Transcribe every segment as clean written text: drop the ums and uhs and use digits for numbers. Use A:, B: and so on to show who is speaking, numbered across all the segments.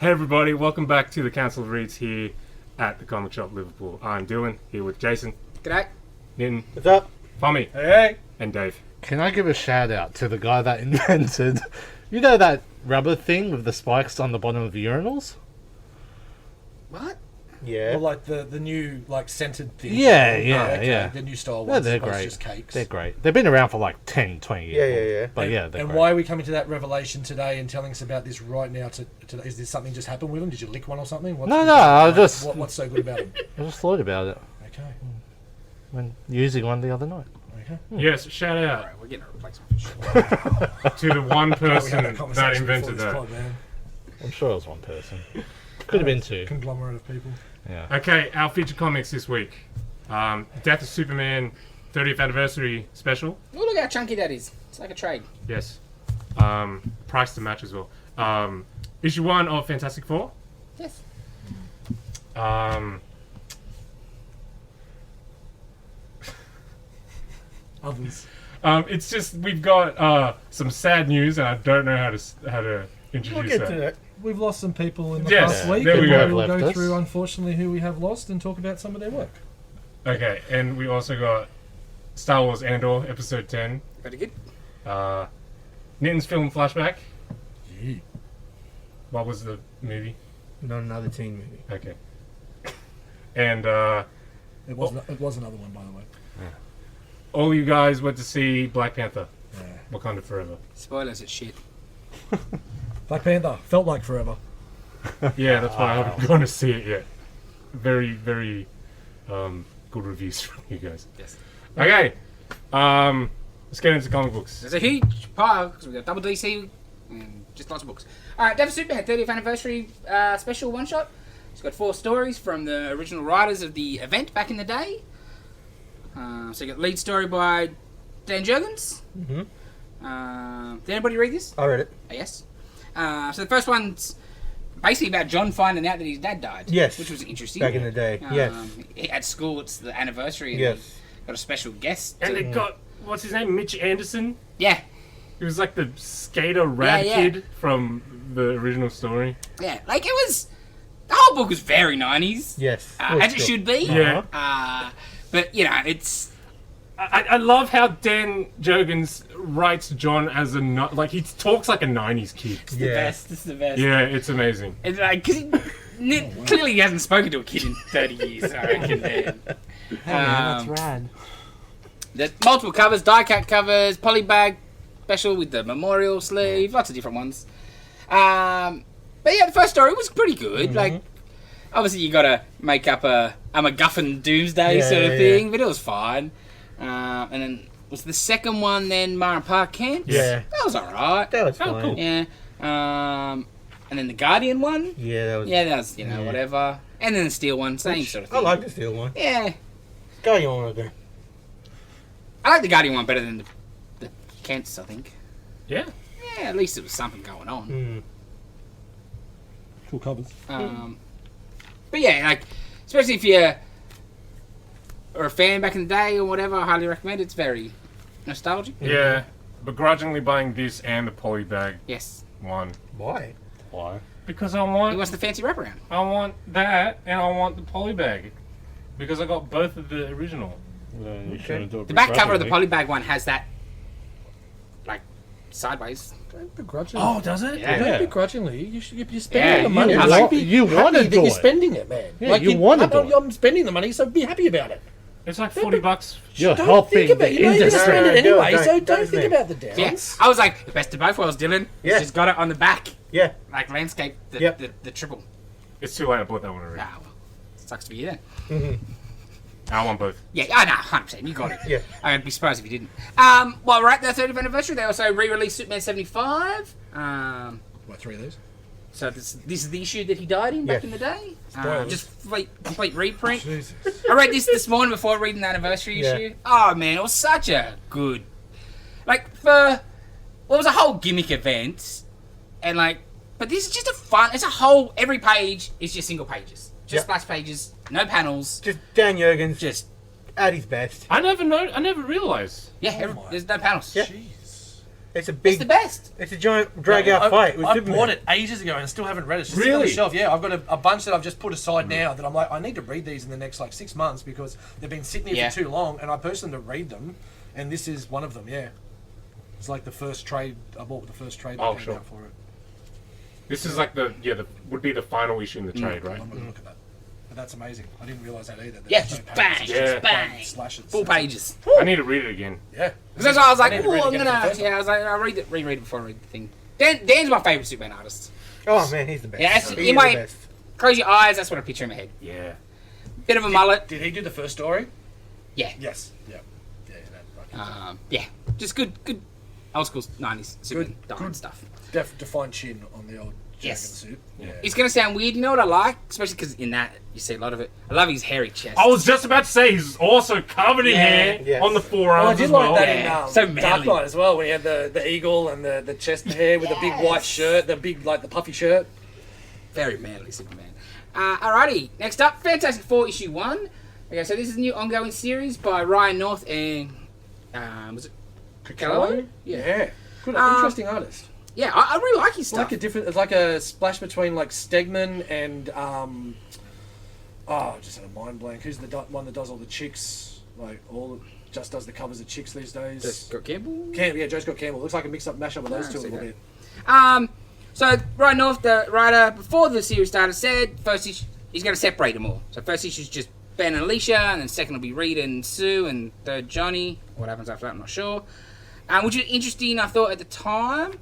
A: Hey everybody, welcome back to the Council of Reads here at the Comic Shop Liverpool. I'm Dylan, here with Jason.
B: G'day.
A: Nitin.
C: What's up?
A: Pommy.
C: Hey.
A: And Dave.
D: Can I give a shout out to the guy that invented, you know that rubber thing with the spikes on the bottom of urinals?
B: What?
C: Yeah.
E: Well, like the new scented things.
D: Yeah.
E: The new style
D: Yeah,
E: ones.
D: they're
E: as opposed to
D: great.
E: Just cakes.
D: They're great. They've been around for like 10, 20 years.
C: Yeah.
D: But yeah, they're
E: And
D: great.
E: why are we coming to that revelation today and telling us about this right now? Is there something just happened with them? Did you lick one or something?
D: What's
E: so good about them?
D: I just thought about it
E: Okay.
D: when using one the other night.
E: Okay.
A: Yes, shout out
B: Alright, we're getting a replacement for sure.
A: to the one
E: We
A: person
E: had conversation
A: that invented
E: before
A: that.
E: this pod, man.
D: I'm sure it was one person. Could have been two.
E: Conglomerate of people.
D: Yeah.
A: Okay, our feature comics this week. Death of Superman 30th Anniversary Special.
B: Oh, look how chunky that is. It's like a trade.
A: Yes. Price to match as well. Issue 1 of Fantastic Four.
B: Yes.
E: Others.
A: It's just, we've got some sad news and I don't know how to introduce
C: We'll get
A: that.
C: to that.
E: We've lost some people in the
A: Yes,
E: past week.
A: there we
E: and
A: go.
E: We'll
D: Left
E: go
D: us.
E: through, unfortunately, who we have lost and talk about some of their work.
A: Okay, and we also got Star Wars Andor, Episode 10.
B: Very good.
A: Nitin's film Flashback.
E: Yeah.
A: What was the movie?
C: Not another teen movie.
A: Okay. And
E: It was another one, by the way.
A: all you guys went to see Black Panther,
E: Yeah.
A: Wakanda Forever.
B: Spoilers, it's shit.
E: Black Panther felt like forever.
A: Yeah, that's why I haven't gone to see it yet. Very, very good reviews from you guys.
B: Yes.
A: Okay, let's get into comic books.
B: There's a huge pile because we've got double DC and just lots of books. Alright, Death of Superman 30th Anniversary special one shot. It's got 4 stories from the original writers of the event back in the day. So you got lead story by Dan Jurgens. Did anybody read this?
C: I read it.
B: Oh, yes. So the first one's basically about John finding out that his dad died.
C: Yes.
B: Which was interesting.
C: Back in the day. Yes.
B: At school, it's the anniversary. And
C: Yes.
B: they got a special guest.
A: And it got, what's his name, Mitch Anderson?
B: Yeah.
A: He was like the skater rad
B: Yeah.
A: kid from the original story.
B: Yeah. Like, it was... The whole book was very 90s.
C: Yes.
B: As it should be.
A: Yeah.
B: But, you know, it's...
A: I love how Dan Jurgens writes John as a like he talks like a 90s kid.
B: It's the best. It's the best.
A: Yeah, it's amazing.
B: It's like, cause clearly he hasn't spoken to a kid in 30 years, I reckon, Dan.
D: That's rad.
B: There's multiple covers, die-cut covers, polybag special with the memorial sleeve, lots of different ones. But yeah, the first story was pretty good. Like, obviously you gotta make up a MacGuffin Doomsday sort of thing, but it was fine. And then was the second one then Mara Park Kent?
C: Yeah.
B: That was alright.
C: That was fine.
A: cool.
B: Yeah. And then the Guardian one?
C: Yeah, that was.
B: Yeah, that was, whatever. And then the Steel one, same sort of thing.
C: I like the steel one.
B: Yeah.
C: Guardian one again.
B: I like the Guardian one better than the Kents, I think.
A: Yeah.
B: Yeah, at least there was something going on.
C: Mm.
E: Cool covers.
B: But yeah, like, especially if you're a fan back in the day or whatever, I highly recommend it. It's very nostalgic.
A: Yeah. Begrudgingly buying this and the polybag
B: Yes.
A: one.
C: Why?
D: Why?
A: Because I
B: He
A: want
B: wants the fancy wraparound.
A: that and I want the polybag. Because I got both of the original.
D: You shouldn't do it
B: The back cover of the
D: begrudgingly.
B: polybag one has that, like, sideways.
E: Don't begrudgingly.
A: Oh, does it?
B: Yeah.
E: Don't begrudgingly. You're spending
B: Yeah,
E: the money.
B: you
E: You
B: want-
E: should be
D: you
E: happy
D: wanna
E: that
D: do
E: you're
D: it.
E: spending it, man.
D: Yeah, you wanna do it.
E: I'm spending the money, so be happy about it.
A: It's like $40.
D: You're
E: Don't
D: helping
E: think about
D: the
E: it. You know you're going to
D: industry.
E: spend it
C: No,
E: anyway,
C: don't-
E: so
C: don't
E: don't think
C: think.
E: about the downs.
B: Yeah. I was like, best of both worlds, Dylan.
C: Yeah.
B: She's got it on the back,
C: Yeah.
B: like landscape, the,
C: Yep.
B: the triple.
A: It's too late, I bought that one already.
B: Ah, well, sucks for you then.
A: I want both.
B: Yeah, I know, 100%. You got it.
C: Yeah.
B: I'd be surprised if you didn't. While we're at their 30th anniversary, they also re-released Superman 75.
E: What, 3 of these?
B: So this is the issue that he died in back
C: Yeah.
B: in the day.
E: Spoilers.
B: Just complete reprint.
E: Jesus.
B: I read this morning before reading the anniversary
C: Yeah.
B: issue. Oh man, it was such a good, like it was a whole gimmick event, and but this is just a fun. It's a whole. Every page is just single pages, just
C: Yep.
B: splash pages, no panels.
C: Just Dan Jurgens
B: Just
C: at his best.
A: I never realized.
B: yeah, there's no panels.
C: Yeah.
E: Jeez.
C: It's a
B: It's
C: big.
B: the best.
C: It's a giant drag-out fight with
E: I
C: Superman.
E: bought it ages ago and still haven't read it. It's just sitting on the
A: Really?
E: shelf. Yeah, I've got a bunch that I've just put aside now that I'm like, I need to read these in the next like 6 months because they've been sitting here
B: Yeah.
E: for too long, and I personally to read them, and this is one of them. Yeah, it's like the first trade I bought. The first trade that
A: Oh,
E: came
A: sure.
E: out for it.
A: This is like the would be the final issue in the trade, right?
E: I'm not gonna look at that. But that's amazing. I didn't realise that either.
B: Yeah,
E: There's
B: just
E: no
B: bang,
E: pages,
A: Yeah.
B: just bang.
E: slashes.
B: Full pages.
A: I need to read it again.
E: Yeah.
B: Because that's why I was like,
E: I need to
B: oh,
E: read it
B: I'm
E: again for the
B: gonna.
E: first time.
B: Yeah, I was like, I'll reread it before I read the thing. Dan's my favourite Superman artist.
C: Oh man, he's the best.
B: Yeah, that's-
C: He
B: he
C: is
B: might-
C: the best.
B: Close your eyes, that's what I picture in my head.
A: Yeah.
B: Bit of a mullet.
E: Did he do the first story?
B: Yeah.
E: Yes. Yeah. Yeah. That,
B: Yeah. Just good old school 90s Superman diamond stuff.
E: defined chin on the old
B: Yes.
E: dragon suit. Yeah.
B: It's gonna sound weird, you know what I like? Especially because in that, you see a lot of it. I love his hairy chest.
A: I was just about to say he's also covered in hair
C: Yes.
A: on the forearms
F: Well, I did
A: as
F: like
A: well.
F: that
B: Yeah.
F: in
B: So
F: Dark
B: manly.
F: Knight as well, when he had the eagle and the chest hair with the big white shirt, the big, like, the puffy shirt.
B: Very manly Superman. Alrighty, next up, Fantastic Four issue 1. Okay, so this is a new ongoing series by Ryan North and was it Killchella?
F: Yeah. Good,
B: Um,
F: interesting artist.
B: Yeah, I really like his
F: It's
B: stuff.
F: like a different. It's like a splash between like Stegman and I just had a mind blank. Who's the one that does all the chicks? Like just does the covers of chicks these days.
B: Just Scott Campbell.
F: Yeah, Joe Scott Campbell. Looks like a mash up of those
B: I
F: two a
B: see
F: little
B: that.
F: bit.
B: So Ryan North, the writer, before the series started, said first issue he's going to separate them all. So first issue is just Ben and Alicia, and then second will be Reed and Sue, and third Johnny. What happens after that, I'm not sure. Which is interesting, I thought at the time.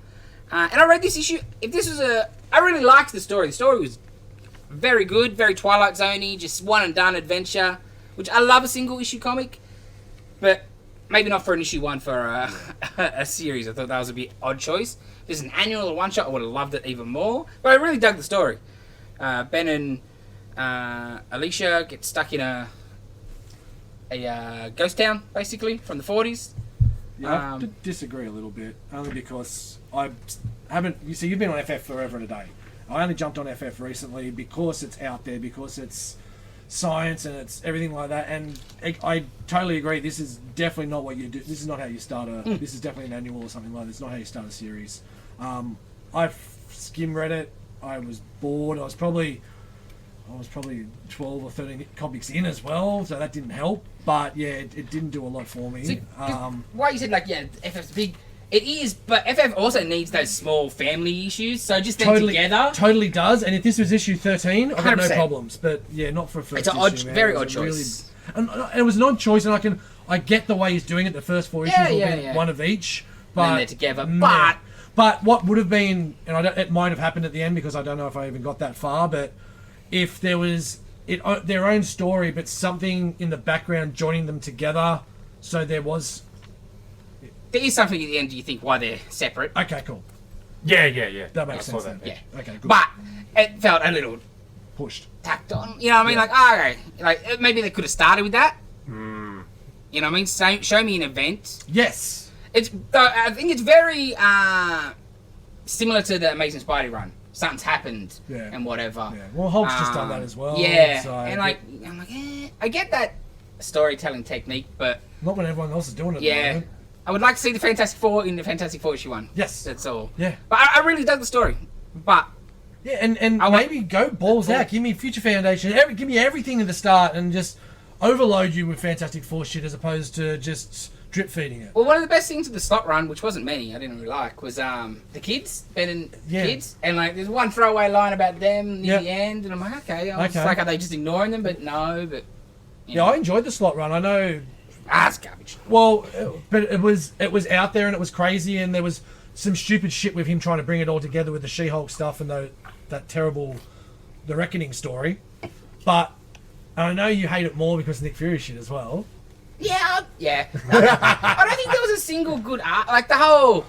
B: And I read this issue. I really liked the story. The story was very good, very Twilight Zoney, just one and done adventure. Which I love a single issue comic, but maybe not for an issue 1 for a series. I thought that was a bit odd choice. If this is an annual or one shot, I would have loved it even more. But I really dug the story. Ben and Alicia get stuck in a ghost town, basically, from the 40s.
E: Yeah, I have to disagree a little bit, only because I haven't. You see, you've been on FF forever and a day. I only jumped on FF recently because it's out there, because it's science and it's everything like that. And I totally agree. This is definitely not what you do. This is not how you start a. This is definitely an annual or something like that. It's not how you start a series. I skim read it. I was bored. I was probably 12 or 13 comics in as well, so that didn't help. But yeah, it didn't do a lot for me.
B: See, why you said FF's big? It is, but FF also needs those small family issues. So just them together.
E: Totally does. And if this was issue 13, I've got no
B: 100%.
E: problems. But yeah, not for a first
B: It's an
E: issue.
B: odd,
E: man.
B: very
E: It was
B: odd
E: a
B: choice.
E: and it was an odd choice, and I get the way he's doing it. The first 4 issues will be one of each. But
B: they're together,
E: man, but what would have been, and it might have happened at the end because I don't know if I even got that far. But if there was their own story, but something in the background joining them together, so there was.
B: There is something at the end. Do you think why they're separate?
E: Okay, cool.
A: Yeah.
E: That makes
A: I saw
E: sense.
A: that,
E: Then.
B: Yeah.
E: Okay, good.
B: But it felt a little
E: Pushed.
B: tacked on. You know what I mean? Like, okay, like maybe they could have started with that.
A: Mm.
B: You know what I mean? Show me an event.
E: Yes.
B: I think it's very similar to the Amazing Spidey run. Something's happened and whatever.
E: Yeah. Well, Hulk's just done that as well.
B: Yeah,
E: so
B: and I'm like, I get that storytelling technique, but
E: not when everyone else is doing it. at the
B: yeah,
E: moment.
B: I would like to see the Fantastic Four in the Fantastic Four issue 1.
E: Yes.
B: That's all.
E: Yeah.
B: But I really dug the story. But
E: Yeah, and
B: I want-
E: maybe go balls out. Give me Future Foundation. Give me everything at the start, and just overload you with Fantastic Four shit as opposed to just drip feeding it.
B: well, one of the best things of the slot run, which wasn't many, I didn't really like, was the kids, Ben and kids, and like there's one throwaway line about them near the end, and I'm like, okay, I was like, are they just ignoring them? But no, but
E: Yeah, I enjoyed the slot run. I know.
B: it's garbage.
E: Well, but it was out there and it was crazy, and there was some stupid shit with him trying to bring it all together with the She-Hulk stuff and that terrible The Reckoning story. But I know you hate it more because of Nick Fury shit as well.
B: Yeah. I don't think there was a single good art, like the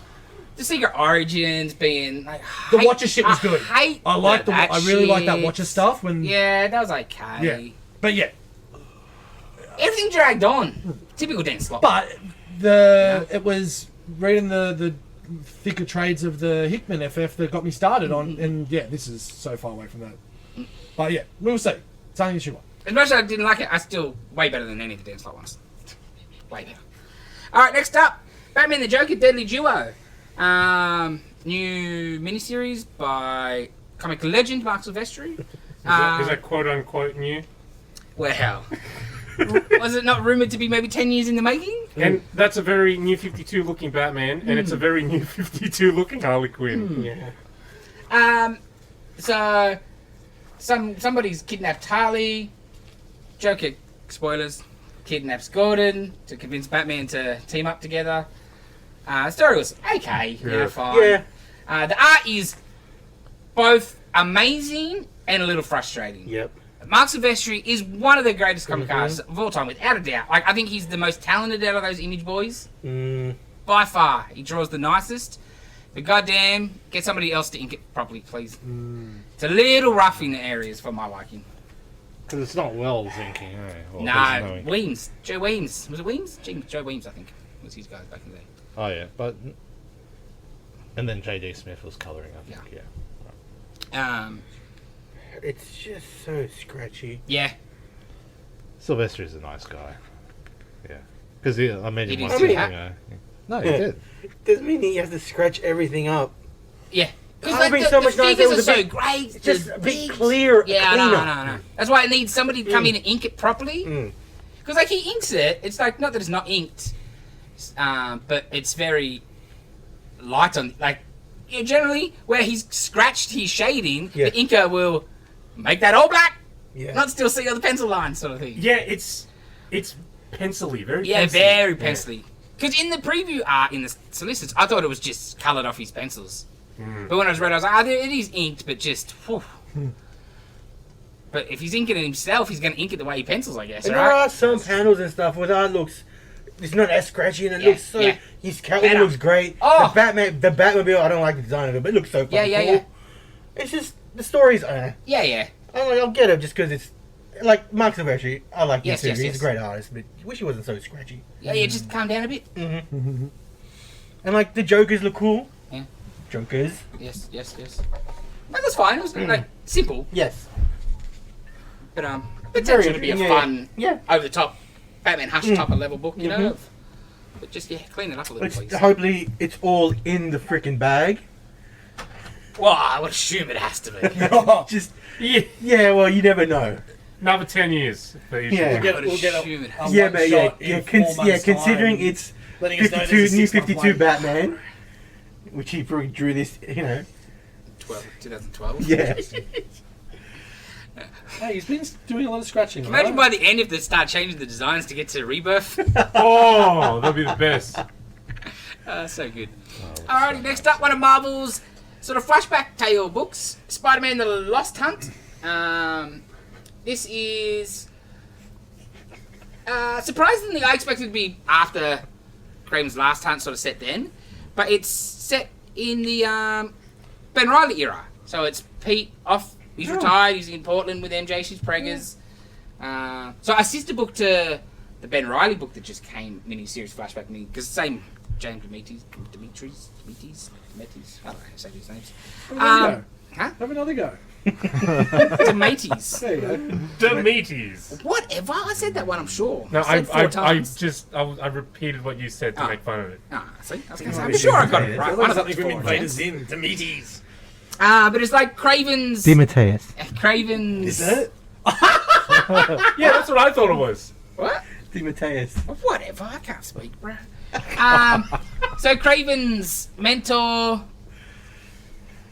B: Secret Origins being like
E: The Watcher shit was good.
B: I
E: really like that Watcher stuff when.
B: Yeah, that was okay.
E: Yeah. But yeah.
B: Everything dragged on. Typical Dan Slott.
E: But it was reading the thicker trades of the Hickman FF that got me started on, and yeah, this is so far away from that. But yeah, we'll see. It's only issue 1.
B: As much as I didn't like it, I still way better than any of the Dan Slott ones. Way better. All right, next up, Batman the Joker Deadly Duo. New miniseries by comic legend Mark Silvestri.
A: Is that quote unquote new?
B: Well, was it not rumored to be maybe 10 years in the making?
A: And that's a very New 52 looking Batman, and it's a very New 52 looking Harley Quinn.
C: Yeah.
B: So somebody's kidnapped Harley. Joker, spoilers, kidnaps Gordon to convince Batman to team up together. The story was okay, fine.
C: Yeah.
B: The art is both amazing and a little frustrating.
C: Yep.
B: Mark Silvestri is one of the greatest comic artists of all time, without a doubt. Like, I think he's the most talented out of those Image boys. By far. He draws the nicest. But goddamn, get somebody else to ink it properly, please. It's a little rough in the areas for my liking.
D: Because it's not Wells inking, eh? Or
B: No,
D: there's
B: Weems. Joe Weems. Was it Weems? Joe Weems, I think, was his guy back in the day.
D: Oh, yeah, but... And then J.D. Smith was colouring, I think, yeah.
C: It's just so scratchy.
B: Yeah.
D: Sylvester's a nice guy. Yeah. Because I met
B: He
D: him
B: didn't
D: once.
B: do
D: You
B: that.
D: know. No, he
C: Yeah.
D: did.
C: Doesn't mean he has to scratch everything up.
B: Yeah. Because
C: That'd
B: like,
C: be so
B: the
C: much nicer
B: figures
C: if it
B: are
C: was
B: so
C: a bit-
B: great.
C: It's just
B: the
C: a bit
B: big-
C: clear.
B: Yeah,
C: cleaner.
B: no. That's why it needs somebody to come in and ink it properly. Because like he inks it, it's like not that it's not inked, but it's very light on. Like generally, where he's scratched his shading,
C: Yeah.
B: the inker will make that all black,
C: Yeah.
B: not still see all the pencil lines, sort of thing.
A: Yeah, it's pencil-y, very
B: Yeah,
A: pencil-y.
B: very pencil-y. Because in the preview art in the solicits, I thought it was just coloured off his pencils. But when I was read, I was like, it is inked, but just. Whew. But if he's inking it himself, he's going to ink it the way he pencils, I guess.
C: And
B: Right?
C: there are some panels and stuff where that looks, it's not as scratchy and it looks so.
B: yeah.
C: His Catwoman
B: Better.
C: looks great.
B: Oh.
C: The Batmobile, I don't like the design of it, but it looks so fucking
B: Yeah.
C: cool. It's just the story's.
B: Yeah.
C: I'll get it just because it's like Mark Silvestri. I like him
B: Yes,
C: too.
B: yes,
C: He's
B: yes.
C: a great artist, but I wish he wasn't so scratchy.
B: Yeah, just calm down a bit.
C: And like the Jokers look cool.
B: Yeah.
C: Jokers.
B: Yes. But that's fine. It was like simple,
C: Yes.
B: but potential to be a fun,
C: Yeah.
B: over the top Batman hush type of level book, you know. But just clean it up a little, please.
C: Hopefully it's all in the freaking bag.
B: Well, I would assume it has to be.
C: Just
A: Yeah,
C: well, you never know.
A: another 10 years. For each
C: Yeah.
A: one.
B: I would
F: We'll get
B: assume it has
F: a
B: to
C: Yeah,
F: one
C: but
F: shot in 4 months'
C: considering
F: time,
C: it's
F: letting us know there's
C: 52,
F: a
C: new
F: 6-month
C: 52
F: wait.
C: Batman, which he probably drew this, you know.
B: 2012.
C: Yeah.
F: Hey, he's been doing a lot of scratching.
B: Imagine
F: right?
B: by the end if they start changing the designs to get to Rebirth.
A: Oh, that'd be the best.
B: So good. Alrighty, next up, one of Marvel's sort of flashback tale books, Spider-Man: The Lost Hunt. This is surprisingly, I expected it to be after Craven's Last Hunt, sort of set then, but it's set in the Ben Reilly era. So it's Pete off. He's retired. He's in Portland with MJ. She's preggers. So a sister book to the Ben Reilly book that just came, mini-series flashback mini, because same James Demetres. I don't know how to say these names. Huh?
F: Have another go.
B: Demetres.
F: There you go.
A: Demetres.
B: Whatever. I said that one, I'm sure.
A: No,
B: I said 4 times.
A: I repeated what you said to make fun of it.
B: See? I was going to say, I'm sure I got it right. One of
F: Something
B: the
F: from
B: 4
F: Invaders
B: attempts.
F: in Demetres.
B: But it's like Craven's...
C: Demetrius.
B: Craven's...
F: Is that?
A: Yeah, that's what I thought it was.
B: What?
C: Demetrius.
B: Whatever, I can't speak, bruh. So Craven's mentor,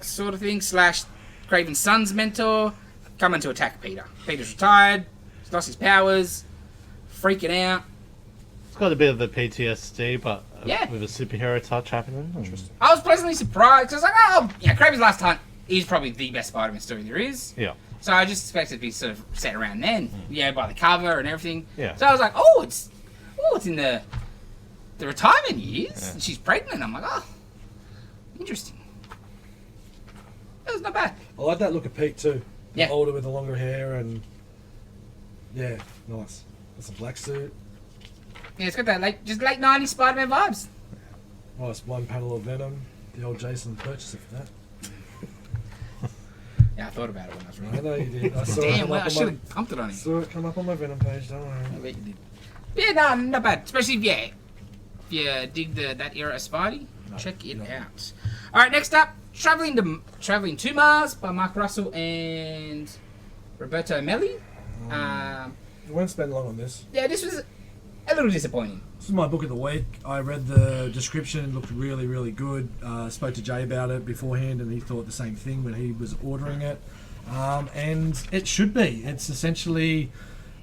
B: sort of thing, slash Craven's son's mentor, coming to attack Peter. Peter's retired, he's lost his powers, freaking out.
D: It's got a bit of the PTSD, but
B: Yeah.
D: with a superhero touch happening. Interesting.
B: I was pleasantly surprised, because I was like, oh, yeah, Craven's Last Hunt is probably the best Spider-Man story there is.
D: Yeah.
B: So I just expected it to be sort of set around then, by the cover and everything.
D: Yeah.
B: So I was like, it's in the retirement years. And she's pregnant. I'm like, oh, interesting. That was not bad.
F: I like that look of Pete too. The
B: Yeah.
F: older with the longer hair and yeah, nice. That's a black suit.
B: Yeah, it's got that late 90s Spider-Man vibes.
F: Nice one panel of Venom. The old Jason purchased it for that.
B: Yeah, I thought about it when I was
F: I
B: reading.
F: know you did. I saw it
B: Damn,
F: come
B: well,
F: up
B: I
F: on
B: should
F: my,
B: have pumped it on him.
F: saw it come up on my Venom page. Don't worry.
B: I bet you did. Yeah, no, not bad. Especially if you dig that era of Spidey. Check it out. All right, next up, Traveling to Mars by Mark Russell and Roberto Melli.
E: I won't spend long on this.
B: Yeah, this was a little disappointing.
E: This is my book of the week. I read the description. It looked really, really good. Spoke to Jay about it beforehand, and he thought the same thing when he was ordering it. And it should be. It's essentially,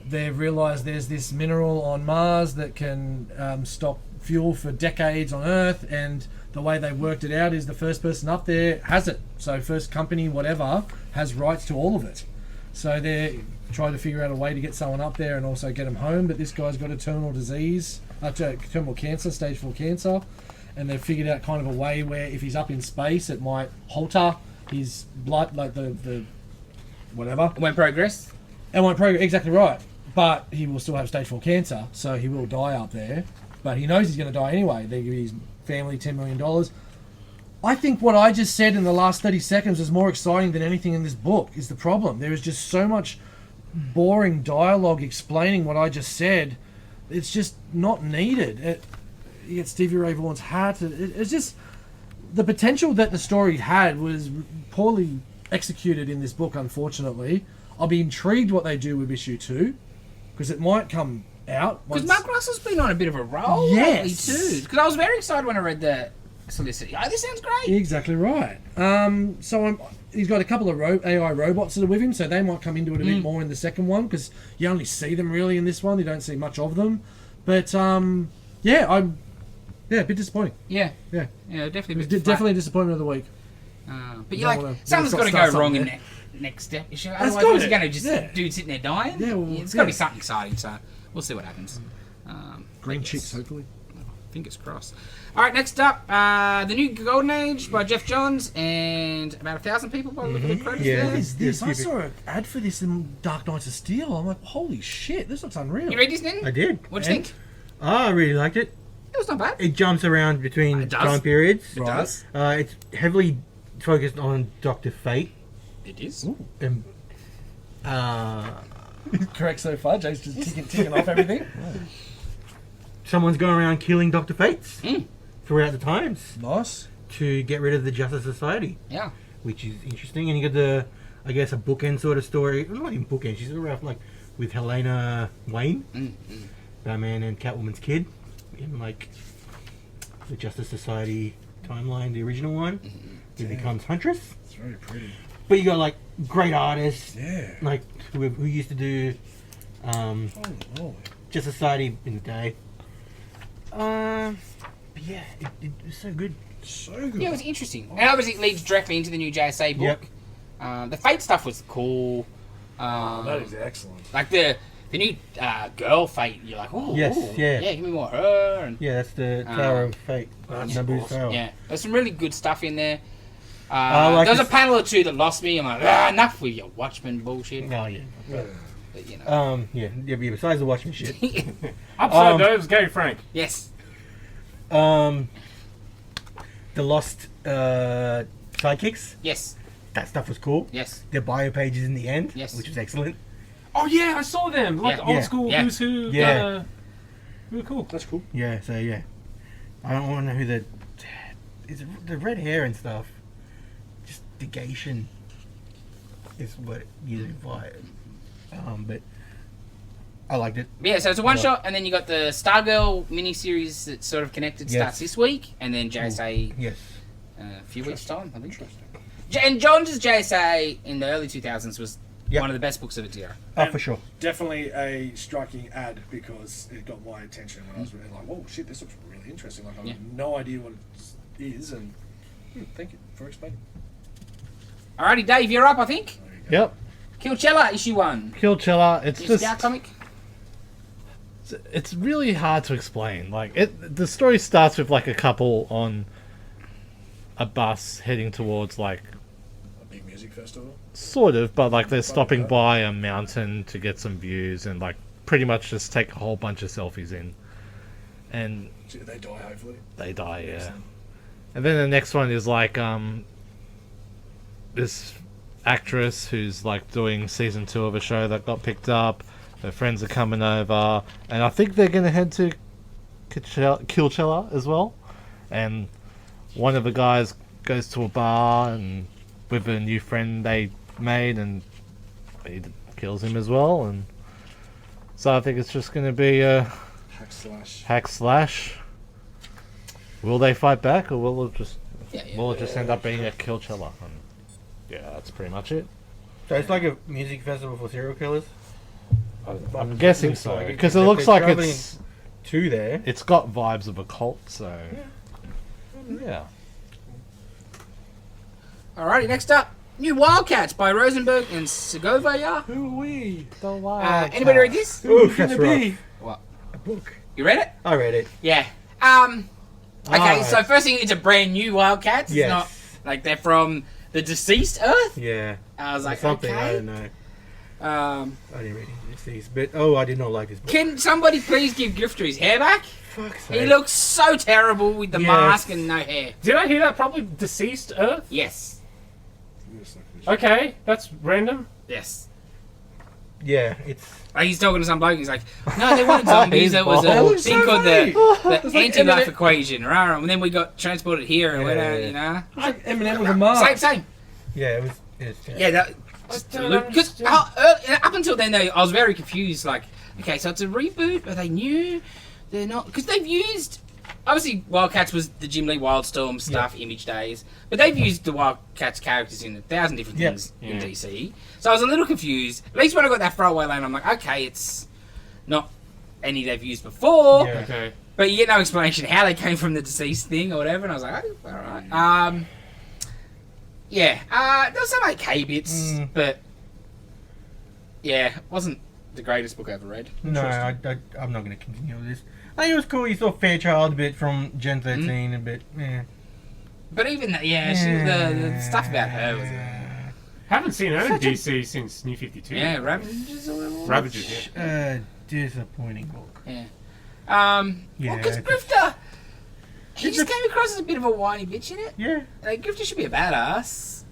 E: they've realised there's this mineral on Mars that can stop fuel for decades on Earth, and the way they worked it out is the first person up there has it. So first company, whatever, has rights to all of it. So they're trying to figure out a way to get someone up there and also get them home. But this guy's got a terminal disease, terminal cancer, stage 4 cancer. And they've figured out kind of a way where if he's up in space, it might halter his blood, like the whatever.
B: It won't progress.
E: It won't progress, exactly right. But he will still have stage 4 cancer, so he will die up there. But he knows he's going to die anyway. They give his family $10 million. I think what I just said in the last 30 seconds is more exciting than anything in this book, is the problem. There is just so much boring dialogue explaining what I just said. It's just not needed. You get Stevie Ray Vaughan's hat. It's just... The potential that the story had was poorly executed in this book, unfortunately. I'll be intrigued what they do with issue 2, because it might come out.
B: Because Mark Russell's been on a bit of a roll lately too. Because I was very excited when I read the solicit. Oh, this sounds great.
E: Exactly right. He's got a couple of AI robots that are with him, so they might come into it a bit more in the second one, because you only see them really in this one. You don't see much of them. But a bit disappointing.
B: Yeah,
E: Yeah.
B: definitely.
E: It was definitely a disappointment of the week.
B: But you're like, something's got to go wrong in that next step. Otherwise,
E: got
B: what's
E: it.
B: going to just
E: Yeah.
B: dude sitting there dying?
E: Yeah, well,
B: It's got to be something exciting. So we'll see what happens.
E: Green
B: Yes.
E: chicks, hopefully.
B: Fingers crossed. All right, next up, The New Golden Age by Jeff Johns and about 1,000 people by the look of the credits
C: Yeah.
B: there.
E: What is this?
C: Yeah,
E: I saw an ad for this in Dark Knights of Steel. I'm like, holy shit, this looks unreal.
B: You read this, Nin?
C: I did.
B: What'd you think?
C: I really liked it.
B: It was not bad.
C: It jumps around between
B: It does.
C: time periods.
B: It does.
C: It's heavily focused on Dr. Fate.
B: It is.
C: And,
E: Correct so far. Jay's just ticking off everything.
C: someone's going around killing Dr. Fates throughout the times
E: Nice.
C: to get rid of the Justice Society,
B: Yeah.
C: which is interesting. And you got a bookend sort of story. Well, not even bookend. She's around like with Helena Wayne, Batman and Catwoman's kid, in like the Justice Society timeline, the original one. Who becomes Huntress.
E: It's very pretty.
C: But you got like great artists,
E: Yeah.
C: like who used to do
E: Holy.
C: Justice Society in the day. But yeah, it was so good.
E: So good.
B: Yeah, it was interesting. And obviously it leads directly into the new JSA book. The Fate stuff was cool.
E: That is excellent.
B: Like the new girl Fate, you're like, oh,
C: Yes, yeah.
B: give me more her. And
C: Yeah, that's the Tower of Fate. Naboo's
E: awesome.
C: Tower.
B: yeah, there's some really good stuff in there.
C: like
B: there was a
C: this-
B: panel or two that lost me. I'm like, enough with your Watchmen bullshit.
C: Oh yeah.
B: But, you know.
C: Yeah. Besides the Watchmen shit.
A: Upside Dove's Gay Frank.
B: Yes.
C: The Lost Sidekicks.
B: Yes.
C: That stuff was cool.
B: Yes.
C: Their bio pages in the end,
B: Yes.
C: which was excellent.
A: Oh yeah, I saw them. Like
B: Yeah.
A: old
C: Yeah.
A: school
B: Yeah.
A: Who's Who.
C: Yeah.
A: Really cool.
E: That's cool.
C: Yeah. So yeah, I don't want to know who the red hair and stuff. Just negation is what you invite. But I liked it.
B: Yeah, so it's a one shot, and then you got the Stargirl miniseries that's sort of connected.
C: Yes.
B: Starts this week, and then JSA
C: Yes.
B: a few weeks time, I think. And John's JSA in the early 2000s was
C: Yep.
B: one of the best books of its era.
C: Oh, for sure.
E: Definitely a striking ad, because it got my attention when I was really like, whoa, shit, this looks really interesting. Like, I have no idea what it is, and thank you for explaining.
B: Alrighty, Dave, you're up, I think.
D: Yep.
B: Killchella, issue 1.
D: Killchella. It's
B: It's
D: just
B: Scout comic.
D: it's really hard to explain. Like the story starts with like a couple on a bus heading towards like
E: A big music festival.
D: sort of, but like they're stopping by a mountain to get some views and like pretty much just take a whole bunch of selfies in, and
E: They die, hopefully.
D: they die. Yeah. And then the next one is like this actress who's like doing season 2 of a show that got picked up. Her friends are coming over, and I think they're gonna head to Killchella as well. And one of the guys goes to a bar and with a new friend they made, and he kills him as well. And so I think it's just going to be a hack slash. Will they fight back, or will it just end up being a Killchella? And yeah, that's pretty much it.
C: So it's like a music festival for serial killers.
D: I'm guessing
C: Looks
D: so
C: like it,
D: because it
C: except
D: looks
C: they're
D: like
C: traveling
D: it's
C: to there.
D: it's got vibes of a cult. So yeah.
B: Alrighty, next up, new Wildcats by Rosenberg and Segovia.
E: Who are we?
B: Anybody read this?
C: Ooh,
E: Who's
C: that's
E: gonna
C: rough.
E: be?
B: What?
C: A book.
B: You read it?
C: I read it.
B: Yeah. Okay,
C: Ah,
B: so first thing, it's a brand new Wildcats. It's
C: Yes.
B: not like they're from the deceased Earth.
C: Yeah.
B: I was like,
C: Something, I
B: okay.
C: don't know. I didn't read any of these, but I did not like this book.
B: Can somebody please give Grifter his hair back?
C: Fuck's
B: He
C: sake.
B: looks so terrible with the
C: Yes.
B: mask and no hair.
A: Did I hear that? Probably deceased Earth.
B: Yes.
A: Okay, that's random.
B: Yes.
C: Yeah, it's.
B: Like he's talking to some bloke. He's like, "No, they weren't zombies. It was
E: That
B: a
E: looks
B: thing
E: so
B: called
E: funny.
B: the
E: like
B: anti-life
E: Eminem.
B: equation." Rah, and then we got transported here and went out.
C: Yeah.
B: You know,
E: Like Eminem with a mask.
B: same.
C: Yeah, it was.
B: Yeah, that. Because up until then, I was very confused. Like, okay, so it's a reboot. Are they new? They're not, because they've used. Obviously, Wildcats was the Jim Lee Wildstorm stuff, Image Days, but they've used the Wildcats characters in 1,000 different things in DC. So I was a little confused. At least when I got that throwaway line, I'm like, okay, it's not any they've used before.
C: Yeah.
A: Okay.
B: But you get no explanation how they came from the deceased thing or whatever, and I was like, oh, alright. There was some okay bits, but yeah, it wasn't the greatest book I ever read.
C: No, I'm not going to continue with this. I think it was cool. You saw Fairchild a bit from Gen 13, a bit. Yeah.
B: But even that, the stuff about her was
A: Haven't seen her in DC since New 52.
B: Ravages or whatever.
A: Ravages, yeah.
C: Disappointing book.
B: Yeah.
C: Yeah,
B: Because
C: it's
B: Grifter, he just came across as a bit of a whiny bitch in it.
C: Yeah.
B: Like, Grifter should be a badass.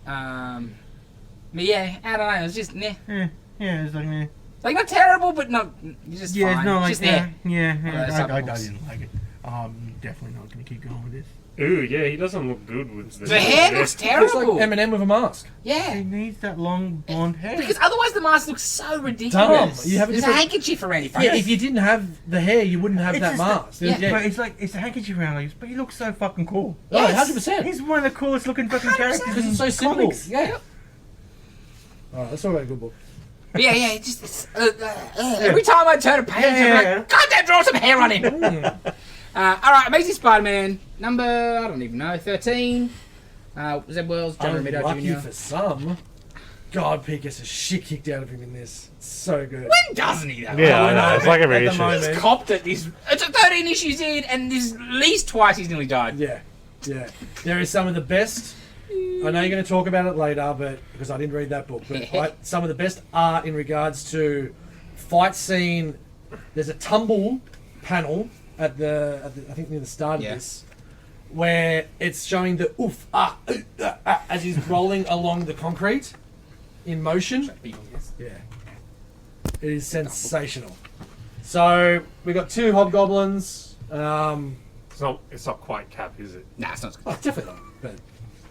B: But yeah, I don't know. It was just meh.
C: Yeah, it's like, yeah.
B: Like, not terrible, but not just
C: Yeah,
B: fine.
C: it's not like
B: just
C: that.
B: there.
C: Yeah, I
B: books.
C: didn't like it. I'm definitely not going to keep going with this.
A: Ooh, yeah, he doesn't look good with
B: The hair looks
E: Looks
B: terrible.
E: like Eminem with a mask.
B: Yeah.
C: He needs that long blonde hair.
B: Because otherwise the mask looks so ridiculous.
E: Dumb. You have a
B: There's a
E: different-
B: handkerchief around your face.
E: Yeah, if you didn't have the hair, you wouldn't have
C: It's
E: that
C: just
E: mask.
B: Yeah.
C: But it's like, it's a handkerchief around his, but he looks so fucking cool.
E: Oh,
B: Yes.
E: 100%.
C: He's one of the coolest looking fucking
B: 100%.
C: characters
E: Because
C: in
E: it's so simple.
C: comics.
E: Yeah. Alright, let's talk about a good book.
B: But yeah, it just every time I turn a page, I'm like, God damn, draw some hair on him. Alright, Amazing Spider-Man, number, I don't even know, 13. Zeb Wells, John Romita
E: Lucky
B: Jr.
E: for some. God, Pete gets a shit kicked out of him in this. It's so good.
B: When doesn't he though?
D: Yeah, I know. It's like every
E: At the
D: issue.
E: moment.
B: He's copped it. It's 13 issues in, and there's at least twice he's nearly died.
E: Yeah. There is some of the best. I know you're going to talk about it later, but because I didn't read that book, but some of the best art in regards to fight scene. There's a tumble panel at the I think near the start of this, where it's showing the as he's rolling along the concrete in motion. Yeah, it is sensational. So we got two hobgoblins.
A: It's not quite Cap, is it?
B: Nah, it's not.
E: Oh, definitely not. But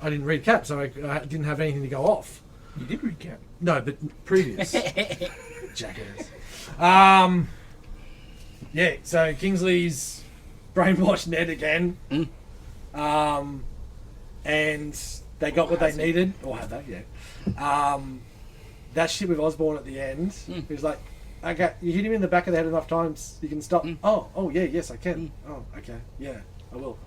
E: I didn't read Cap, so I didn't have anything to go off.
C: You did read Cap.
E: No, but previous. Jackass. Yeah, so Kingsley's brainwashed Ned again. And they got what they needed. Or have they? Yeah. That shit with Osborn at the end. He was like, okay, you hit him in the back of the head enough times, you can stop. Oh, yeah, yes, I can. Oh, okay. Yeah, I will.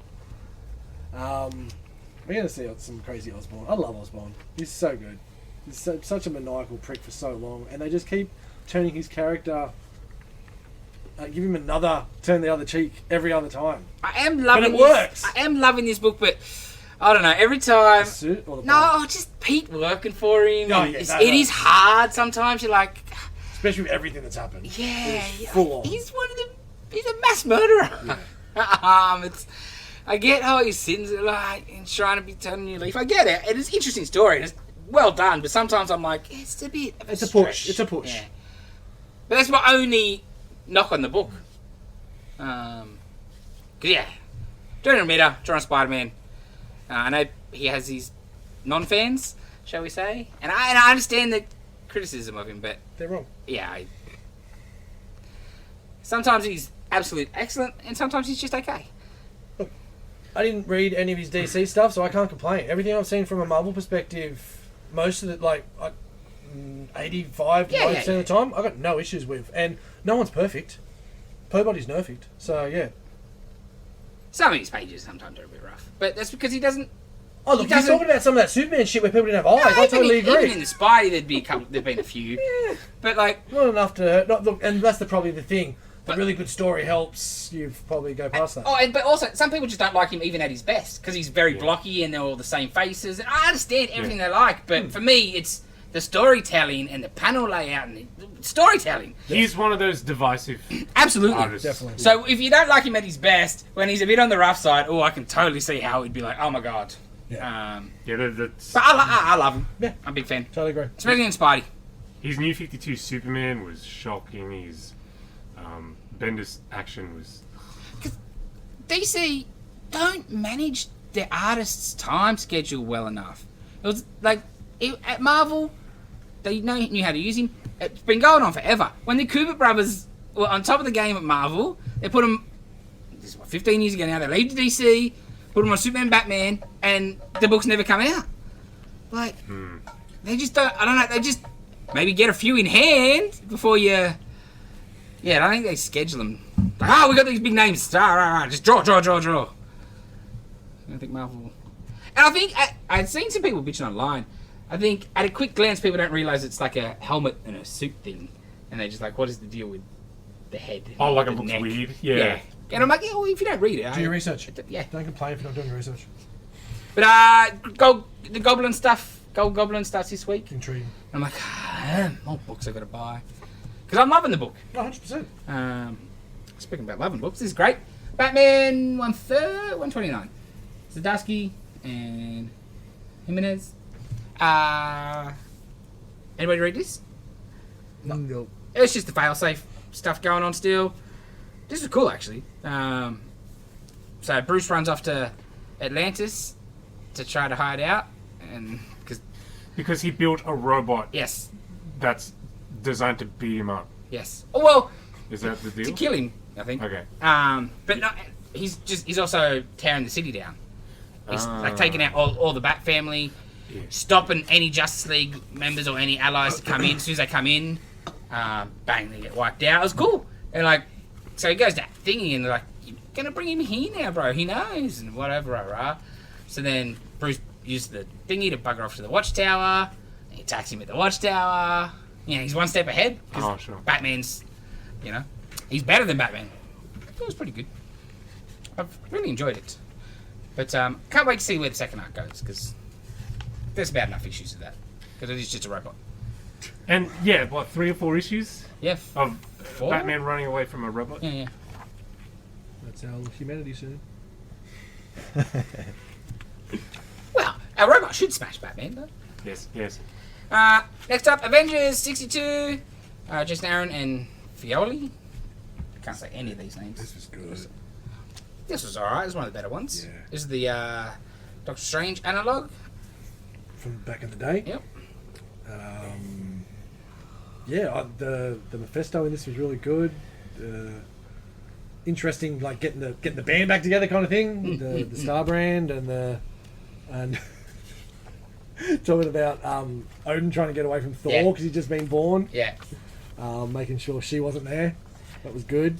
E: We're going to see some crazy Osborn. I love Osborn. He's so good. He's such a maniacal prick for so long. And they just keep turning his character... give him another turn the other cheek every other time.
B: I am loving
E: But it works.
B: I am loving this book, but I don't know. Every time...
E: The suit or the
B: No, just Pete working for him.
E: Oh, yeah,
B: It is hard sometimes. You're like...
E: Especially with everything that's happened.
B: Yeah,
E: It's full on.
B: he's one of the. He's a mass murderer. I get how his sins are like and trying to be turning new leaf. I get it. It's an interesting story. And it's well done, but sometimes I'm like, it's a bit. Of
E: It's a
B: stretch.
E: push. It's a push.
B: Yeah. But that's my only knock on the book. 'Cause yeah, Johnny Romita, John Spider-Man. I know he has his non-fans, shall we say, and I understand the criticism of him, but
E: They're wrong.
B: yeah, sometimes he's absolute excellent, and sometimes he's just okay.
E: I didn't read any of his DC stuff, so I can't complain. Everything I've seen from a Marvel perspective, most of it, 85 to 90% of the time, I got no issues with. And no one's perfect. Nobody's perfect. So, yeah.
B: Some of his pages sometimes are a bit rough, but that's because he doesn't.
E: Oh, look, he's talking about some of that Superman shit where people didn't have eyes. I totally agree.
B: Even in the Spidey, there'd been a few.
E: Yeah.
B: But, like...
E: Not enough to... Look, and that's probably the thing. A really good story helps you probably go past that.
B: But also, some people just don't like him even at his best, because he's very blocky and they're all the same faces. And I understand everything they like, but for me, it's the storytelling and the panel layout and the storytelling.
A: He's one of those divisive
B: Absolutely.
A: artists.
E: Definitely.
B: So if you don't like him at his best, when he's a bit on the rough side, I can totally see how he'd be like, oh my god.
E: Yeah.
A: That's...
B: But I love him.
E: Yeah.
B: I'm a big fan.
E: Totally agree.
B: Especially in Spidey.
A: His New 52 Superman was shocking. His Bendis action was...
B: DC don't manage their artists' time schedule well enough. It was like at Marvel, they knew how to use him. It's been going on forever. When the Kubrick brothers were on top of the game at Marvel, they put them. This is 15 years ago now. They leave to DC, put them on Superman, Batman, and the books never come out. Like they just don't. I don't know. They just maybe get a few in hand before you. Yeah, I don't think they schedule them. Like, we got these big names. Just draw. I don't think Marvel... And I think... I've seen some people bitching online. I think at a quick glance, people don't realise it's like a helmet and a suit thing. And they're just like, what is the deal with the head?
A: Oh, like
B: the
A: it looks
B: neck?
A: weird? Yeah.
B: And I'm like, well, if you don't read it...
E: Do your research.
B: Yeah.
E: Don't complain if you're not doing your research.
B: But the Goblin stuff... Goblin starts this week.
E: Intriguing.
B: I'm like, more books I've got to buy. Because I'm loving the book.
E: No, 100%.
B: Speaking about loving books, this is great. Batman 129. Zdarsky and Jimenez. Anybody read this?
E: No.
B: It's just the failsafe stuff going on still. This is cool, actually. So Bruce runs off to Atlantis to try to hide out, and
A: Because he built a robot
B: yes,
A: that's designed to beat him up.
B: yes. Oh well,
A: Is that the deal?
B: to kill him, I think.
A: Okay.
B: But no, he's also tearing the city down. He's like taking out all the Bat family, stopping any Justice League members or any allies to come in. As soon as they come in, bang, they get wiped out. It was cool. And like, so he goes that thingy and they're like, you're gonna bring him here now, bro. He knows and whatever, rah. So then Bruce uses the thingy to bugger off to the Watchtower. And he attacks him at the Watchtower. You know, he's one step ahead.
A: Oh, sure.
B: Batman's, he's better than Batman. It was pretty good. I've really enjoyed it. But can't wait to see where the second arc goes, because there's about enough issues with that. Because it is just a robot.
A: And yeah, what, 3 or 4 issues
B: Yeah.
A: of
B: 4?
A: Batman running away from a robot?
B: Yeah.
E: That's how humanity soon.
B: Well, a robot should smash Batman, though.
A: Yes.
B: Next up, Avengers 62. Jason Aaron and Fioli. Can't say any of these names.
E: This was good.
B: This was alright. It was one of the better ones.
E: Yeah.
B: This is the Doctor Strange analog.
E: From back in the day.
B: Yep.
E: The Mephisto in this was really good. Interesting, like getting the band back together, kind of thing. The Star Brand and talking about Odin trying to get away from Thor because he'd just been born.
B: Yeah.
E: Making sure she wasn't there. That was good.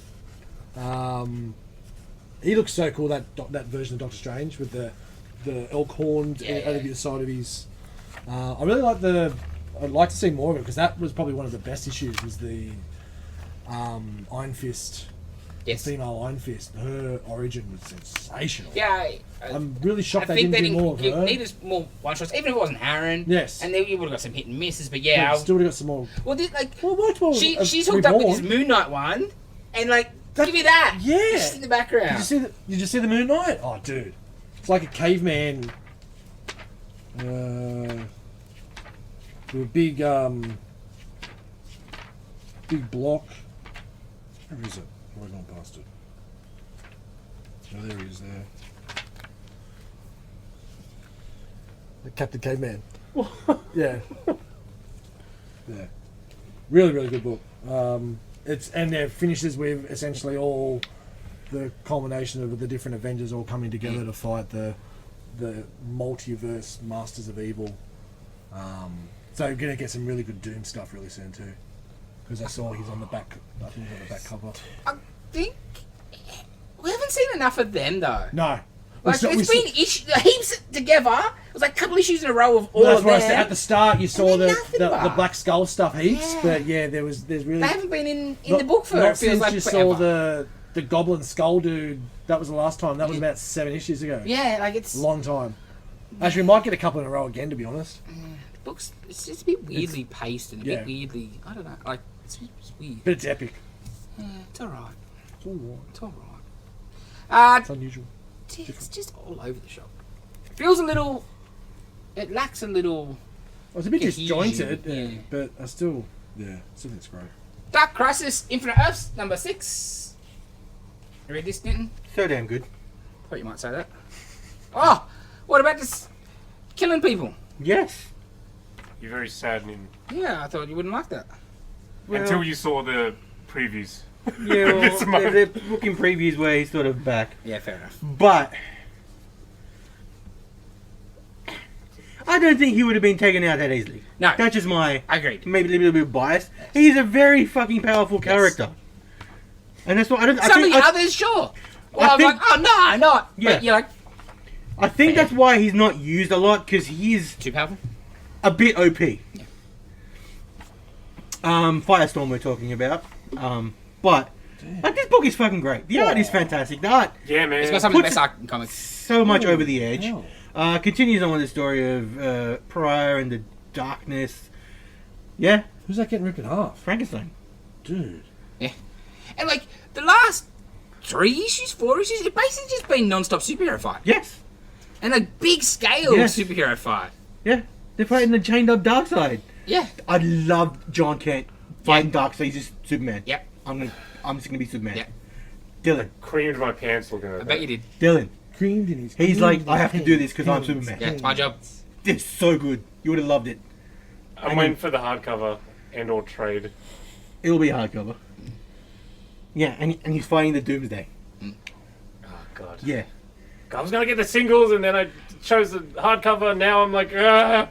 E: He looks so cool, that version of Doctor Strange with the elk horns over the side of his. I really like I'd like to see more of it because that was probably one of the best issues. Was the Iron Fist,
B: Yes.
E: female Iron Fist. Her origin was sensational.
B: Yeah.
E: I'm really shocked
B: I
E: they
B: think
E: didn't
B: they
E: do more of
B: didn't
E: her.
B: need more one shots, even if it wasn't Aaron.
E: Yes.
B: And then you would have got some hit and misses, but
E: Still would have got some more.
B: Well,
E: Multiple.
B: she's hooked up with this Moon Knight one, and give me that.
E: Yeah.
B: Just in the background.
E: Did you see the Moon Knight? Oh, dude, it's like a caveman. With a big block. Where is it? Where have I gone past it? Oh, there he is there. Captain Caveman. Yeah. Yeah. Really, really good book. It finishes with essentially all the culmination of the different Avengers all coming together to fight the multiverse Masters of Evil. So we're gonna get some really good Doom stuff really soon too. Because I saw he's on the back. I think he's on the back cover.
B: I think we haven't seen enough of them though.
E: No.
B: Like, it's been heaps together. It was like a couple issues in a row of all
E: That's
B: of
E: why I
B: them.
E: said at the start you saw
B: then
E: the
B: nothing,
E: Black Skull stuff heaps,
B: Yeah.
E: but yeah, there's really
B: They haven't been in
E: not-
B: the book for
E: not
B: it feels
E: since
B: like
E: you
B: forever.
E: saw the Goblin Skull dude. That was the last time. That was about 7 issues ago.
B: Yeah, like it's
E: Long time. Actually, we might get a couple in a row again, to be honest.
B: books. It's just a bit weirdly paced and a
E: yeah.
B: bit weirdly. I don't know. Like it's weird.
E: But it's epic.
B: Yeah, it's alright.
E: It's all right.
B: It's alright.
E: It's unusual.
B: It's just all over the shop. Feels a little. It lacks a little.
E: Well, it's a bit
B: Cohesion,
E: disjointed,
B: yeah.
E: but I still think it's great.
B: Dark Crisis Infinite Earths number 6. You read this, Denton?
C: So damn good.
B: Thought you might say that. Oh, what about this killing people?
C: Yes.
A: You're very saddening.
B: Yeah, I thought you wouldn't like that.
C: Well,
A: Until you saw the previews.
C: yeah, well,
A: This month.
C: they're booking previews where he's sort of back.
B: Yeah, fair enough.
C: But I don't think he would have been taken out that easily.
B: No.
C: That's just my
B: Agreed.
C: maybe a little bit biased. He's a very fucking powerful character. And that's what I don't
B: Some of the
C: I
B: others, sure. Well, I'm
C: think-
B: like, oh no, not.
C: Yeah.
B: But you're like,
C: I think that's why he's not used a lot, because he's
B: too powerful?
C: a bit OP. Firestorm we're talking about. But like, this book is fucking great. The art is fantastic. The art
A: Yeah, man.
B: It's got some of the
C: Puts
B: best art in comics.
C: so much over the edge. Continues on with the story of Pariah and the darkness. Yeah,
E: Who's that getting ripped in half?
C: Frankenstein.
E: Dude.
B: And like, the last 3 issues, 4 issues, it basically just been non-stop superhero fight.
C: Yes.
B: And a big scale
C: Yes.
B: superhero fight.
C: Yeah. They're fighting the chained up Darkseid.
B: Yeah.
C: I love John Kent fighting Darkseid. He's just Superman.
B: Yep.
C: I'm just gonna be Superman.
B: Yep.
C: Dylan.
A: Creamed my pants looking at
B: I
A: that.
B: bet you did.
C: Dylan.
E: Creamed in his.
C: He's like, I have to do this because I'm Superman.
B: Yeah, it's my job.
C: It's so good. You would have loved it.
A: I'm waiting for the hardcover and/or trade.
C: It'll be a hardcover. Yeah, and he's fighting the Doomsday.
A: Oh god.
C: Yeah.
A: I was gonna get the singles and then I chose the hardcover. Now I'm like, ah.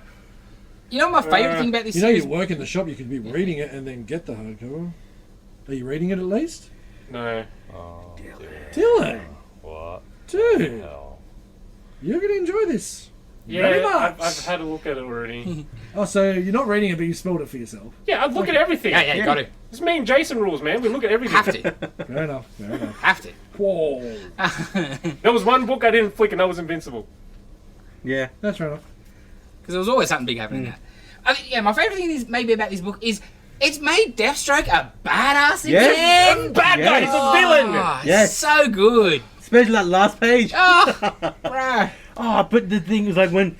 B: You know what my favourite thing about this
E: You know,
B: series?
E: you work in the shop. You could be reading it and then get the hardcover. Are you reading it at least?
A: No.
G: Oh,
E: Dylan,
G: what?
E: dude,
G: Hell.
E: you're gonna enjoy this.
A: Yeah,
E: Very much.
A: I've had a look at it already.
E: Oh, so you're not reading it, but you spelled it for yourself.
A: Yeah, I look at everything.
B: Yeah, you got to.
A: It's me and Jason rules, man. We look at everything.
B: Have to.
E: Fair enough. Fair enough.
B: Have to.
E: Whoa,
A: There was one book I didn't flick, and that was Invincible.
C: Yeah.
E: that's fair enough.
B: Because there was always something big happening there. I think, yeah, my favourite thing is maybe about this book is it's made Deathstroke a badass
C: Yes.
B: again.
A: Bad guy, he's a villain.
B: Oh,
C: Yes.
B: so good.
C: Especially that last page.
B: Oh, bro.
C: Oh, but the thing was like when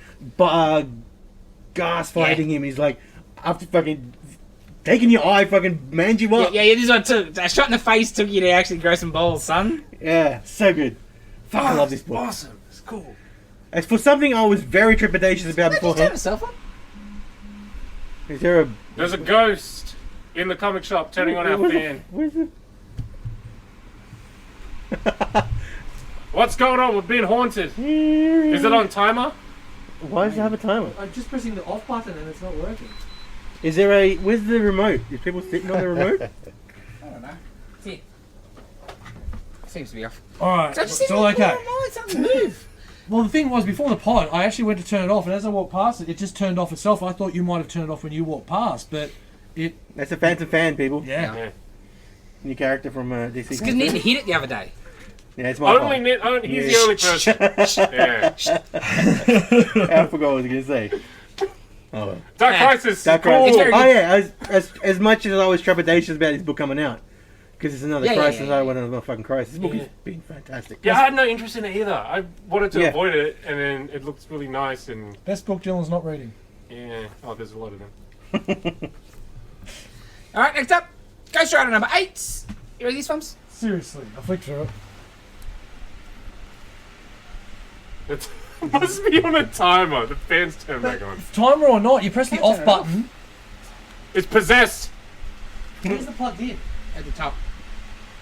C: Gas fighting him, he's like, after fucking taking your eye, fucking manned you up.
B: Yeah, this one took a shot in the face took you to actually grow some balls, son.
C: Yeah, so good. Fuck, I love this book.
A: Awesome. It's cool.
C: As for something I was very trepidatious about
B: Just
C: before,
B: turn yourself on.
C: is there a...
A: There's a ghost in the comic shop turning on our fan.
C: Where's it?
A: What's going on? We're being haunted. Is it on timer?
C: Why does it have a timer?
E: I'm just pressing the off button and it's not working.
C: Is there a... Where's the remote? Is people sitting on the remote?
B: I don't know. See. Seems to be off.
E: All right,
B: So I just
E: it's
B: said,
E: all okay.
B: Oh, it's something to move.
E: Well, the thing was, before the pod, I actually went to turn it off, and as I walked past it, it just turned off itself. I thought you might have turned it off when you walked past, but it...
C: That's a Phantom fan, people.
E: Yeah.
A: Yeah.
C: New character from DC.
B: It's because Nathan hit it the other day.
C: Yeah, it's my
A: Only
C: fault.
A: he's the only person. Yeah.
C: I forgot what I was going to say. Oh, well.
A: Dark
B: Yeah.
A: Crisis.
C: Dark
A: Cool.
C: Crisis.
B: very
C: Oh
B: good.
C: yeah, as much as I was trepidatious about this book coming out, because it's another
B: Yeah,
C: crisis,
B: yeah.
C: I went another fucking crisis. This book has been fantastic.
A: Yeah, I had no interest in it either. I wanted to
C: Yeah.
A: avoid it, and then it looks really nice, and
E: Best book Dylan's not reading.
A: yeah. Oh, there's a lot of them.
B: All right, next up, Ghost Rider number 8. You ready these films?
E: Seriously, I flicked through it.
A: It's Must be on a timer. The fans turn back on.
E: Timer or not, you press the off button.
A: It's possessed.
E: Where's the plugged in?
B: At the top.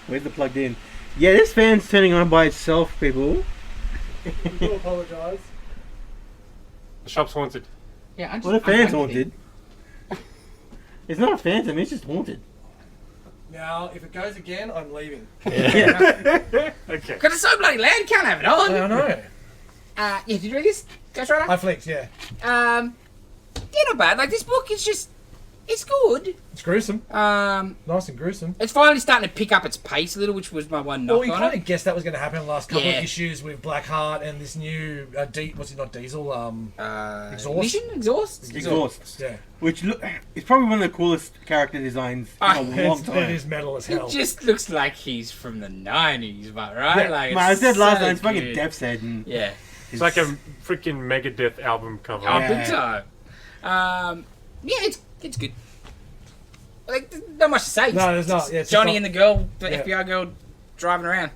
C: Where's the plugged in? Yeah, this fan's turning on by itself, people.
E: I do apologise.
A: The shop's haunted.
B: Yeah,
C: Well, the fan's haunted. It's not a phantom, it's just haunted.
E: Now, if it goes again, I'm leaving.
C: Yeah.
A: Okay.
B: Because it's so bloody loud, you can't have it on.
E: I know.
B: Yeah, did you read this, Ghost Rider?
E: I flicked, yeah.
B: Yeah, not bad. Like, this book is just, it's good.
E: It's gruesome. Nice and gruesome.
B: It's finally starting to pick up its pace a little, which was my one knock
E: Well, you
B: on
E: kind
B: it.
E: of guessed that was going to happen in the last couple
B: Yeah.
E: of issues with Blackheart and this new, what's it, not Diesel, Exhaust?
B: Mission? Exhaust?
C: Exhaust.
E: Yeah.
C: Which look, it's probably one of the coolest character designs in a long
E: It
C: time.
E: is metal as
B: It
E: hell.
B: just looks like he's from the 90s, but right?
C: Yeah,
B: Like,
C: man, I said last
B: so
C: time, it's fucking
B: good.
C: Death's Head. And
B: Yeah.
A: It's like a freaking Megadeth album cover.
B: Oh,
C: Yeah.
B: big time. Yeah, it's good. Like, there's not much to say.
E: No, there's not. Yeah, it's
B: Johnny
E: just
B: and the girl, the
E: Yeah.
B: FBI girl, driving around.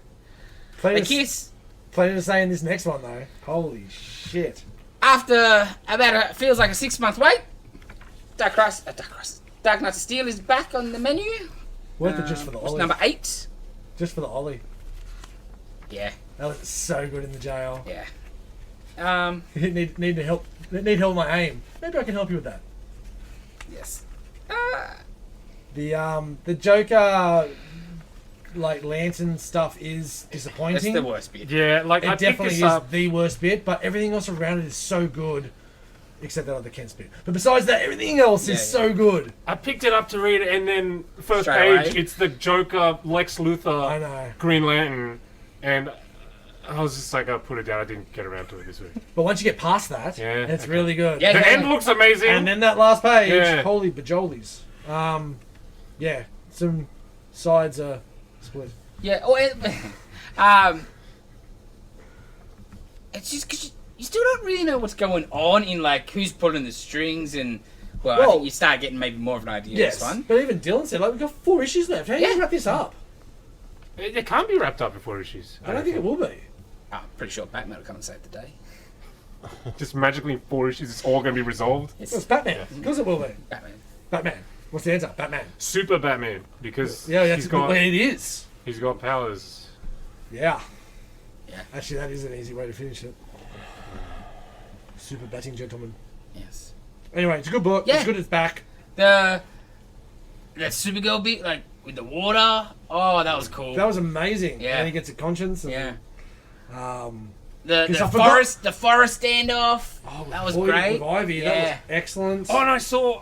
E: plenty,
B: They kiss.
E: plenty to say in this next one, though. Holy shit.
B: After about feels like a 6-month wait, Dark Knight of Steel is back on the menu.
E: Worth it just for the
B: It's
E: Ollie.
B: number 8.
E: Just for the Ollie.
B: Yeah,
E: That was so good in the jail.
B: yeah.
E: Need help with my aim. Maybe I can help you with that.
B: Yes.
E: The Joker, like, lantern stuff is
B: That's
E: disappointing.
B: the worst bit.
A: Yeah, like
E: It
A: I picked
E: definitely
A: this
E: is
A: up.
E: the worst bit, but everything else around it is so good. Except that other Kent's bit. But besides that, everything else is
B: Yeah,
E: so good.
A: I picked it up to read it, and then first
B: Straight
A: page,
B: away.
A: it's the Joker, Lex
E: I
A: Luthor,
E: know.
A: Green Lantern, and I was just like, I put it down. I didn't get around to it this week.
E: But once you get past that,
A: Yeah,
E: it's
A: okay.
E: really good.
B: Yeah,
A: The end looks amazing.
E: And then that last page,
A: Yeah.
E: holy bajolies. Yeah, some sides are split.
B: Yeah. Oh, it's just because you still don't really know what's going on in, like, who's pulling the strings, and I
E: Well,
B: think you start getting maybe more of an idea of
E: Yes,
B: this one.
E: but even Dylan said, like, we've got 4 issues left. How do you
B: Yeah.
E: wrap this up?
A: It can't be wrapped up before issues.
E: I don't think it will be.
B: I'm pretty sure Batman will come and save the day.
A: Just magically in 4 issues, it's all going to be resolved.
B: It's
E: Well, it's Batman. Of course it will be.
B: Batman.
E: Batman. What's the answer? Batman.
A: Super Batman, because
E: Yeah, that's
A: he's got
E: it is.
A: he's got powers.
E: Yeah.
B: Yeah.
E: Actually, that is an easy way to finish it. Super batting gentleman.
B: Yes.
E: Anyway, it's a good book.
B: Yeah.
E: It's good it's back.
B: That Supergirl bit, like, with the water. Oh, that was cool.
E: That was amazing.
B: Yeah.
E: And he gets a conscience. And,
B: Yeah.
E: Um,
B: The
E: 'Cause I forgot-
B: forest standoff. that was
E: Floyd
B: great.
E: With Ivy, that
B: Yeah.
E: was excellent.
A: Oh, and I saw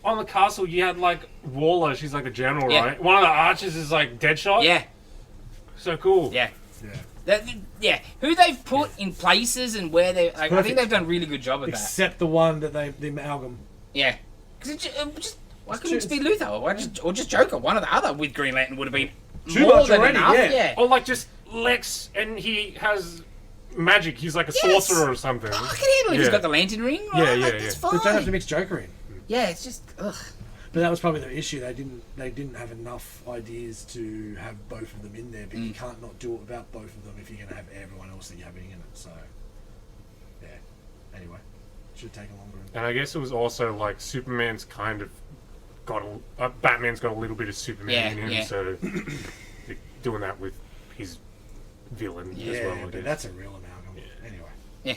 A: on the castle you had like Waller. She's like a general,
B: Yeah.
A: right? One of the archers is like Deadshot.
B: Yeah.
A: So cool.
B: Yeah.
E: Yeah.
B: Who they've put in places and where they, like, I think
E: perfect.
B: they've done a really good job of that.
E: Except the one that the amalgam.
B: Yeah, because why couldn't it just be Luthor or just Joker? One or the other with Green Lantern would have been
E: Too
B: more
E: much
B: than
E: already,
B: enough.
E: yeah.
A: Or like just Lex, and he has magic. He's like a
B: Yes.
A: sorcerer or something.
B: I can handle it. He's
A: Yeah.
B: got the lantern ring.
A: Yeah,
B: Right?
A: yeah,
B: Like,
A: yeah.
B: It's
E: They don't have to
B: fine.
E: mix Joker in.
B: Yeah, it's just ugh.
E: But that was probably the issue. They didn't have enough ideas to have both of them in there. But you can't not do it without both of them if you're going to have everyone else that you're having in it. So, yeah. Anyway, should have taken longer.
A: And I guess it was also like Superman's kind of got Batman's got a little bit of Superman
B: Yeah,
A: in him,
B: yeah.
A: so doing that with his villain
E: Yeah,
A: as well. I
E: but
A: guess.
E: that's a real amalgam. Anyway,
B: Yeah,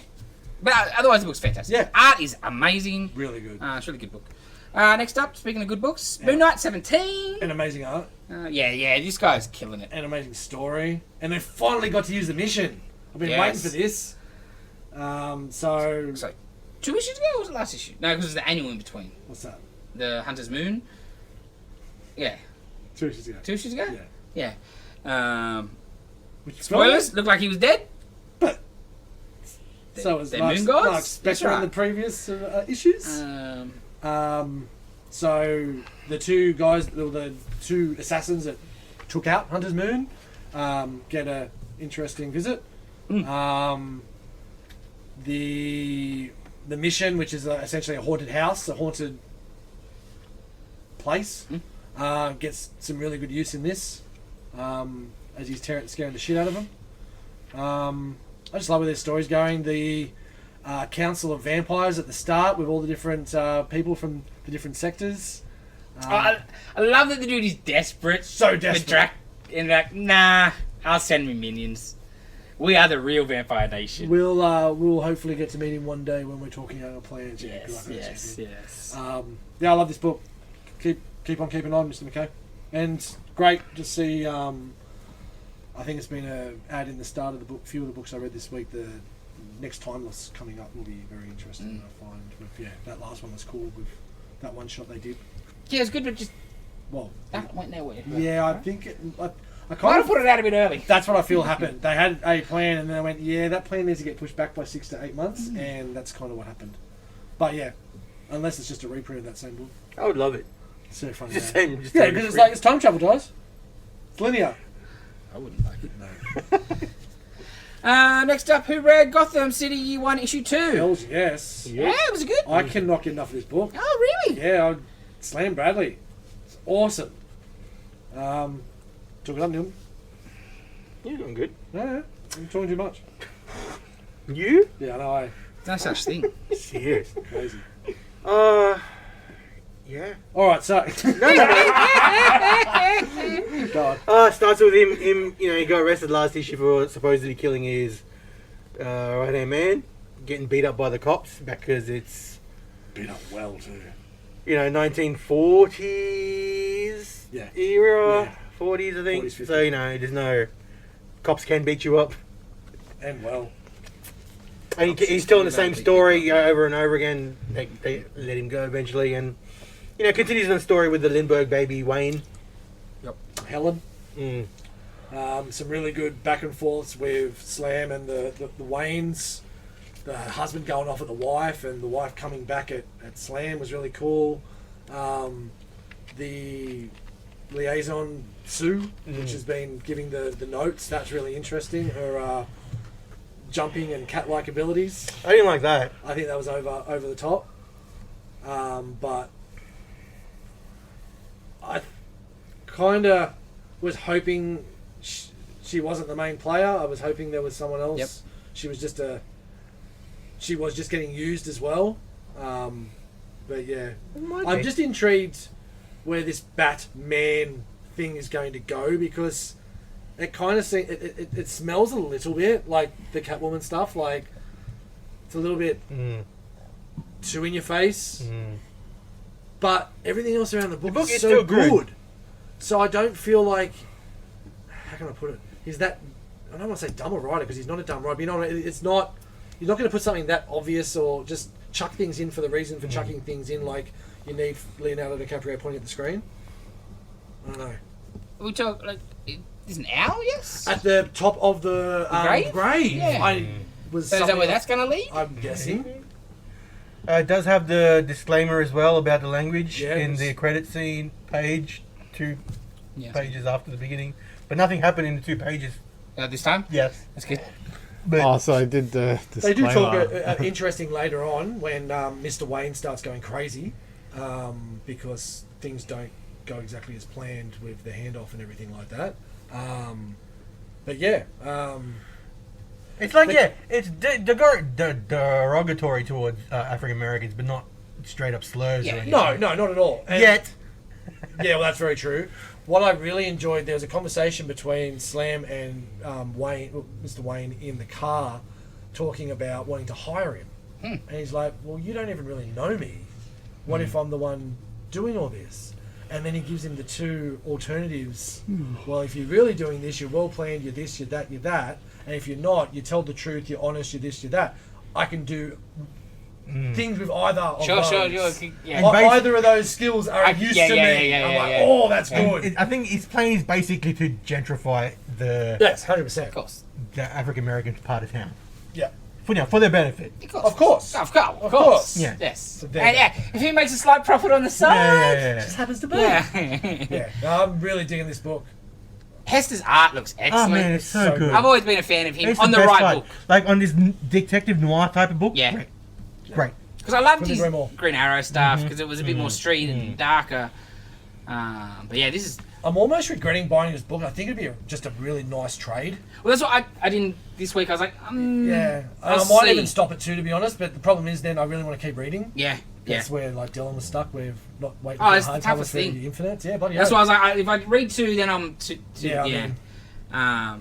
B: but otherwise the book's fantastic.
E: Yeah.
B: Art is amazing.
E: really good.
B: It's a really good book. Next up, speaking of good books, Moon Knight 17.
E: And amazing art.
B: Yeah, this guy's killing it.
E: An amazing story. And they finally got to use the mission. I've been waiting
B: Yes.
E: for this. So,
B: It's like 2 issues ago, or was it last issue? No, because it was the annual in between.
E: what's that?
B: The Hunter's Moon. Yeah,
E: 2 issues ago.
B: 2 issues ago?
E: Yeah.
B: Yeah.
E: Which
B: Spoilers, looked like he was dead.
E: But so was
B: the
E: Mark's,
B: Moon Gods?
E: Mark's
B: That's
E: special in the
B: right.
E: previous issues. So the two guys, the two assassins that took out Hunter's Moon, get a interesting visit. The mission, which is essentially a haunted house, a haunted place, gets some really good use in this, as he's scaring the shit out of them. I just love where their story's going. The council of vampires at the start with all the different people from the different sectors.
B: I love that the dude is desperate.
E: So desperate.
B: And like, nah, I'll send me minions. We are the real vampire nation.
E: We'll hopefully get to meet him one day when we're talking our plans. Yeah,
B: Yes,
E: good luck,
B: yes, yes.
E: yeah, I love this book. Keep on keeping on, Mr. McKay. And great to see. I think it's been an ad in the start of the book. Few of the books I read this week. The next Timeless coming up will be very interesting. I find. With, that last one was cool with that one shot they did.
B: Yeah, it's good, but just
E: Well,
B: that went nowhere.
E: yeah, I think I
B: Might
E: kind
B: have
E: of
B: put it out a bit early.
E: That's what I feel happened. They had a plan, and then they went, "Yeah, that plan needs to get pushed back by 6 to 8 months," and that's kind of what happened. But yeah, unless it's just a reprint of that same book.
C: I would love it.
E: It's so funny.
C: Just
E: yeah,
C: same. Just
E: yeah, because it's like it's time travel, guys. It's linear.
B: I wouldn't like it. No. Next up, who read Gotham City Year 1, Issue 2?
E: Hells yes.
B: Yeah, it was good.
E: I cannot get enough of this book.
B: Oh, really?
E: Yeah, I Slam Bradley. It's awesome. Took it up, Neil.
C: You're doing good.
E: No, I'm talking too much.
C: You?
E: Yeah, I know.
B: No such thing.
C: Serious.
E: Crazy.
C: Yeah.
E: All right, so go on.
C: Starts with him, he got arrested last issue for supposedly killing his right-hand man, getting beat up by the cops because it's,
E: Beat up well too.
C: 1940s
E: Yeah.
C: era,
E: Yeah.
C: 40s I think.
E: 40s, 50s.
C: So, there's no, cops can beat you up.
E: And well.
C: And he's telling the same story over and over again. They let him go eventually, and continues on the story with the Lindbergh baby Wayne.
E: Helen.
C: Mm.
E: Some really good back and forths with Slam and the Waynes. The husband going off at the wife, and the wife coming back at Slam was really cool. The liaison Sue, which has been giving the notes, that's really interesting. Her jumping and cat-like abilities.
C: I didn't like that.
E: I think that was over the top. But I kind of was hoping she wasn't the main player. I was hoping there was someone else.
B: Yep.
E: She was just getting used as well. But yeah, I'm just intrigued where this Batman thing is going to go, because it kind of it smells a little bit like the Catwoman stuff. Like, it's a little bit too in your face. But everything else around the book is
C: is
E: so
C: still good.
E: So I don't feel like, how can I put it? He's that, I don't want to say dumb or writer, because he's not a dumb writer. But it's not. You're not going to put something that obvious or just chuck things in for the reason for chucking things in, like you need Leonardo DiCaprio pointing at the screen. I don't know.
B: We talk like there's an owl, yes.
E: At the top of the grave.
B: Yeah.
E: I was.
B: So is that
E: something
B: where that's going to lead?
E: I'm guessing.
C: It does have the disclaimer as well about the language
E: Yeah,
C: in
E: it's-
C: the credit scene page, 2
B: Yeah.
C: pages after the beginning. But nothing happened in the 2 pages.
B: This time?
C: Yes.
B: That's good.
C: But
D: Oh, so I did the
E: They do
D: disclaimer.
E: talk interesting later on when Mr. Wayne starts going crazy because things don't go exactly as planned with the handoff and everything like that. But yeah,
C: it's like, it's derogatory towards African Americans, but not straight up slurs
B: Yeah.
C: or anything.
E: no, not at all. And-
C: Yet.
E: Yeah, well, that's very true. What I really enjoyed, there was a conversation between Slam and Mr. Wayne in the car, talking about wanting to hire him. And he's like, well, you don't even really know me. What if I'm the one doing all this? And then he gives him the 2 alternatives. Well, if you're really doing this, you're well planned, you're this, you're that, you're that. And if you're not, you tell the truth, you're honest, you're this, you're that. I can do things with either of
B: Sure.
E: those.
B: Yeah.
E: Either of those skills are use to me. I'm like, oh, that's good.
C: I think his plan is basically to gentrify the
E: Yes, 100%.
B: Of course.
C: African American part of town.
E: Yeah.
C: For their benefit.
E: Of course.
B: Of course.
E: Of course.
C: Yeah.
B: Yes.
E: So
B: And
E: there.
B: yeah, if he makes a slight profit on the side,
E: Just happens to be.
B: yeah.
E: Yeah. No, I'm really digging this book.
B: Hester's art looks
C: Oh
B: excellent.
C: man, it's so
E: So
C: good.
B: I've always been a fan of him
C: It's
B: on the
C: best
B: right
C: part.
B: book.
C: Like on this detective noir type of book.
B: Yeah.
C: Great.
B: Because I loved
E: Couldn't
B: his
E: agree more.
B: Green Arrow stuff because it was a bit more street and darker. But yeah, this is
E: I'm almost regretting buying this book. I think it'd be just a really nice trade.
B: Well, that's what I didn't this week. I was like,
E: Yeah,
B: I'll
E: I might
B: see.
E: even stop it too, to be honest. But the problem is, then I really want to keep reading.
B: yeah.
E: That's where like Dylan was stuck. We've not waiting
B: Oh,
E: for
B: it's the
E: hardcover
B: toughest
E: for
B: thing.
E: the Infinite. Yeah, bloody
B: That's
E: hell.
B: why I was like, if I read 2, then I'm
E: Yeah, I mean-
B: yeah.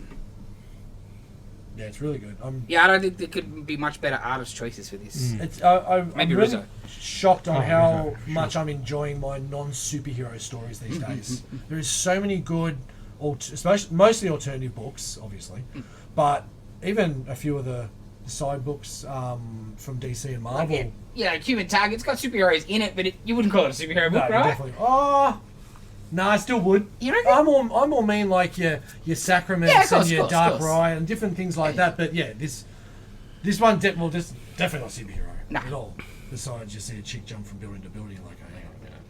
E: Yeah, it's really good.
B: Yeah, I don't think there could be much better artist choices for this.
E: I'm
B: Maybe
E: really
B: Rizzo.
E: shocked on
C: Oh,
E: how
C: Rizzo, sure.
E: much I'm enjoying my non-superhero stories these days. There is so many good, especially mostly alternative books, obviously, but even a few of the side books from DC and Marvel.
B: Like, yeah, Human Target's got superheroes in it, but you wouldn't call it a superhero
E: No,
B: book,
E: you
B: right?
E: definitely. Oh, no, I still would.
B: You reckon?
E: I'm more mean like your Sacraments
B: Yeah, of course,
E: and your
B: of course,
E: Dark
B: of course.
E: Riot and different things like that. But yeah, this one, definitely not superhero
B: Nah.
E: at all. Besides, you see a chick jump from building to building, like, oh, hang on a minute.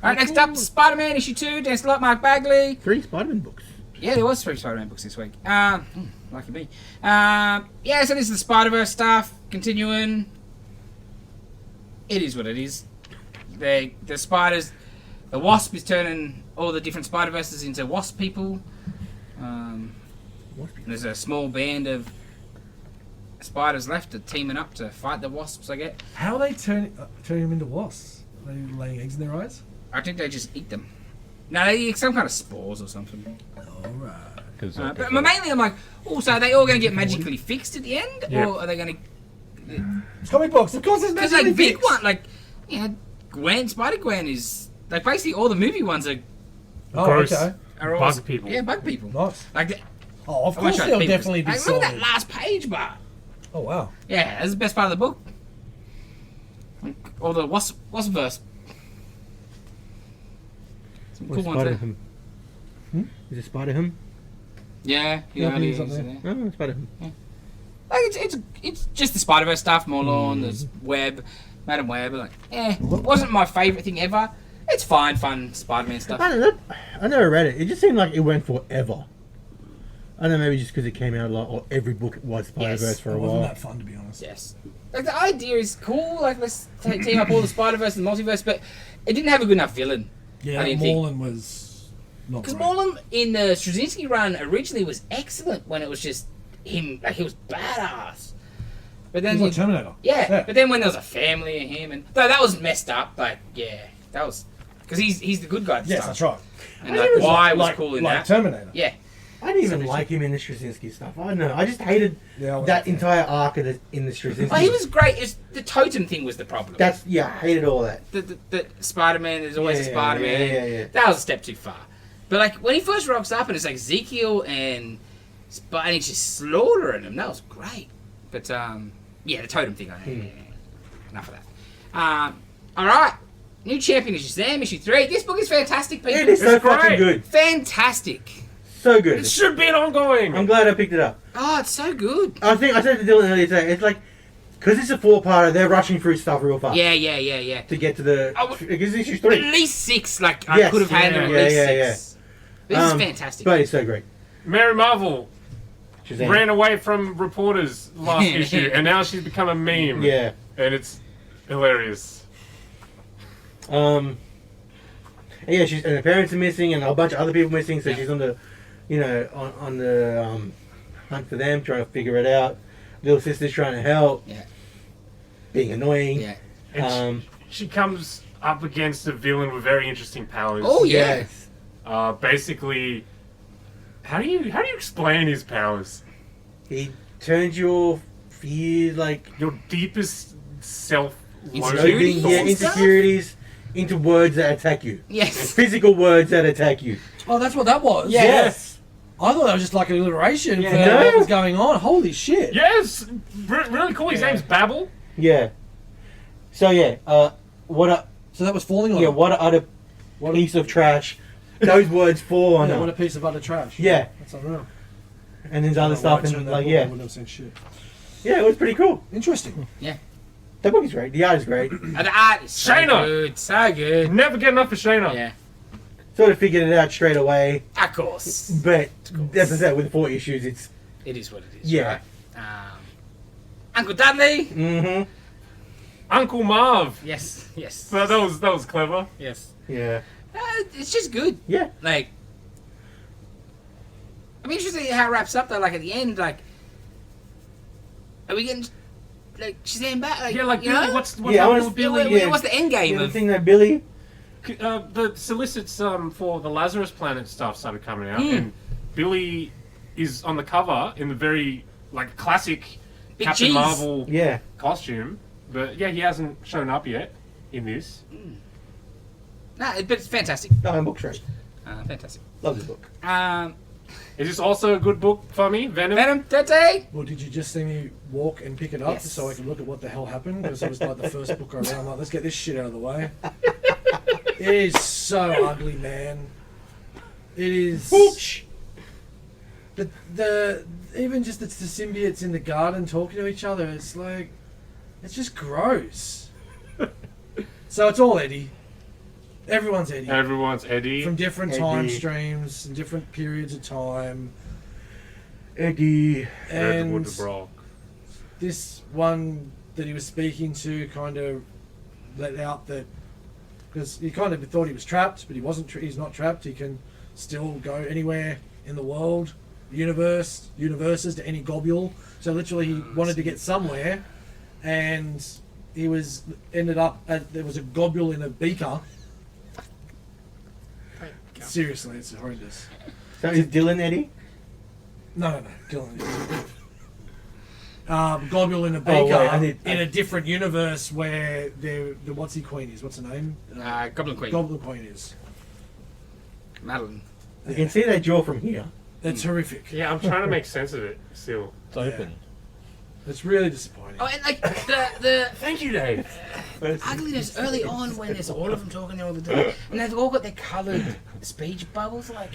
B: All right, next up, Spider-Man issue 2. Thanks a lot, Mark Bagley.
C: 3 Spider-Man books.
B: Yeah, there was 3 Spider-Man books this week. Lucky me. Yeah, so this is the Spider-Verse stuff. Continuing. It is what it is. The spiders... The Wasp is turning all the different Spider-Verses into Wasp people. There's a small band of spiders left to teaming up to fight the Wasps, I guess.
E: How are they turn him into wasps? Are they laying eggs in their eyes?
B: I think they just eat them. No, they eat some kind of spores or something.
E: All right.
B: But mainly I'm like, oh, so are they all going to get magically fixed at the end?
A: Yeah.
B: Or are they going to...
E: It's comic books. Of course, it's
B: Because
E: magically
B: like big
E: fixed.
B: one, like, you know, Spider-Gwen is... Like basically all the movie ones are
E: Oh,
A: Gross.
E: okay.
B: all...
A: Bug people.
B: Yeah, bug people.
E: Nice.
B: Like,
E: Oh, of
B: I wish
E: course
B: I had
E: they'll
B: people.
E: definitely be
B: Like, look at that
E: solid.
B: last page, but...
E: Oh, wow.
B: Yeah, that's the best part of the book. Like, all the Waspverse. Some cool
C: What's
B: ones there.
C: Spider-Ham? Is it Spider-Ham?
B: Yeah,
E: Yeah,
B: yeah, it
E: he's
B: is.
E: up there.
C: Oh, Spider-Ham.
B: Like it's just the Spider-Verse stuff, more lawn, there's Web, Madam Web, like, it wasn't my favourite thing ever. It's fine, fun Spider-Man stuff.
C: I don't know. I never read it. It just seemed like it went forever. I don't know, maybe just because it came out a lot, or every book was Spider-Verse
B: Yes.
C: for
E: It
C: a
E: wasn't
C: while.
E: that fun, to be honest.
B: Yes. Like, the idea is cool, like, let's team up all the Spider-Verse and the multiverse, but it didn't have a good enough villain.
E: Yeah,
B: I didn't think.
E: Morlun was not
B: Because
E: great.
B: Morlun in the Straczynski run originally was excellent when it was just him, like, he was badass. But then,
E: He was like Terminator.
B: yeah, but then when there was a family of him, and though that was messed up, but yeah, that was because he's the good guy this
E: Yes,
B: time.
E: that's right.
B: And like, why was cool in
E: like
B: that?
E: Terminator.
B: Yeah,
C: I didn't even like him in the Straczynski stuff. I don't know. I just hated
E: Yeah, I wasn't
C: that
E: a fan.
C: entire arc of in the Straczynski.
B: well, he was great. It's the totem thing was the problem.
C: I hated all that.
B: The Spider-Man. There's always a
C: Yeah,
B: Spider-Man.
C: yeah.
B: That was a step too far. But like when he first rocks up and it's like Ezekiel and he's just slaughtering him. That was great. But yeah, the totem thing. Enough of that. All right. New Champion of Shazam, issue 3. This book is fantastic, people.
C: It is so
A: It's great.
C: fucking good.
B: Fantastic.
C: So good.
A: It should be an ongoing.
C: I'm glad I picked it up.
B: Oh, it's so good.
C: I said to Dylan earlier today, it's like, because it's a 4-parter, they're rushing through stuff real fast.
B: Yeah.
C: To get to the...
B: Oh,
C: Because it's issue
B: At
C: 3.
B: least 6. Like, I
C: Yes,
B: could have handled
C: yeah,
B: at least
C: yeah,
B: 6. This is fantastic.
C: But it's so great.
A: Mary Marvel
C: Shazam.
A: ran away from reporters last issue, and now she's become a meme.
C: Yeah.
A: And it's hilarious.
C: Yeah, and her parents are missing, and a whole bunch of other people missing. So she's on the, on the hunt for them, trying to figure it out. Little sister's trying to help.
B: Yeah.
C: Being annoying.
B: Yeah.
A: And she comes up against a villain with very interesting powers.
B: Oh, yeah.
C: Yes.
A: Basically, how do you explain his powers?
C: He turns your fears, like
A: Your deepest self
B: Insecurities?
A: loathing thoughts.
C: insecurities, into words that attack you.
B: Yes.
C: Physical words that attack you.
E: Oh, that's what that was?
C: Yes.
E: I thought that was just like an alliteration for
C: No.
E: what was going on. Holy shit.
A: Yes, really cool. His name's Babel.
C: Yeah. So what a
E: So that was falling on him.
C: what a utter piece of trash those words fall on.
E: Yeah,
C: her.
E: what a piece of utter trash.
C: Yeah.
E: That's unreal.
C: And there's other stuff,
E: Why I
C: and
E: turned that
C: like
E: book, I
C: yeah,
E: wouldn't have seen shit.
C: yeah, it was pretty cool.
E: Interesting.
C: That book is great. The art is great.
B: And the art is so
A: Shayna.
B: good. So good.
A: Never get enough of Shayna.
B: Yeah.
C: Sort of figured it out straight away,
B: Of course.
C: but as I said, with 4 issues, it's
B: It is what it is.
C: Yeah.
B: Right? Uncle Dudley.
C: mm-hmm.
A: Uncle Marv.
B: Yes.
A: So that was clever.
B: Yes.
C: Yeah.
B: It's just good.
C: Yeah.
B: Like, I'm interested in how it wraps up though. Like at the end, like, are we getting like Shazam back? Like,
A: Yeah, like
B: you
A: Billy,
B: know?
A: what's
C: Yeah, I
A: happening
C: wanna-
A: with Billy?
C: yeah.
B: What's the end game
C: The
B: of?
C: thing that Billy.
A: The solicits for the Lazarus Planet stuff started coming out,
B: Mm.
A: and Billy is on the cover in the very like classic
B: Big
A: Captain
B: cheese.
A: Marvel
C: Yeah.
A: costume. But yeah, he hasn't shown up yet in this.
B: Nah, but it's fantastic.
C: No, I'm book straight.
B: Fantastic.
C: Love this book.
A: Is this also a good book for me, Venom?
B: Venom, Tete.
E: Well, did you just see me walk and pick it up
B: Yes.
E: so I can look at what the hell happened? Because it was like the first book I read. I'm like, let's get this shit out of the way. It is so ugly, man. It is. The even just the symbiotes in the garden talking to each other. It's like, it's just gross. So it's all Eddie. Everyone's Eddie.
A: Everyone's Eddie.
E: From different
C: Eddie.
E: time streams and different periods of time.
C: Eddie.
A: Redwood
E: And
A: Brock.
E: this one that he was speaking to kind of let out that because he kind of thought he was trapped, but he wasn't. He's not trapped. He can still go anywhere in the world, universes to any globule. So literally, he wanted to get somewhere, and he ended up at there was a globule in a beaker. Seriously, it's horrendous.
C: So is Dylan Eddie?
E: No, Dylan. Globule in a
C: Oh,
E: beaker
C: wait,
E: in a different universe where the what's he queen is? What's her name?
B: Goblin Queen.
E: Goblin Queen is.
B: Madeline.
C: You can see that jaw from here.
E: It's horrific.
A: Yeah, I'm trying to make sense of it still.
D: It's open.
E: It's really disappointing.
B: Oh, and like the
A: Thank you, Dave.
B: ugliness early on when there's all of them talking all the time, and they've all got their coloured speech bubbles. Like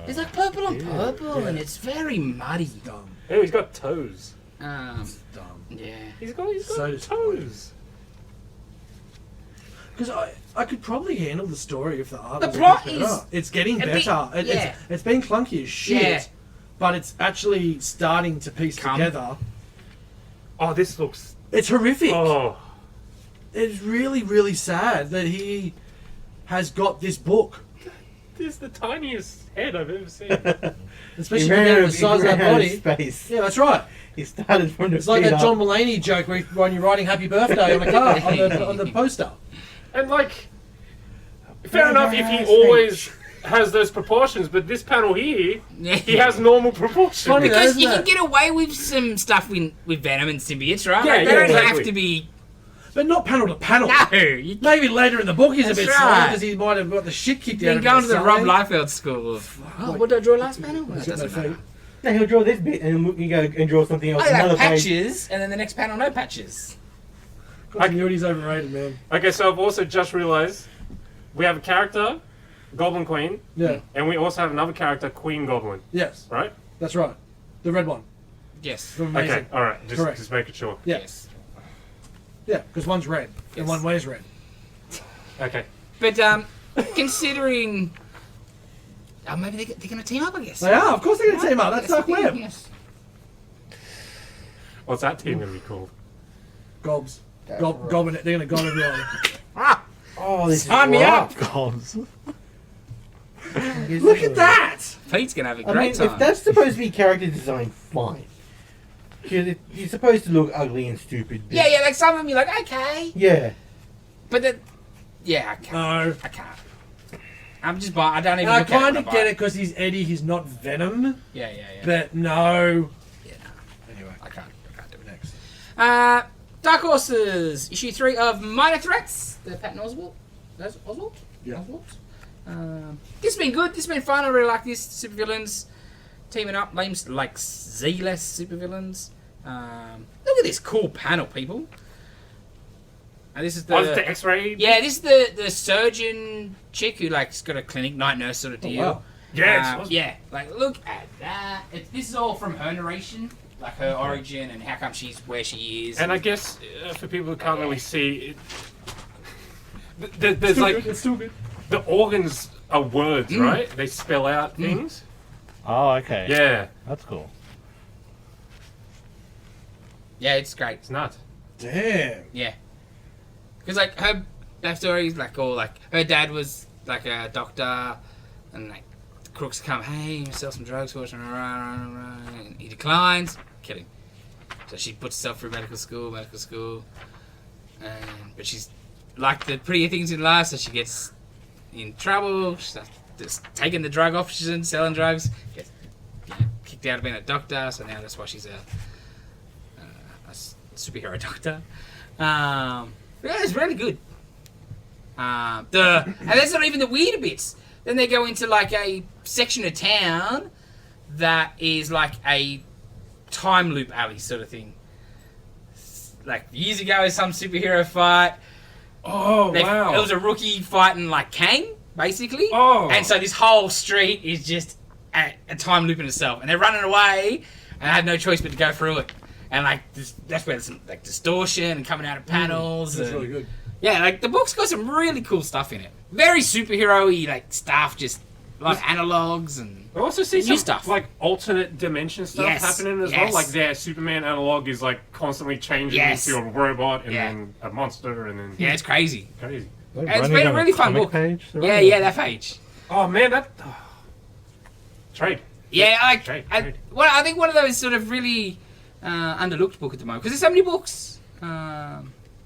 B: it's like purple on purple, and it's very muddy.
E: Dumb.
A: Oh, he's got toes.
E: Dumb.
B: Yeah.
A: He's got
E: So disappointing.
A: toes.
E: Because I could probably handle the story if the art
B: The
E: was a
B: plot
E: bit better.
B: is
E: It's getting
B: a
E: better.
B: bit- yeah.
E: It's been clunky as shit,
B: Yeah.
E: but it's actually starting to piece
B: Come.
E: together.
A: Oh, this looks.
E: It's horrific.
A: Oh,
E: It's really, really sad that he has got this book.
A: this is the tiniest head I've ever seen.
E: Especially
C: He
E: compared
C: ran
E: to
C: out
E: the size of that
C: out
E: body.
C: space.
E: Yeah, that's right.
C: He started from the
E: It's like
C: feet
E: that
C: up.
E: John Mulaney joke when you're writing "Happy Birthday" on the car on the poster.
A: And like, fair enough if he always has those proportions, but this panel here, he has normal proportions.
E: Funny though,
B: Because
E: isn't
B: you
E: it?
B: can get away with some stuff with Venom and symbiotes, right?
A: Yeah,
B: Like, they
A: yeah,
B: don't
A: exactly.
B: have to be.
E: But not panel to panel.
B: No, you
E: Maybe later in the book he's a bit
B: That's
E: slow
B: right.
E: because he might have got the shit kicked out
B: been
E: of him.
B: going to the
E: or
B: Rob
E: something.
B: Liefeld school. Oh, what did I draw last panel? Well,
E: He's
B: it
E: got no
B: doesn't matter.
E: feet.
C: No, he'll draw this bit and then you go and draw something else.
B: I like
C: Another page.
B: patches, and then the next panel, no patches.
E: Continuity's overrated, man.
A: Okay, so I've also just realised we have a character, Goblin Queen,
E: Yeah.
A: and we also have another character, Queen Goblin,
E: Yes,
A: right?
E: that's right. The red one.
B: Yes.
E: From Amazing.
A: Okay, all right,
E: Correct.
A: just making sure.
E: Yeah.
B: Yes.
E: Yeah, because one's red and
B: Yes.
E: one wears red.
A: Okay.
B: But considering, maybe they're going to team up, I guess.
E: They are, of course they're going to team up. That's Dark
B: the thing,
E: Web.
B: yes.
A: What's that team gonna be called?
E: Gobs. Gob, they're going to gob everyone.
C: Oh, this
B: Sign
C: is
B: me
C: rough.
D: Gobs.
E: Look at that!
B: Pete's going to have a
C: I
B: great
C: mean,
B: time.
C: if that's supposed to be character design, fine. Because he's supposed to look ugly and stupid. but-
B: Yeah, like some of them you're like, okay.
C: Yeah.
B: But then, yeah, I can't.
E: No.
B: I can't. I'm just I don't even
E: I
B: look at
E: kind
B: it
E: of
B: when I
E: get
B: buy
E: it because he's Eddie, he's not Venom.
B: Yeah.
E: But no.
B: Yeah, no,
E: Anyway,
B: I can't do it.
E: next.
B: Dark Horses, issue 3 of Minor Threats. The Patton Oswalt. That's Oswalt?
E: Yeah.
B: Oswalt. This has been good. This has been fun. I really like this. Supervillains teaming up. Names like Z-less supervillains. Look at this cool panel, people. And this is
A: Oh, it's the X-ray.
B: yeah, this is the surgeon chick who like's got a clinic, night nurse sort of deal.
E: wow.
A: Yeah, it's awesome.
B: Yeah, like look at that. This is all from her narration, like her origin and how come she's where she is.
A: And I guess for people who can't really see, there's like
E: It's still good.
A: the organs are words, right? They spell out things.
D: Oh, okay.
A: Yeah,
D: That's cool.
B: Yeah, it's great.
A: it's nuts.
E: Damn.
B: Yeah, because like her backstory is like all like her dad was like a doctor, and like crooks come, hey, you sell some drugs for us, and he declines, kill him. So she puts herself through medical school, but she's like the prettier things in life, so she gets in trouble. She starts just taking the drug option, selling drugs, gets kicked out of being a doctor, so now that's why she's a superhero doctor. Yeah, it's really good. And that's not even the weird bits. Then they go into like a section of town that is like a time loop alley sort of thing. Like years ago, some superhero fight.
A: Oh, wow.
B: It was a rookie fighting like Kang, basically.
A: Oh.
B: And so this whole street is just a time loop in itself. And they're running away, and I had no choice but to go through it. And like that's where there's some like distortion and coming out of panels.
E: That's
B: and,
E: really good.
B: yeah, like the book's got some really cool stuff in it. Very superhero-y, like stuff, just a lot of analogs and
A: I also see
B: new
A: some
B: stuff.
A: like alternate dimension stuff
B: Yes,
A: happening as
B: yes.
A: well. Like their Superman analog is like constantly changing
B: Yes.
A: into a robot and
B: Yeah.
A: then a monster and then
B: Yeah, it's crazy.
A: crazy.
D: They're
B: It's
D: running
B: been a
D: on
B: really fun
D: comic
B: book.
D: Page. They're
B: Yeah,
D: running
B: yeah,
D: on-
B: that page.
A: Oh man, that trade.
B: Yeah,
A: Trade.
B: Well, I think one of those sort of really underlooked book at the moment because there's so many books, but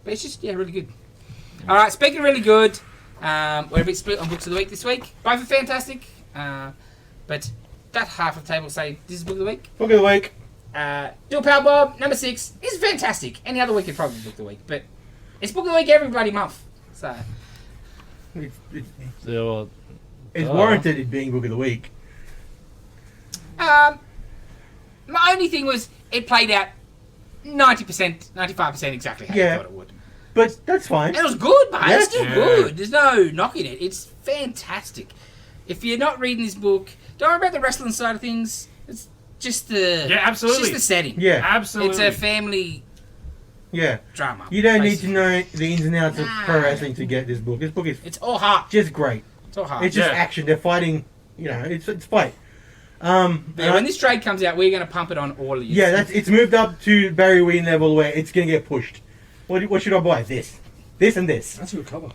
B: it's just really good. All right, speaking of really good, we're a bit split on books of the week this week. Both are fantastic, but that half of the table say this is book of the week.
C: Book of the week.
B: Do a Powerbomb number 6 is fantastic. Any other week it'd probably be book of the week, but it's book of the week every bloody month. So
C: It's
D: Yeah, well,
C: warranted it being book of the week.
B: my only thing was it played out 90%, 95% exactly how you
C: Yeah.
B: thought it would.
C: But that's fine.
B: And it was good, mate. It's still
A: Yeah.
B: good. There's no knocking it. It's fantastic. If you're not reading this book, don't worry about the wrestling side of things. It's just the
A: absolutely.
B: It's just the setting.
C: Yeah.
A: Absolutely.
B: It's a family
C: Yeah.
B: drama.
C: You don't need to
B: basically.
C: know the ins and outs of
B: Nah.
C: pro wrestling to get this book. This book is
B: It's all heart.
C: just great.
B: It's all heart.
C: It's just
A: Yeah.
C: action. They're fighting. You know, it's fight.
B: Yeah, when this trade comes out, we're going to pump it on all of you.
C: Yeah, it's moved up to Barry Ween level where it's gonna get pushed. What should I buy? This, and this.
E: That's a good cover.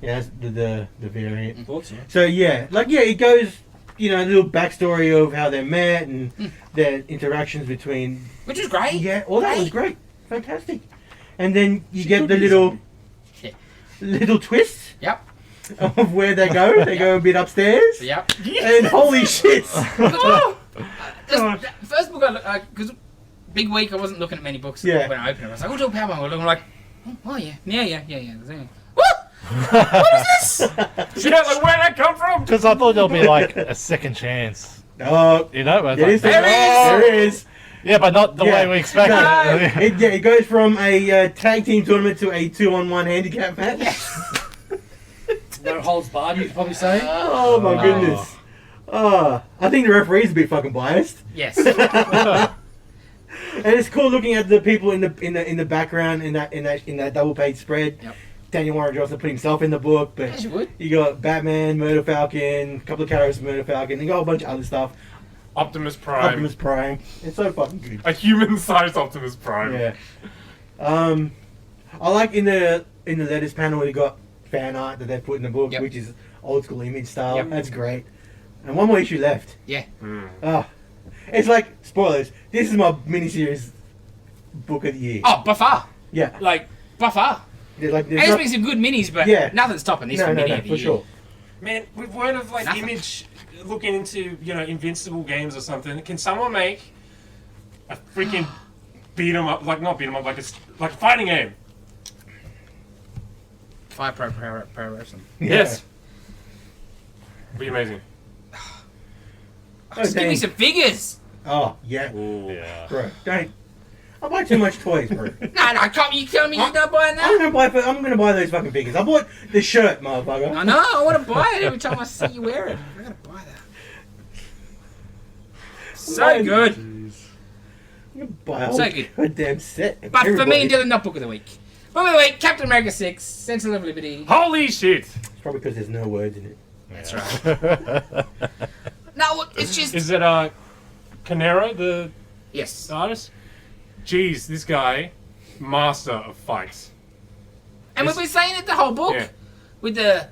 C: Yeah, that's the variant.
E: Thought so.
C: So it goes. You know, a little backstory of how they met and their interactions between.
B: Which was great.
C: Yeah, all that was great, fantastic. And then you
E: She
C: get
E: could
C: the
E: be
C: little twist
B: Yep.
C: of where they go. They go a bit upstairs.
B: Yep.
C: And holy shit!
B: The first book because big week, I wasn't looking at many books
C: Yeah.
B: when I opened it. I was like, we'll do a Powerbomb. I'm like, oh yeah. What? What is this?
A: Yeah, like where'd that come from?
D: because I thought there'll be like a second chance.
C: Oh,
D: You know, but
C: there is.
D: like,
C: There is.
D: yeah, but not the
C: Yeah.
D: way we expected.
B: No.
C: It goes from a tag team tournament to a 2-on-1 handicap match.
E: No holds barred, you could probably say.
C: Oh my goodness. Oh, I think the referee's a bit fucking biased.
B: Yes.
C: And it's cool looking at the people in the background in that double page spread.
B: Yep.
C: Daniel Warren Johnson put himself in the book, but
B: As you would.
C: you got Batman, Murder Falcon, a couple of characters of Murder Falcon, you got a bunch of other stuff.
A: Optimus Prime.
C: Optimus Prime. It's so fucking good.
A: A human-sized Optimus Prime.
C: Yeah. I like in the letters panel you got fan art that they put in the book,
B: Yep.
C: which is old school image style.
B: Yep.
C: That's great. And one more issue left.
B: Yeah.
C: Oh, it's like spoilers. This is my miniseries book of the year.
B: Oh, by far.
C: Yeah.
B: Like, by far.
C: There's like,
B: There's been some good minis, but
C: Yeah.
B: nothing's topping this
C: no,
B: for
C: no,
B: mini
C: no,
B: of the
C: for
B: year.
C: sure.
A: Man, with word of like
B: Nothing.
A: Image looking into Invincible games or something, can someone make a freaking beat 'em up, like not beat 'em up, like a fighting game?
B: Fire Pro Wrestling.
C: Yeah.
A: Yes. Be amazing.
B: Just give me some figures.
C: Oh yeah,
D: Yeah.
C: bro. Don't. I buy too much toys, bro.
B: No, can't you tell me you're not buying
C: I'm
B: that?
C: gonna buy those fucking figures. I bought the shirt, motherfucker.
B: I know, I want to buy it every time I see you wear it. I gotta buy that. So
C: Man.
B: good.
C: I'm gonna buy a
B: So
C: whole
B: good.
C: goddamn set. of
B: But for me and
C: everybody.
B: Dylan, not Book of the Week. Book of the Week, Captain America 6, Sentinel of Liberty.
A: Holy shit!
C: It's probably because there's no words in it.
B: That's right. No, it's just...
A: Is it Canero, the
B: Yes.
A: artist? Jeez, this guy, master of fights.
B: And we've been saying it the whole book.
A: Yeah.
B: With the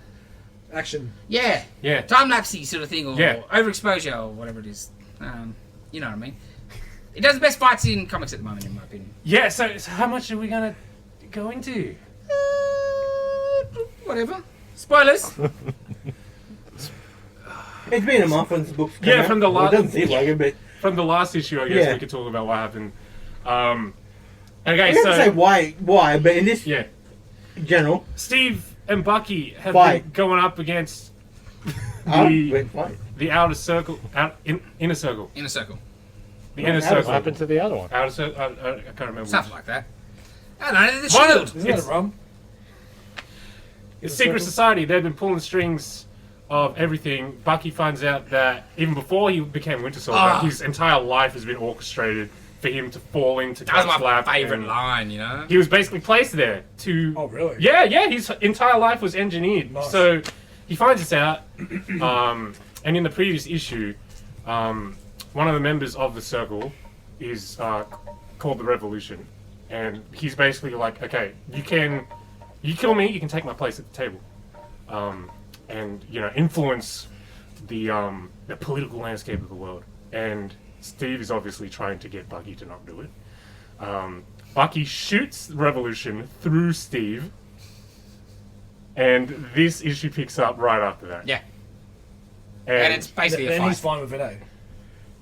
E: action.
B: Yeah.
A: Yeah.
B: Time lapsey sort of thing, or
A: Yeah.
B: overexposure, or whatever it is. You know what I mean? It does the best fights in comics at the moment, in my opinion.
A: Yeah. So how much are we gonna go into?
B: Whatever. Spoilers.
C: It's been a month since the book's come
A: Yeah,
C: out.
A: from the
C: Well,
A: last-
C: it doesn't seem like it, but
A: From the last issue, I guess
C: Yeah.
A: we could talk about what happened. Okay,
C: I have to say
A: so
C: why, but in this
A: yeah,
C: general,
A: Steve and Bucky have
C: Fight.
A: been going up against
C: wait, fight.
A: the outer circle, inner circle,
B: In a circle.
A: the inner
C: Outer
A: circle.
D: What happened to the other one?
A: Outer circle. I can't remember.
B: Something like that. I don't know, the
A: One of-
B: shield.
E: Isn't that
A: It's-
E: a rum?
A: It's Secret Society. They've been pulling strings of everything. Bucky finds out that even before he became Winter Soldier,
B: Ah.
A: his entire life has been orchestrated for him to fall into
B: That was
A: Cap's
B: my
A: lap.
B: favourite
A: and
B: line, you know?
A: He was basically placed there to.
E: Oh, really?
A: Yeah. His entire life was engineered.
E: Nice.
A: So he finds this out, and in the previous issue, one of the members of the Circle is called the Revolution, and he's basically like, okay, you kill me, you can take my place at the table, and influence the political landscape of the world. And Steve is obviously trying to get Bucky to not do it. Bucky shoots the Revolution through Steve, and this issue picks up right after that.
B: Yeah.
A: And,
B: And it's basically a
E: And
B: fight.
E: he's fine with it, eh?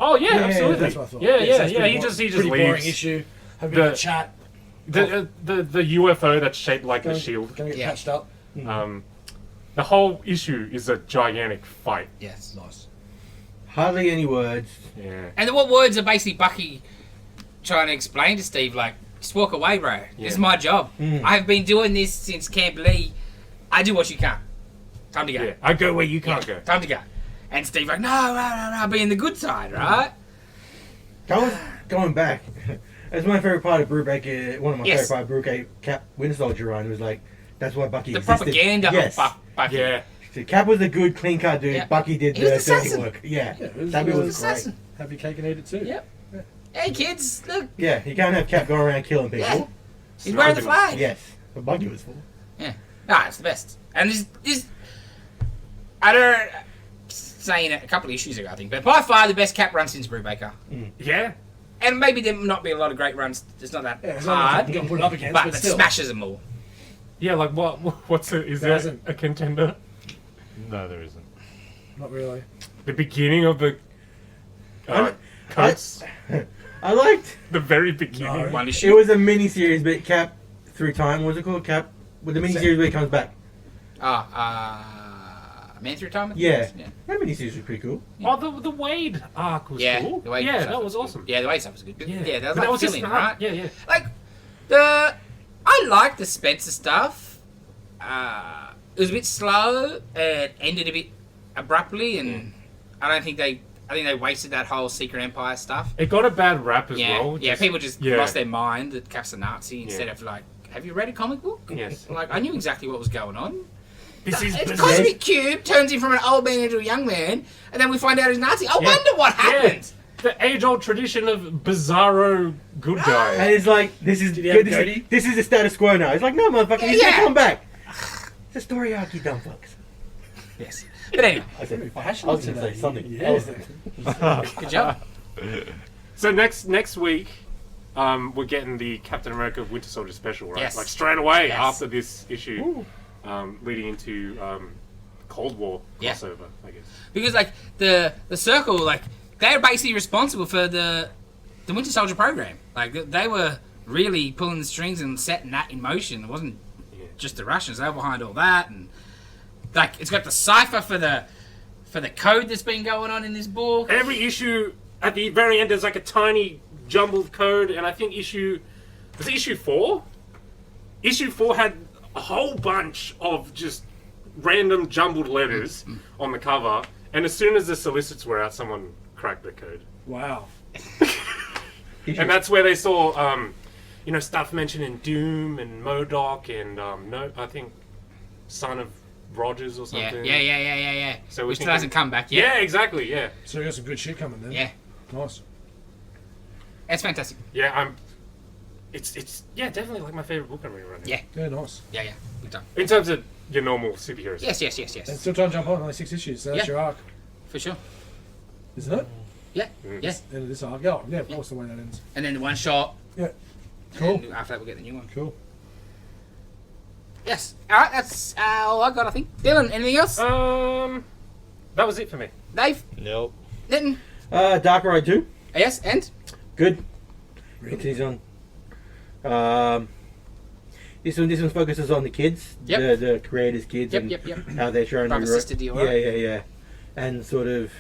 A: oh yeah,
E: Yeah,
A: absolutely.
E: that's what I thought.
A: Yeah,
E: so
A: yeah.
E: it's pretty
A: He
E: boring-
A: just
E: pretty boring
A: leaves.
E: issue. Have a bit of
A: The-
E: a chat.
A: The UFO that's shaped like a
E: Gonna-
A: shield.
E: Gonna get
B: Yeah.
E: patched up.
A: The whole issue is a gigantic fight.
B: Yes.
E: Nice.
C: Hardly any words.
A: Yeah.
B: And what words are basically Bucky trying to explain to Steve, like, just walk away, bro. This is my job. I've been doing this since Camp Lee. I do what you can't. Time to go.
A: Yeah. I go where you can't go.
B: Time to go. And Steve like, no, be in the good side, right?
C: Going back, that's my favorite part of Brubaker. One of my
B: Yes.
C: favorite part of Brubaker Cap Winter Soldier run was like that's why Bucky
B: The
C: existed.
B: propaganda
C: Yes.
B: of Bucky.
A: Yeah.
C: So Cap was a good, clean cut dude.
B: Yeah.
C: Bucky did
B: He
C: the
B: was the
C: dirty
B: assassin.
C: work. Yeah,
E: Yeah, it was-
C: that bit
E: it
C: was
E: was
C: great.
B: assassin.
E: Have your cake and eat it too.
B: Yep. Hey, kids, look.
C: Yeah, you can't have Cap going around killing people.
B: Yeah. He's wearing the flag.
C: Yes, but Bucky was full.
B: Yeah. Nah, it's the best. And this I don't saying it a couple of issues ago, I think, but by far the best Cap run since Brubaker.
A: Yeah.
B: And maybe there not be a lot of great runs. It's not that
E: Yeah, it's not
B: hard,
E: getting put up against,
B: but
E: but
B: that
E: still.
B: smashes them all.
A: Yeah. Like what's it? Is
E: There
A: there
E: isn't.
A: a contender?
D: No, there isn't.
E: Not really.
A: The beginning of the cuts.
C: I liked.
A: The very beginning.
E: No.
B: One
C: It
B: issue.
C: was a mini series, but Cap through time. What was it called? Cap with the mini series where he comes back.
B: Man Through Time? I think
C: Yeah.
B: it was.
C: That mini series was pretty cool.
A: Oh, the Wade arc was
B: Yeah,
A: cool.
B: the Wade
A: yeah,
B: stuff
A: that was
B: good.
A: awesome.
B: Yeah, the Wade stuff was good. Yeah, that was
A: But
B: like
A: just
B: filling,
A: art.
B: right?
A: Yeah, yeah.
B: Like I like the Spencer stuff. It was a bit slow and ended a bit abruptly, and I think they wasted that whole Secret Empire stuff.
A: It got a bad rap as
B: Yeah,
A: well.
B: yeah. People just
A: yeah.
B: lost their mind that Cap's a Nazi instead of like, have you read a comic book?
A: Yes.
B: Like I knew exactly what was going on.
A: This is
B: It's
A: bizarre.
B: Cosmic Cube turns him from an old man into a young man, and then we find out he's Nazi. I wonder what happened.
A: The age-old tradition of bizarro good guy.
C: And it's like this is
E: Did he have
C: this,
E: goatee?
C: is this is the status quo now. It's like no, motherfucker, he's
B: Yeah.
C: gonna come back. It's a story arc, you dumb fucks.
B: Yes. But anyway,
C: I said, I
E: Passionate
C: was gonna say
E: today.
C: something
E: Yeah.
C: else.
B: good job.
A: So next week, we're getting the Captain America Winter Soldier special, right?
B: Yes.
A: Like straight away
B: Yes.
A: after this issue, leading into Cold War
B: Yeah.
A: crossover, I guess.
B: Because like the Circle, like they're basically responsible for the Winter Soldier program. Like they were really pulling the strings and setting that in motion. It wasn't just the Russians; they were behind all that, and like it's got the cipher for the code that's been going on in this book.
A: Every issue at the very end, there's like a tiny jumbled code, and I think was it issue 4? Issue 4 had a whole bunch of just random jumbled letters on the cover, and as soon as the solicits were out, someone cracked the code.
E: Wow.
A: And that's where they saw, stuff mentioning Doom and MODOK and I think Son of Rogers or
B: Yeah,
A: something.
B: yeah.
A: So
B: Which
A: we
B: still hasn't come back yet.
A: Yeah, exactly. Yeah,
E: So you got some good shit coming then.
B: Yeah,
E: Nice.
B: it's fantastic.
A: yeah. It's definitely like my favorite book I'm reading right now.
B: Yeah.
E: Yeah, nice.
B: Yeah, big time.
A: In terms of your normal superheroes.
B: Yes.
E: And still trying to jump on only 6 issues, so that's
B: Yeah.
E: your arc,
B: For sure.
E: isn't it?
B: Yeah.
A: Mm.
B: Yeah.
E: End of this arc. Yeah, yeah, of course the way that ends.
B: And then the one shot.
E: Yeah. Cool.
B: And after that, we'll get the new one.
E: Cool.
B: Yes. All right. That's all I got. I think. Dylan, anything else?
A: That was it for me.
B: Dave,
D: Nope.
B: Nitin.
C: Dark Ride 2.
B: Yes. And.
C: Good. Continues on. This one focuses on the kids,
B: Yep.
C: the creators' kids,
B: Yep.
C: and
B: Yep.
C: how they're trying
B: Brother
C: to
B: sister deal,
C: yeah,
B: right?
C: yeah, and sort of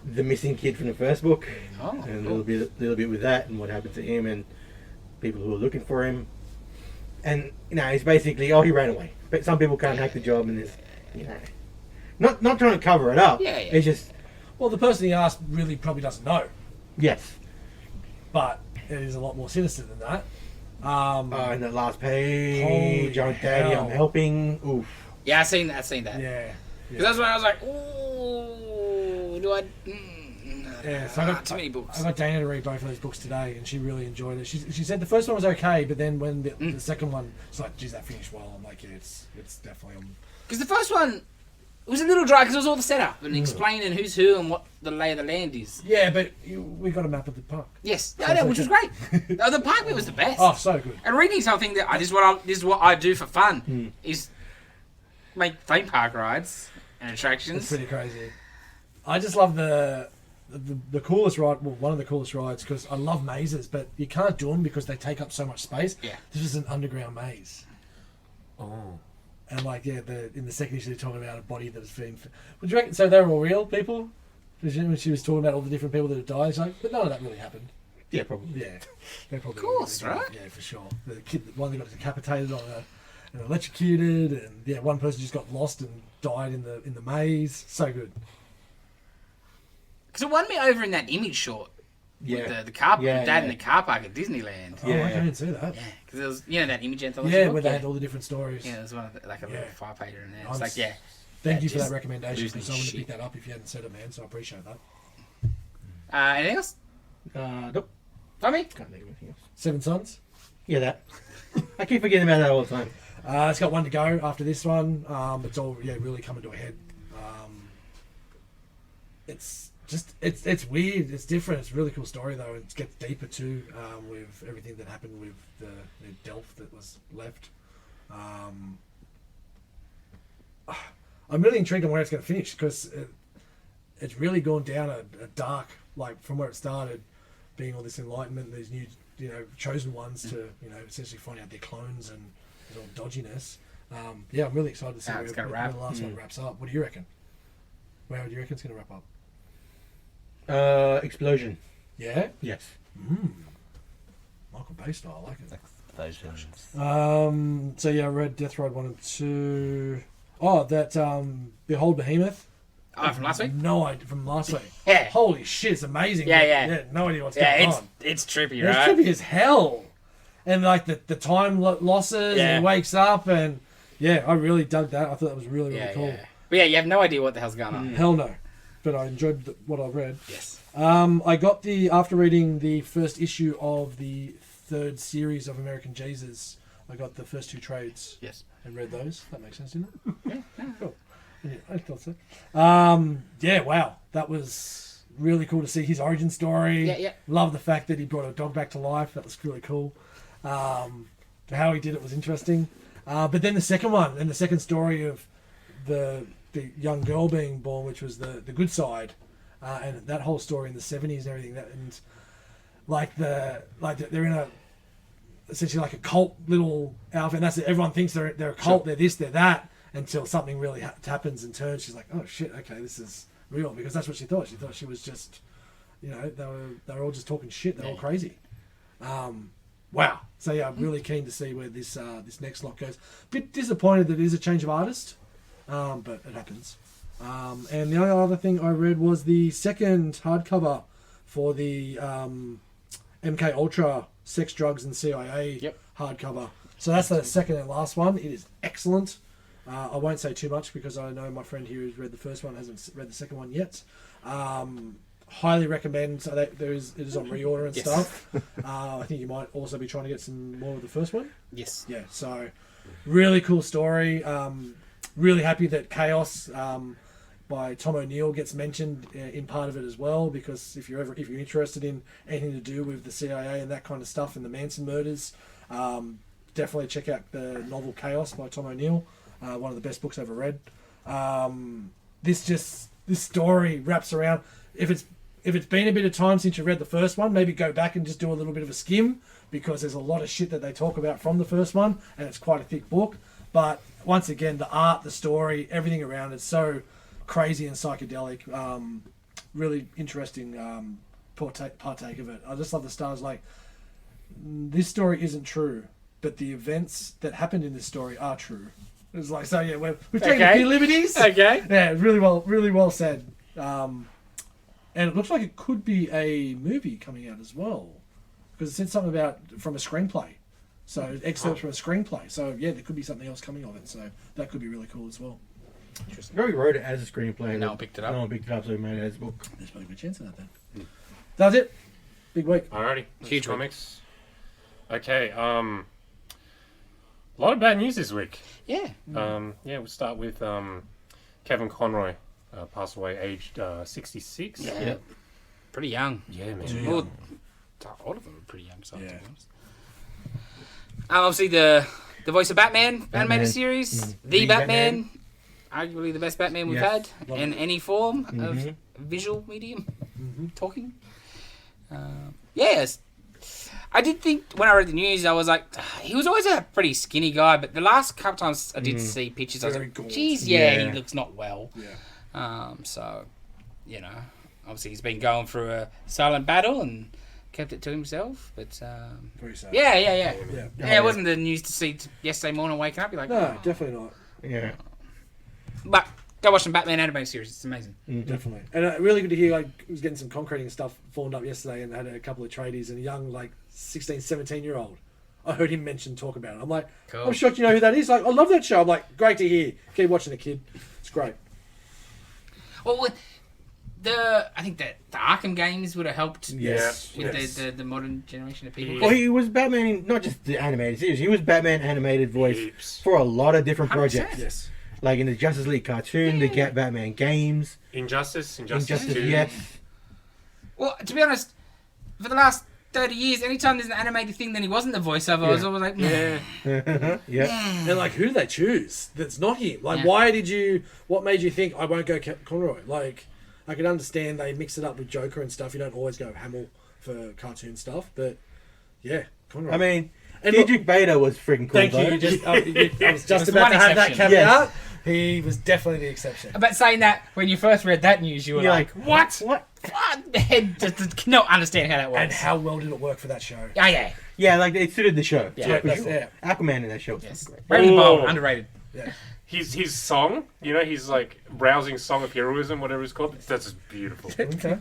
C: the missing kid from the first book,
B: Oh.
C: and a
B: Cool.
C: little bit with that, and what happened to him, and people who are looking for him, and it's basically he ran away, but some people can't hack the job, and there's not trying to cover it up.
B: Yeah, yeah.
C: It's just
E: Well, the person he asked really probably doesn't know,
C: yes.
E: but it is a lot more sinister than that.
C: And the last page,
E: Holy
C: Daddy,
E: hell.
C: I'm helping. Oof.
B: Yeah, I've seen that. I've seen that.
E: Yeah.
B: Because that's when I was like, ooh, do I?
E: Yeah, so I got,
B: too many books.
E: I got Dana to read both of those books today, and she really enjoyed it. She said the first one was okay, but then when the second one, it's like, geez, that finished well. I'm like, yeah, it's definitely.
B: Because the first one, it was a little dry because it was all the setup and explaining who's who and what the lay of the land is.
E: Yeah, but we got a map of the park.
B: Yes, which was great. The park bit was the best.
E: Oh, so good.
B: And reading something that this is what I do for fun is make theme park rides and
E: It's
B: attractions.
E: pretty crazy. I just love the coolest ride. Well, one of the coolest rides because I love mazes, but you can't do them because they take up so much space.
B: Yeah.
E: This is an underground maze.
A: Oh.
E: And like, yeah, in the second issue, they're talking about a body that was being. Would you reckon? So they were all real people. When she was talking about all the different people that had died, she's like, but none of that really happened.
C: Yeah, probably.
E: Yeah, they probably.
B: Of course,
E: really did.
B: right?
E: Yeah, for sure. The kid, the one that got decapitated and electrocuted, and yeah, one person just got lost and died in the maze. So good.
B: Because it won me over in that image short.
C: Yeah.
B: With the car,
C: Yeah,
B: dad
C: yeah.
B: in the car park at Disneyland.
E: Oh,
C: Yeah.
E: I didn't see that.
B: Yeah, because it was that image anthology.
E: Yeah,
B: book?
E: where they had all the different stories.
B: Yeah, there's one of like a little
E: Yeah.
B: 5-pager in there.
E: I'm
B: It's like
E: s-
B: yeah.
E: Thank
B: Yeah,
E: you for
B: just
E: that recommendation
B: losing
E: because I want to
B: shit.
E: pick that up if you hadn't said it, man. So I appreciate that.
B: Anything else?
C: Nope.
B: Tommy?
C: Can't think of anything else.
E: Seven Sons.
C: Yeah, that. I keep forgetting about that all the time.
E: It's got one to go after this one. It's all really coming to a head. It's just it's weird. It's different. It's a really cool story though. It gets deeper too with everything that happened with the Delph that was left. I'm really intrigued on where it's going to finish because it's really gone down a dark, like from where it started, being all this enlightenment, these new chosen ones to essentially find out their clones and there's all dodginess. Yeah, I'm really excited to see
B: How
E: where
B: it's gonna
E: where
B: wrap.
E: the last one wraps up. What do you reckon? Where do you reckon it's going to wrap up?
C: Explosion.
E: Yeah?
C: Yes.
E: Michael Bay style, I like it.
D: Explosions.
E: So yeah, I read Death Ride 1 and 2. Oh, that Behold Behemoth.
B: Oh, from last week?
E: No idea, from last week.
B: Yeah.
E: Holy shit, it's amazing.
B: Yeah,
E: but,
B: yeah.
E: no idea what's
B: Yeah,
E: going
B: it's
E: on.
B: it's trippy,
E: It's
B: right?
E: trippy as hell. And like the time losses,
B: Yeah.
E: and he wakes up, and yeah, I really dug that. I thought that was really
B: Yeah,
E: cool.
B: yeah. But yeah, you have no idea what the hell's going on.
E: Hell no. But I enjoyed what I read.
B: Yes.
E: I got after reading the first issue of the third series of American Jesus, I got the first two trades
B: Yes.
E: and read those. That makes sense, didn't it?
B: Yeah.
E: Cool. Yeah, I thought so. Yeah, wow. That was really cool to see his origin story.
B: Yeah, yeah.
E: Love the fact that he brought a dog back to life. That was really cool. How he did it was interesting. But then the second one, and the second story of the young girl being born, which was the good side, and that whole story in the 70s and everything. And they're in a essentially like a cult little outfit, and that's it. Everyone thinks they're a cult. They're this, they're that, until something really happens and turns. She's like, oh shit, okay, this is real, because that's what she thought. She thought she was just, they were all just talking shit. They're all crazy. Wow. So yeah, I'm really keen to see where this next lot goes. Bit disappointed that it is a change of artist, but it happens. And the only other thing I read was the second hardcover for the MK Ultra Sex, Drugs and CIA hardcover. So that's the second and last one. It is excellent. I won't say too much because I know my friend here who's read the first one hasn't read the second one yet. Highly recommend. So it is on reorder and stuff. I think you might also be trying to get some more of the first one.
B: Yes.
E: Yeah. So Really cool story. Really happy that Chaos by Tom O'Neill gets mentioned in part of it as well, because if you're interested in anything to do with the CIA and that kind of stuff and the Manson murders, definitely check out the novel Chaos by Tom O'Neill. One of the best books I've ever read. This story wraps around. If it's been a bit of time since you read the first one, maybe go back and just do a little bit of a skim, because there's a lot of shit that they talk about from the first one, and it's quite a thick book. But once again, the art, the story, everything around it's so crazy and psychedelic. Really interesting partake of it. I just love the stars. Like, this story isn't true, but the events that happened in this story are true. It's like, so yeah, we've taken a few liberties.
B: Okay.
E: Yeah, really well said. And it looks like it could be a movie coming out as well, because it said something about from a screenplay. So excerpts from a screenplay. So yeah, there could be something else coming of it. So that could be really cool as well.
C: Interesting. Rory wrote it as a screenplay.
B: No one picked it up.
C: No one picked it up, so he made it as a book.
E: There's probably a good chance of that then. That was it. Big week.
A: Alrighty.
B: Huge
A: comics. Okay. A lot of bad news this week.
B: Yeah.
A: We'll start with Kevin Conroy, passed away aged 66.
B: Yeah. Pretty young.
A: Yeah, man.
B: Well, all of them are pretty young, so to be
E: Yeah.
B: honest. Obviously, the voice of Batman animated series, the Batman, arguably the best Batman we've
C: Yes.
B: had in any form of visual medium, talking. Yes. I did think when I read the news, I was like, he was always a pretty skinny guy, but the last couple times I did see pictures, I was
E: Very
B: like,
E: gaunt.
B: geez,
C: Yeah.
B: he looks not well.
E: Yeah.
B: So, obviously he's been going through a silent battle and kept it to himself, but
E: Very sad.
B: yeah.
E: Yeah.
B: It wasn't the news to see yesterday morning waking up. You're like,
E: No, definitely not.
C: Yeah.
B: but go watch some Batman animated series. It's amazing.
E: Definitely. And really good to hear, like, he was getting some concreting stuff formed up yesterday and had a couple of tradies, and a young, like, 16, 17-year-old. I heard him talk about it. I'm like,
B: Cool.
E: I'm shocked you know who that is. Like, I love that show. I'm like, great to hear. Keep watching the kid. It's great.
B: Well, I think that the Arkham games would have helped
C: Yes.
B: with the modern generation of people.
C: Well, he was Batman in not just the animated series. He was Batman animated voice
A: Heaps.
C: for a lot of different
B: 100%.
C: projects.
E: Yes.
C: Like in the Justice League cartoon, the Batman games,
A: Injustice 2.
C: yes.
B: Well, to be honest, for the last 30 years, anytime there's an animated thing, then he wasn't the voiceover. I was always like,
A: Yeah.
C: Yeah.
E: And, like, who do they choose that's not him? Like,
B: Yeah.
E: what made you think, I won't go Conroy? Like, I can understand they mix it up with Joker and stuff. You don't always go Hamill for cartoon stuff, but yeah, Conroy.
C: I mean,
E: And
C: Diedrich Bader was freaking cool.
E: thank you.
C: though.
E: You just, I was just
B: was
E: about
B: one
E: to have that
B: exception.
E: caveat. He was definitely the exception.
B: But saying that, when you first read that news, you were
C: You're
B: like, what?
C: What?
B: What? Head just cannot understand how that works.
E: And how well did it work for that show?
B: Oh, yeah.
C: Yeah, like it suited the show.
B: Yeah,
C: for
E: that's-
C: sure.
E: yeah.
C: Aquaman in that show was
B: Yes.
C: great.
B: Randy
A: Oh.
B: Bowl, underrated.
E: Yeah.
A: His song, his like rousing song of heroism, whatever it's called, that's just beautiful.
E: Okay.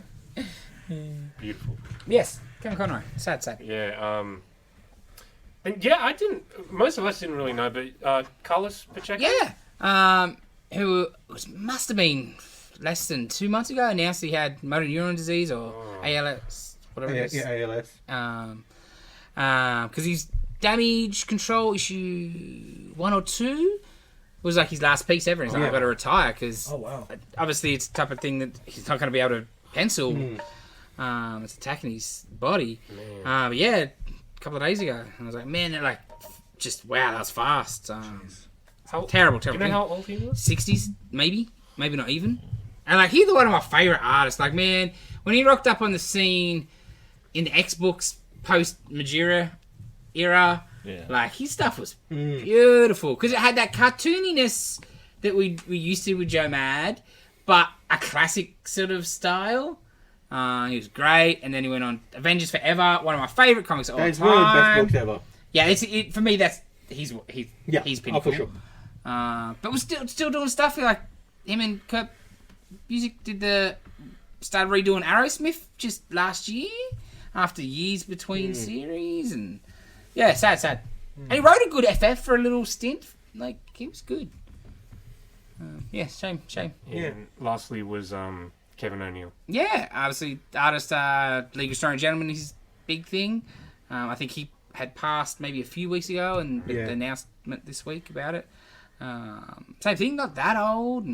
A: Beautiful.
B: Yes, Kevin Conroy. Sad.
A: Yeah, and yeah, most of us didn't really know, but Carlos Pacheco?
B: Yeah. Who must have been less than 2 months ago announced he had motor neuron disease or ALS, whatever it is.
C: Yeah, ALS.
B: Because his damage control issue 1 or 2 was like his last piece ever. He's like,
C: Yeah.
B: I've got to retire because
E: Oh, wow.
B: obviously it's the type of thing that he's not going to be able to pencil. It's attacking his body. But yeah, a couple of days ago, I was like, man, they're like, just wow, that was fast. Terrible.
A: Do you know how old he was?
B: 60s, maybe not even. And like, he's one of my favorite artists. Like, man, when he rocked up on the scene in the X-Books post Majira era, like his stuff was beautiful because it had that cartooniness that we used to with Joe Mad, but a classic sort of style. He was great, and then he went on Avengers Forever, one of my favorite comics of all
C: It's
B: time.
C: one of the best books ever.
B: Yeah, for me, that's he's
C: Yeah,
B: pinnacle.
C: for sure.
B: But we're still doing stuff like him and Kurt Music started redoing Aerosmith just last year after years between series, and yeah, sad. And he wrote a good FF for a little stint. Like, he was good. Yeah, shame.
C: Yeah.
A: And lastly was Kevin O'Neill.
B: Yeah, obviously, the artist, League of Strong Gentlemen is his big thing. I think he had passed maybe a few weeks ago, and the announcement this week about it. Same thing, not that old,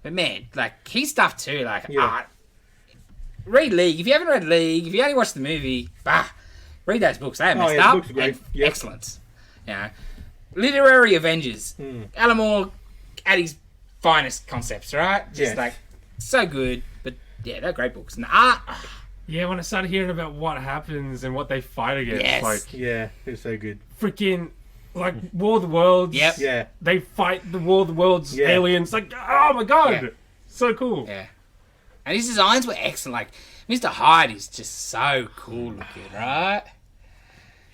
B: but man, like his stuff too. Like read League if you haven't read League. If you only watched the movie, read those books. They are messed up and excellent. You know, literary Avengers. Alan Moore at his finest concepts, right? Just like so good, but yeah, they're great books. And the art.
A: Yeah, when I started hearing about what happens and what they fight against, like
C: it's so good.
A: Freaking like War of the Worlds.
B: Yep.
C: Yeah.
A: They fight the War of the Worlds aliens. Like, oh my god, so cool.
B: Yeah. And his designs were excellent. Like Mr. Hyde is just so cool looking, right?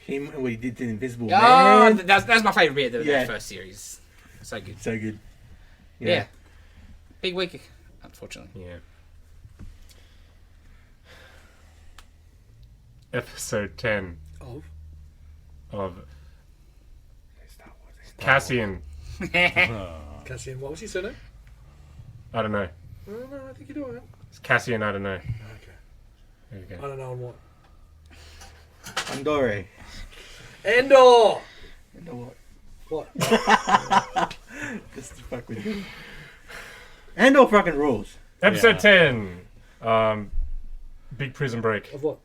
C: Him and what he did to the Invisible
B: Oh,
C: Man.
B: that's my favourite bit of that first series. So good.
C: So good.
B: Yeah. Big week, unfortunately.
A: Yeah. Episode 10 of Cassian.
F: Cassian, what was his surname?
A: I don't know.
F: I don't know. I think you're doing it.
A: It's Cassian, I don't know.
F: Okay.
A: There you
F: I
A: go.
F: don't know on what.
C: Andor.
F: Andor. What?
C: Just to fuck with you. Andor fucking rules.
A: Episode 10. Big prison break.
F: Of what?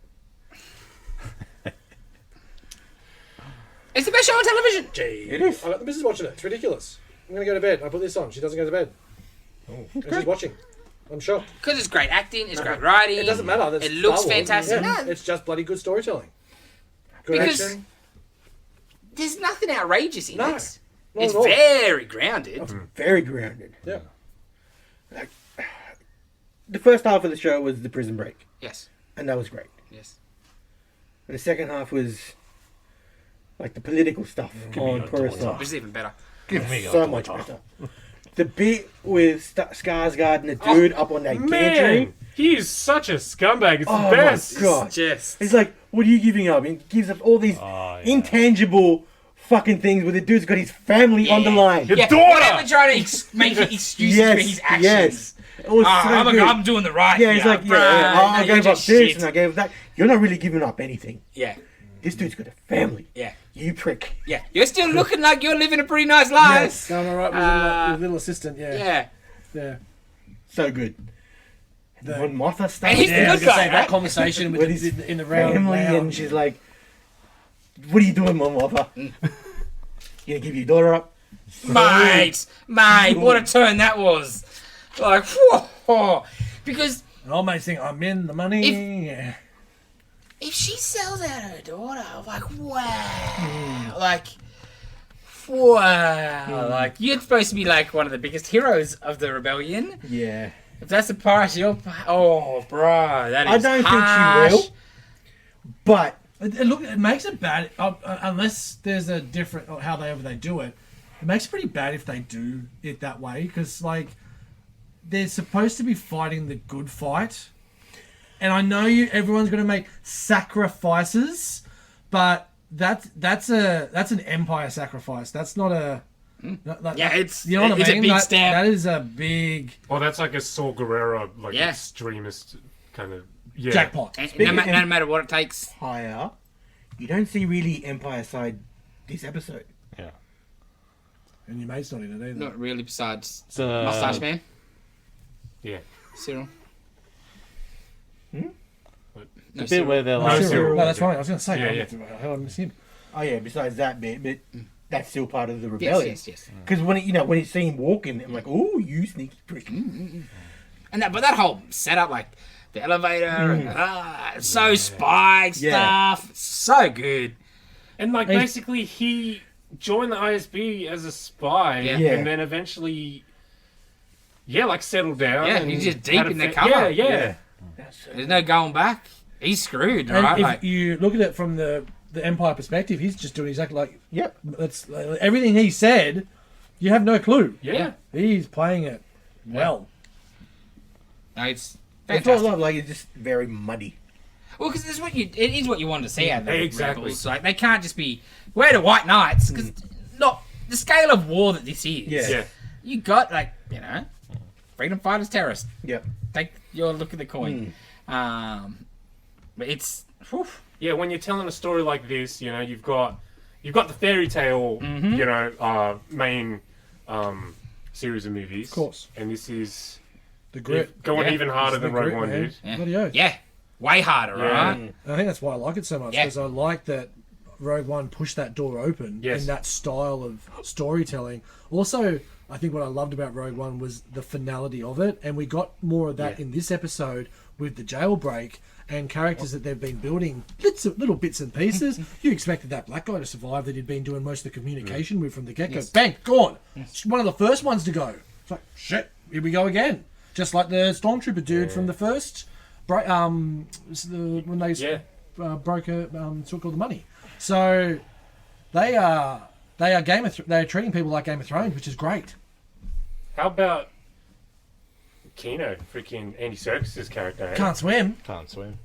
B: It's the best show on television.
F: Gee.
C: It is.
F: I got the missus watching it. It's ridiculous. I'm going to go to bed. I put this on. She doesn't go to bed. And she's watching. I'm shocked.
B: Because it's great acting, it's great writing.
F: It doesn't matter. That's
B: It looks
F: Star Wars.
B: fantastic.
F: Yeah.
B: No,
F: It's just bloody good storytelling. Good
B: Because-
F: action.
B: there's nothing outrageous in
F: No.
B: it.
F: Not
B: It's
F: at all.
B: very grounded.
C: Very grounded.
F: Yeah.
C: The first half of the show was the prison break.
B: Yes.
C: And that was great.
B: Yes.
C: And the second half was like the political stuff on Coruscant.
B: Which is even better.
D: Give me
C: So much better. The bit with Skarsgård and the dude up on that gantry.
A: Man, he is such a scumbag. It's
C: Oh
A: the best.
C: my god.
B: Just.
C: He's like, what are you giving up? And he gives up all these intangible fucking things where the dude's got his family on the line.
A: Your
B: Yeah,
A: daughter!
B: never trying to make excuses for his actions.
C: Yes. It was so good.
B: I'm doing the right
C: Yeah,
B: thing.
C: he's like,
B: bro.
C: I
B: No, you're
C: gave up
B: just
C: this
B: shit.
C: and I gave up that. You're not really giving up anything.
B: Yeah.
C: This dude's got a family.
B: Yeah.
C: You prick.
B: Yeah. You're still looking like you're living a pretty nice life.
C: Yes.
F: Going all right with his little assistant. Yeah.
B: Yeah.
F: Yeah.
C: So good.
F: The-
C: When Martha
B: And
C: starts
B: he's
F: Yeah, I
B: the
F: was
B: good
F: gonna
B: guy,
F: say that
B: right?
F: conversation with
C: With
F: the,
C: his
F: in the round
C: family
F: loud.
C: and she's like, what are you doing, Mom Martha? You gonna give your daughter up?
B: Mate, what a turn that was. Like, whoa. Because
F: And old mate's thinking, I'm in the money. Yeah.
B: if she sells out her daughter, like, wow. Like, wow. Like, you're supposed to be like one of the biggest heroes of the rebellion.
C: Yeah.
B: If that's the price you're oh, bro, that is
C: I don't
B: harsh.
C: think she will. But
F: Look, it makes it bad unless there's a different however they do it. It makes it pretty bad if they do it that way because like they're supposed to be fighting the good fight, and I know everyone's going to make sacrifices, but that's an empire sacrifice. That's not a
B: Yeah, it's
F: you know what I
B: it's
F: mean?
B: a big
F: That-
B: step.
F: That is a big
A: Well, that's like a Saul Guerrero, like
B: Yeah.
A: extremist kind of. Yeah.
F: jackpot.
B: And
C: Speaking-
B: no matter what it takes.
C: higher, you don't see really Empire side this episode.
D: Yeah.
F: And your mate's not in it either.
B: Not really, besides
D: It's, uh,
B: Mustache Man,
A: Yeah.
B: Cyril.
C: Hmm?
A: What?
B: No,
D: The bit where they're
A: No,
D: like,
A: Cyril.
F: No, that's right. I was going to say.
A: Yeah,
F: How did I miss him?
C: Oh yeah, besides that bit, but that's still part of the
B: Yes,
C: rebellion.
B: yes.
C: Because when when you see him walking, I'm like, oh, you sneaky prick.
B: And that whole setup, like the elevator, and, so spy
C: Yeah.
B: stuff, it's so good.
A: And like
F: Hey.
A: basically he joined the ISB as a spy,
B: Yeah.
A: and then eventually, like settled down.
B: Yeah,
A: and
B: he's just deep
A: had a
B: in the
A: fa-
B: cover.
A: Yeah.
B: There's no going back. He's screwed,
F: And
B: right?
F: if
B: Like,
F: you look at it from the Empire perspective, he's just doing exactly like
C: Yep.
F: that's everything he said. You have no clue.
A: Yeah.
F: He's playing it well.
B: no, it's
C: It's
B: fantastic.
C: not like it's just very muddy.
B: Well, because it is what you want to see out of the
A: Exactly.
B: rebels. Like they can't just be we're the White Knights because not the scale of war that this is.
C: Yeah.
A: Yeah.
B: You got freedom fighters, terrorists.
C: Yep.
B: Take your look at the coin. But it's
A: yeah, when you're telling a story like this, you know, you've got the fairy tale, you know, main series of movies.
E: Of course.
A: And this is
E: The grit.
A: going even harder
E: It's the
A: than Rogue
E: grit,
A: One
E: man.
A: did.
B: Yeah.
E: Bloody oath.
B: Yeah, way harder,
A: Yeah.
B: right?
E: And I think that's why I like it so much,
B: Yeah.
E: because I like that Rogue One pushed that door open
A: Yes.
E: in that style of storytelling. Also, I think what I loved about Rogue One was the finality of it, and we got more of that in this episode with the jailbreak and characters that they've been building, little bits and pieces. You expected that black guy to survive that he'd been doing most of the communication with from the get-go.
B: Yes.
E: Bang, gone. It's one of the first ones to go. It's like, shit, here we go again. Just like the Stormtrooper dude from the first, when they broke took all the money. So they are they're treating people like Game of Thrones, which is great.
A: How about Kino, freaking Andy Serkis' character? Eh?
E: Can't swim.
D: Can't swim.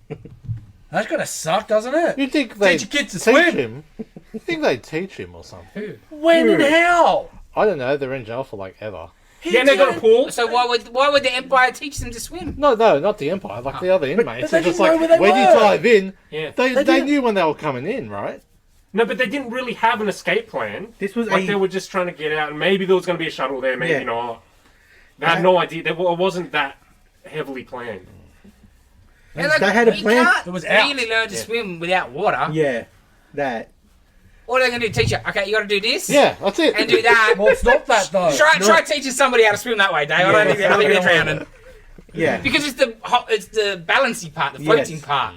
E: That's gonna suck, doesn't it?
D: You think they
E: Teach your kids to
D: teach
E: swim.
D: him? You think they teach him or something?
E: When and how?
D: I don't know. They're in jail for like ever.
A: Yeah, and they got a pool.
B: So why would the Empire teach them to swim?
D: No, not the Empire. Like the other inmates.
E: they
D: They're just
E: didn't know
D: like,
E: where they
D: when you
E: were.
D: dive in,
A: Yeah.
D: they
E: didn't-
D: knew when they were coming in, right?
A: No, but they didn't really have an escape plan.
C: This was
A: Like they were just trying to get out, and maybe there was going to be a shuttle there, maybe
C: Yeah.
A: not. They had no idea. It wasn't that heavily planned.
B: Yeah, like,
C: They had a
B: you
C: plan.
B: can't
E: It was out.
B: really learn to swim without water.
C: Yeah, that.
B: What are they going to do? Teach you? Okay, you got to do this.
D: Yeah, that's it.
B: And do that.
E: Well, it's not that though.
B: Try teaching somebody how to swim that way, Dave. I don't think they're drowning.
C: Yeah,
B: Because it's the balancing part, the floating
C: Yes.
B: part.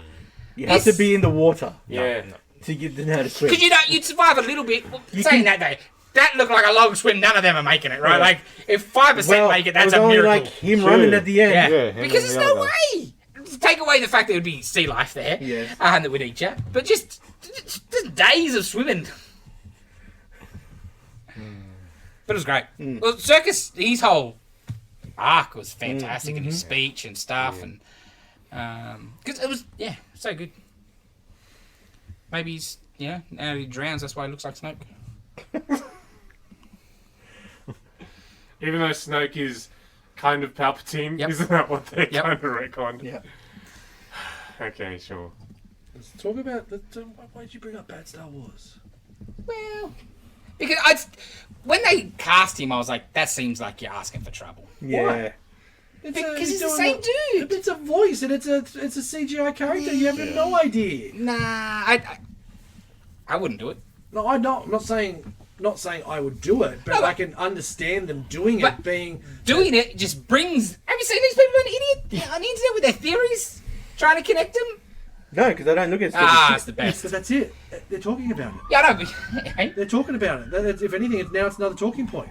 C: you have to
B: this-
C: be in the water
A: Yeah.
C: to get to know how to swim.
B: Because you'd survive a little bit. Well, saying that, Dave, that looked like a long swim. None of them are making it, right? Like if 5% make it, that's
C: was
B: a
C: only
B: miracle.
C: like him running at the end.
B: Yeah,
D: Yeah, him
B: because
D: and
B: there's
D: the
B: no
D: other
B: way. Take away the fact that there would be sea life there,
C: Yes.
B: and that would eat you. But just days of swimming. But it was great. Well, Circus, his whole arc was fantastic, and his speech and stuff, and because it was so good. Maybe he's now he drowns. That's why he looks like Snoke.
A: Even though Snoke is kind of Palpatine,
B: Yep.
A: isn't that what they
B: Yep.
A: kind of retconned?
C: Yeah.
A: Okay, sure.
E: Let's talk about why did you bring up bad Star Wars?
B: Well, because when they cast him, I was like, that seems like you're asking for trouble.
C: Yeah.
B: Because it's the same dude.
E: It's a voice and it's a CGI character. You have no idea.
B: Nah, I wouldn't do it.
E: No, I'm not saying I would do it, but
B: No, but-
E: I can understand them doing
B: But-
E: it being.
B: Doing it just brings. Have you seen these people on the internet with their theories, trying to connect them?
C: No, because I don't look at stupid
B: Ah,
C: shit.
B: it's the
E: Yes,
B: best.
E: but that's it. They're talking about it.
B: Yeah, I know. But,
E: They're talking about it. If anything, now it's another talking point.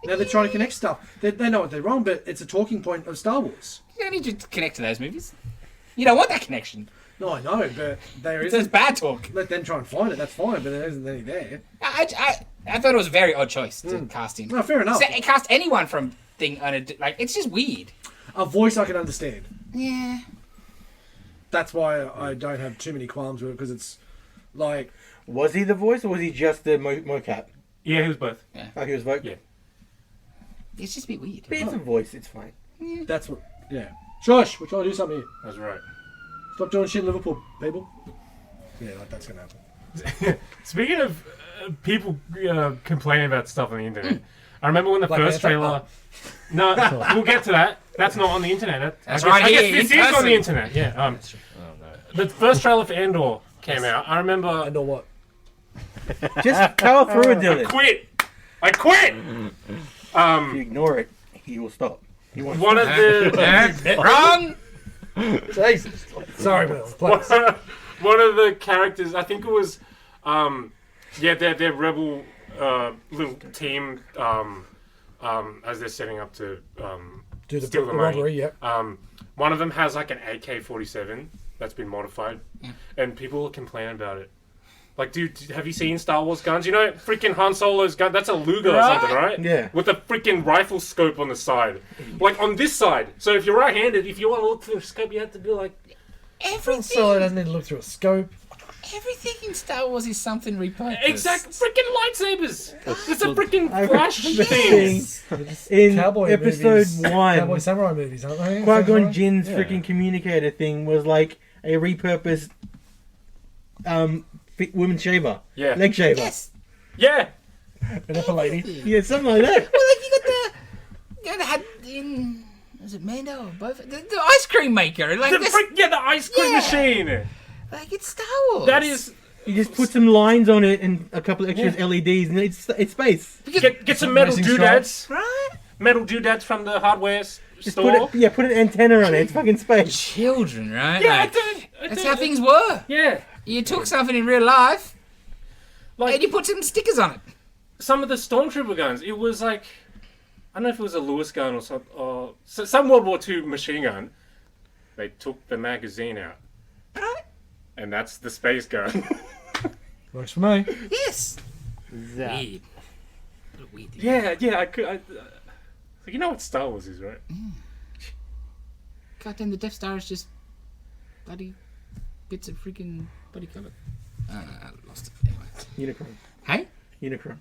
E: Now they're trying to connect stuff. They know what they're wrong, but it's a talking point of Star Wars.
B: you don't need to connect to those movies. You don't want that connection.
E: No, I know, but there
B: It's
E: isn't.
B: bad talk.
E: Let them try and find it. That's fine, but there isn't any there.
B: I thought it was a very odd choice to cast him.
E: No, fair enough.
B: Cast anyone from thing on a like. It's just weird.
E: A voice I can understand.
B: Yeah.
E: That's why I don't have too many qualms with it, because it's like
C: Was he the voice or was he just the mocap?
A: Yeah, he was both.
C: Like he was vocal?
A: Yeah.
B: It's just a bit weird.
C: But it's a voice, it's fine.
E: that's what. Yeah. Shush, we're trying to do something here.
A: That's right.
E: Stop doing shit in Liverpool, people. Yeah, that's gonna happen.
A: Speaking of people complaining about stuff on the internet, I remember when the
E: Black
A: first
E: Panther?
A: trailer. No, we'll get to that. That's not on the internet.
B: That's
A: I
B: right
A: guess
B: here,
A: this
B: in
A: is on
B: person.
A: the internet. Yeah. The first trailer for Andor came out. I remember.
E: I know what.
C: Just power through it, Dylan.
A: I quit.
C: If you ignore it, he will stop. He won't
A: One of the
B: Wrong.
C: Jesus.
E: Sorry, Bill. Please.
A: one of the characters. I think it was. Their rebel little team. As they're setting up to
E: Do the
A: steal the money.
E: robbery, yeah.
A: One of them has like an AK-47 that's been modified, and people complain about it. Like, dude, have you seen Star Wars guns? You know, freaking Han Solo's gun, that's a Luger or something, right?
C: Yeah.
A: With a freaking rifle scope on the side. Like, on this side. So if you're right-handed, if you want to look through a scope, you have to be like...
E: Solo doesn't need to look through a scope.
B: Everything in Star Wars is something repurposed.
A: Exact freaking lightsabers! It's a freaking
C: I
A: flash
C: remember
A: thing!
C: seeing in
E: Cowboy
C: episode
E: movies.
C: 1,
E: Cowboy samurai movies, aren't they?
C: Qui-Gon
E: Samurai?
C: Jinn's freaking communicator thing was like a repurposed women's shaver.
A: Yeah.
C: Leg shaver.
B: Yes.
A: Yeah.
E: An upper lady.
C: Yeah, something like that.
B: Well, like you had in was it Mando or both the ice cream maker like this,
A: The ice cream
B: Yeah.
A: machine.
B: like it's Star Wars.
A: That is.
C: You just put some lines on it and a couple of extra LEDs, and it's space.
A: Get some metal
E: Racing
A: doodads.
B: right.
A: Metal doodads from the hardware
C: Just
A: store.
C: put an antenna on it. It's fucking space.
B: Children, right?
A: Yeah,
B: Like, that's how things were.
A: Yeah.
B: You took something in real life
A: Like
B: and you put some stickers on it.
A: some of the stormtrooper guns, it was like, I don't know if it was a Lewis gun or some World War II machine gun. They took the magazine out,
B: Right?
A: and that's the space gun.
E: Works for me.
B: Yes.
D: Yeah.
B: Weird. What a weird thing.
A: yeah. You know what Star Wars is, right?
B: Goddamn, the Death Star is just bloody bits of freaking body cover. I lost it. Anyway.
C: Unicron.
B: Hey?
C: Unicron.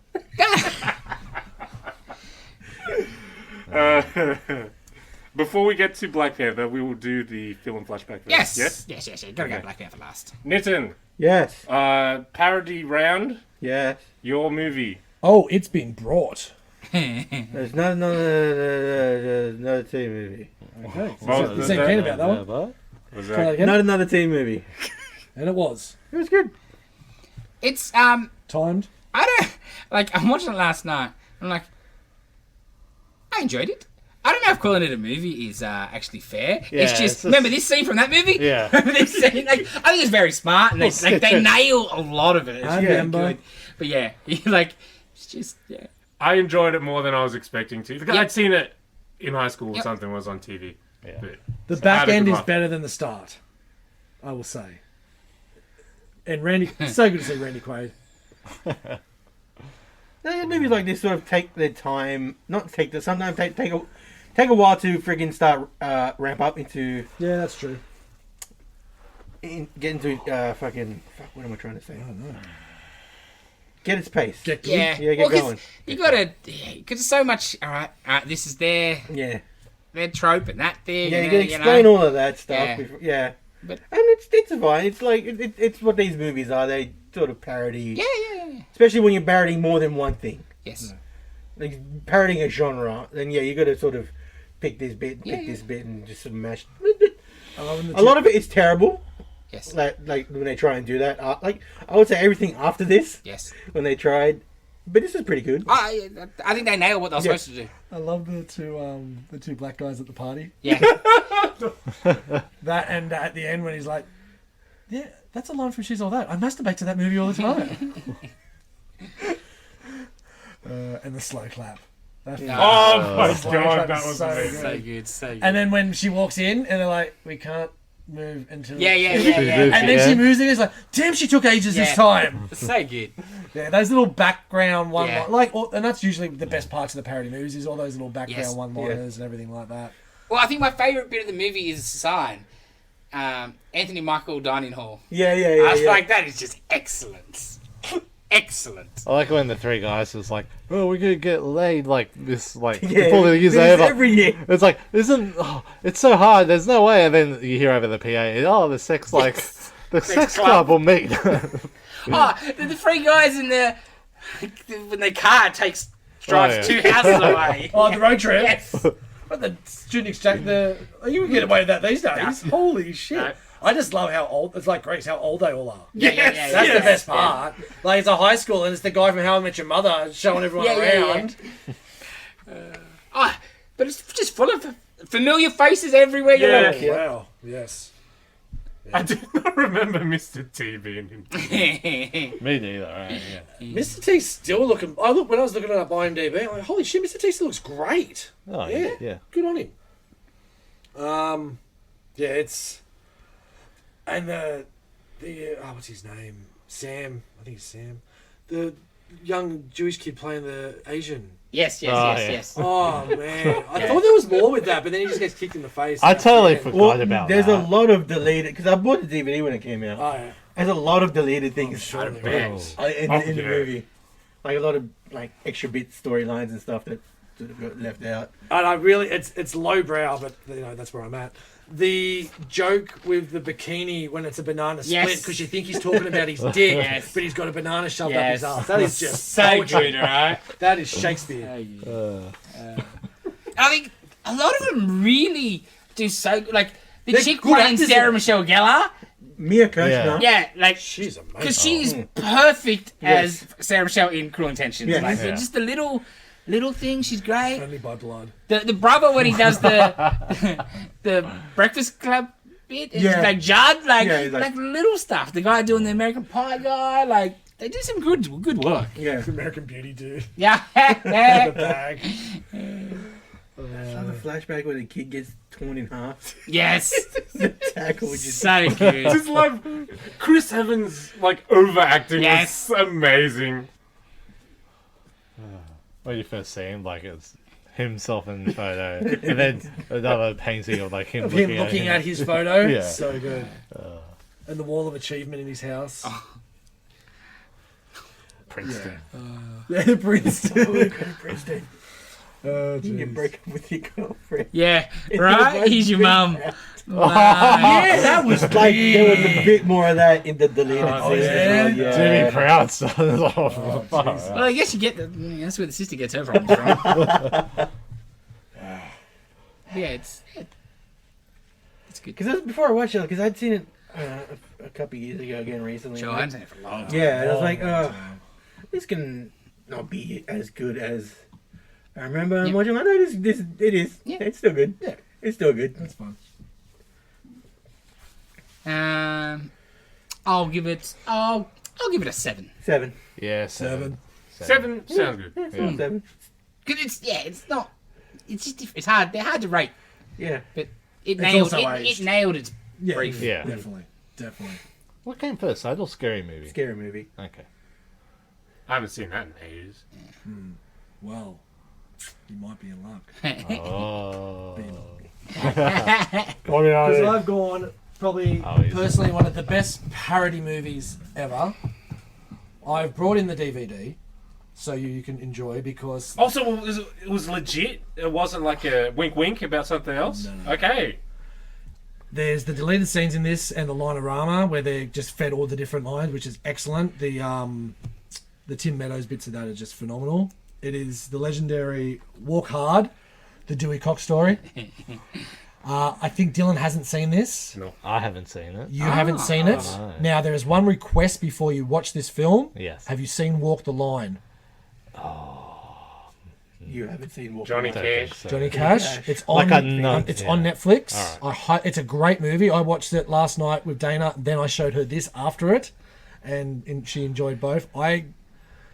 A: Before we get to Black Panther, we will do the film flashback.
B: Yes.
A: Yes.
B: Yes. Gotta go Black Panther last.
A: Nitin,
C: Yes.
A: parody round.
C: Yes.
A: Your movie.
E: Oh, it's been brought.
C: There's another team movie.
E: Okay.
A: Oh,
E: The same thing about that one.
D: What?
A: Was
E: Try that
A: that?
E: again.
C: Not another team movie.
E: And it was.
C: It was good.
B: It's
E: Timed.
B: I don't like. I'm watching it last night. I'm like, I enjoyed it. I don't know if calling it a movie is actually fair.
D: Yeah,
B: it's
D: it's
B: just
D: just-
B: remember this scene from that movie.
D: Yeah.
B: Remember this scene? Like, I think it's very smart, and they nail a lot of it. It's
E: I
B: really
E: remember.
B: good. But yeah, like it's just yeah.
A: I enjoyed it more than I was expecting to.
B: Yep.
A: I'd seen it in high school or
B: Yep.
A: something. Was on TV.
D: Yeah.
A: But
E: The
A: I
E: back
A: had a
E: end
A: good
E: is
A: laugh.
E: better than the start. I will say. And Randy, so good to see Randy Quaid.
C: Movies like this sort of take their time. Sometimes take a while to friggin' start ramp up into
E: Yeah, that's true.
C: get into fucking what am I trying to say? I don't know. Get its pace.
E: Get good.
B: Yeah,
C: Yeah, get
B: 'cause
C: going.
B: You gotta, because there's so much. All right, this is their trope and that thing.
C: Yeah, you
B: and,
C: can explain all of that stuff.
B: Yeah.
C: Before, yeah.
B: But-
C: And it's fine. It's like it's what these movies are. They sort of parody,
B: Yeah.
C: especially when you're parodying more than one thing.
B: Yes.
C: Like parodying a genre, then you got to sort of pick this bit,
B: Yeah,
C: this bit, and just sort of mash.
E: I love when the
C: A lot of it is terrible.
B: Yes.
C: Like when they try and do that. Like I would say everything after this
B: Yes.
C: when they tried, but this is pretty good.
B: I think they nail what they're supposed to do.
E: I love the two black guys at the party.
B: Yeah.
E: That and at the end when he's like, "Yeah, that's a line from She's All That. I masturbate to that movie all the time." And the slow clap. That
B: No.
A: Oh my
E: Slow
A: god,
E: clap
A: that
E: is
A: was
E: so
A: amazing.
B: So good. So good.
E: And then when she walks in and they're like, "We can't move until."
B: Yeah.
E: And then she moves in. It's like, "Damn, she took ages this
B: Yeah.
E: time."
B: It's so good.
E: Yeah, those little background
B: Yeah.
E: and that's usually the best parts of the parody movies is all those little background
B: Yes.
E: one-liners and everything like that.
B: Well, I think my favourite bit of the movie is the sign. Anthony Michael Dining Hall.
C: Yeah.
B: I was like, that is just excellent. Excellent.
D: I like when the three guys was like, "Oh, we're gonna get laid like this, like
C: Yeah,
D: before the year's
C: this is
D: over."
C: every year.
D: It's like, it's so hard. There's no way. And then you hear over the PA, "Oh, the sex sex club will meet."
B: The three guys in the when the car drives
D: yeah.
B: 2 houses away.
E: Oh, the road trip.
B: Yes.
E: But the student exchange, you can get away with that these days. Holy shit!
A: No.
E: I just love how old. It's like Grace, how old they all are.
B: Yeah.
E: That's the best part. Like it's a high school, and it's the guy from How I Met Your Mother showing everyone around.
B: But it's just full of familiar faces everywhere you
A: Yeah.
B: look.
E: Wow. Yes.
A: I do not remember Mr. T being him.
D: Me neither. Right? Yeah.
E: Mr. T's still looking. When I was looking it up IMDb, I'm like, holy shit, Mr. T still looks great.
D: Oh
E: Yeah.
D: yeah.
E: Good on him. Yeah, it's and the what's his name? Sam. I think it's Sam. The young Jewish kid playing the Asian.
B: Yes.
E: Oh man, I thought there was more with that, but then he just gets kicked in the face.
D: I totally
E: forgot.
D: forgot about
C: there's
D: that.
C: a lot of deleted because I bought the DVD when it came out.
E: Oh, yeah.
C: There's a lot of deleted things
E: Sure
C: in
E: there is.
C: the movie, like a lot of like extra bit storylines and stuff that that have got left out.
E: And I really, it's lowbrow, but that's where I'm at. The joke with the bikini when it's a banana split because you think he's talking about his dick, but he's got a banana shoved up his ass. That is just
B: so
E: poetry.
B: good, right?
E: That is Shakespeare.
B: I think a lot of them really do so good. Like the
E: They're
B: chick
E: good
B: playing
E: actors,
B: Sarah
E: though.
B: Michelle Gellar.
C: Mia Kirshner.
B: Yeah, like
E: She's amazing.
B: because she's perfect
C: Yes.
B: as Sarah Michelle in Cruel Intentions.
C: Yes.
B: Like
D: Yeah.
B: just the little thing, she's great.
E: Only by blood.
B: The brother when he does the the Breakfast Club bit, it's
C: Yeah.
B: like Judd, like
C: Yeah, he's like-
B: like little stuff. The guy doing the American Pie guy, like they do some good work.
C: Yeah.
E: American Beauty, dude.
B: Yeah.
E: The bag.
C: I love the flashback where the kid gets torn in half.
B: Yes.
C: The tackle just
B: So good.
A: Just like Chris Evans, like overacting.
B: Yes.
A: Yes, amazing.
D: When you first see him, like it's himself in the photo, and then another painting of like him
E: Looking at his photo.
D: Yeah.
E: So good. And the wall of achievement in his house.
A: Princeton.
E: Yeah, Princeton. Princeton. Oh,
C: you get
E: jeez.
C: broke up with your girlfriend.
B: Yeah.
C: It
B: Right?
C: was
B: He's your mum.
C: Yeah,
B: Wow.
C: that was like there was a bit more of that in the deleted
A: Oh,
C: scenes
E: yeah?
C: as well.
D: Jimmy
C: Yeah.
D: Proud stuff.
B: Well, I guess you get that's where the sister gets her problems from. Yeah, it's good.
C: Because before I watched it, because I'd seen it a couple of years ago again recently.
B: Sure, I haven't seen it for a long time.
C: Yeah, and I was like, oh, this can not be as good as I remember
B: Yeah.
C: watching. I know it is.
B: Yeah.
C: It's still good.
E: Yeah.
C: It's still good.
E: That's fun.
B: I'll give it a 7.
C: 7.
D: Yeah,
E: 7.
A: 7 sounds good.
C: Yeah, it's
D: Yeah.
C: 7.
B: Because it's not. It's just it's hard. They're hard to rate,
C: Yeah.
B: but it
E: also
B: nailed
E: aged.
B: it nailed its
E: Yeah,
B: brief.
D: Yeah.
E: Definitely.
D: What came first, Side or Scary Movie?
C: Scary movie.
D: Okay.
A: I haven't seen that in ages.
E: Well, you might be in luck.
D: Oh.
E: Because I've gone probably
D: Oh, he's-
E: personally one of the best parody movies ever. I've brought in the DVD so you can enjoy because
A: Also, it was legit. It wasn't like a wink wink about something else.
E: No.
A: Okay.
E: there's the deleted scenes in this and the Linorama where they just fed all the different lines, which is excellent. The Tim Meadows bits of that are just phenomenal. It is the legendary Walk Hard, the Dewey Cox story. I think Dylan hasn't seen this.
A: No.
D: I haven't seen it.
E: You haven't seen it.
D: no.
E: Now, there is one request before you watch this film.
D: Yes.
E: Have you seen Walk the Line?
C: You haven't seen Walk
A: Johnny
D: Don't think
A: Cash.
D: so.
E: Johnny Cash.
C: Cash.
E: It's on.
D: Like I know-
E: It's
D: yeah.
E: on Netflix.
D: Alright.
E: It's a great movie. I watched it last night with Dana. Then I showed her this after it, and she enjoyed both.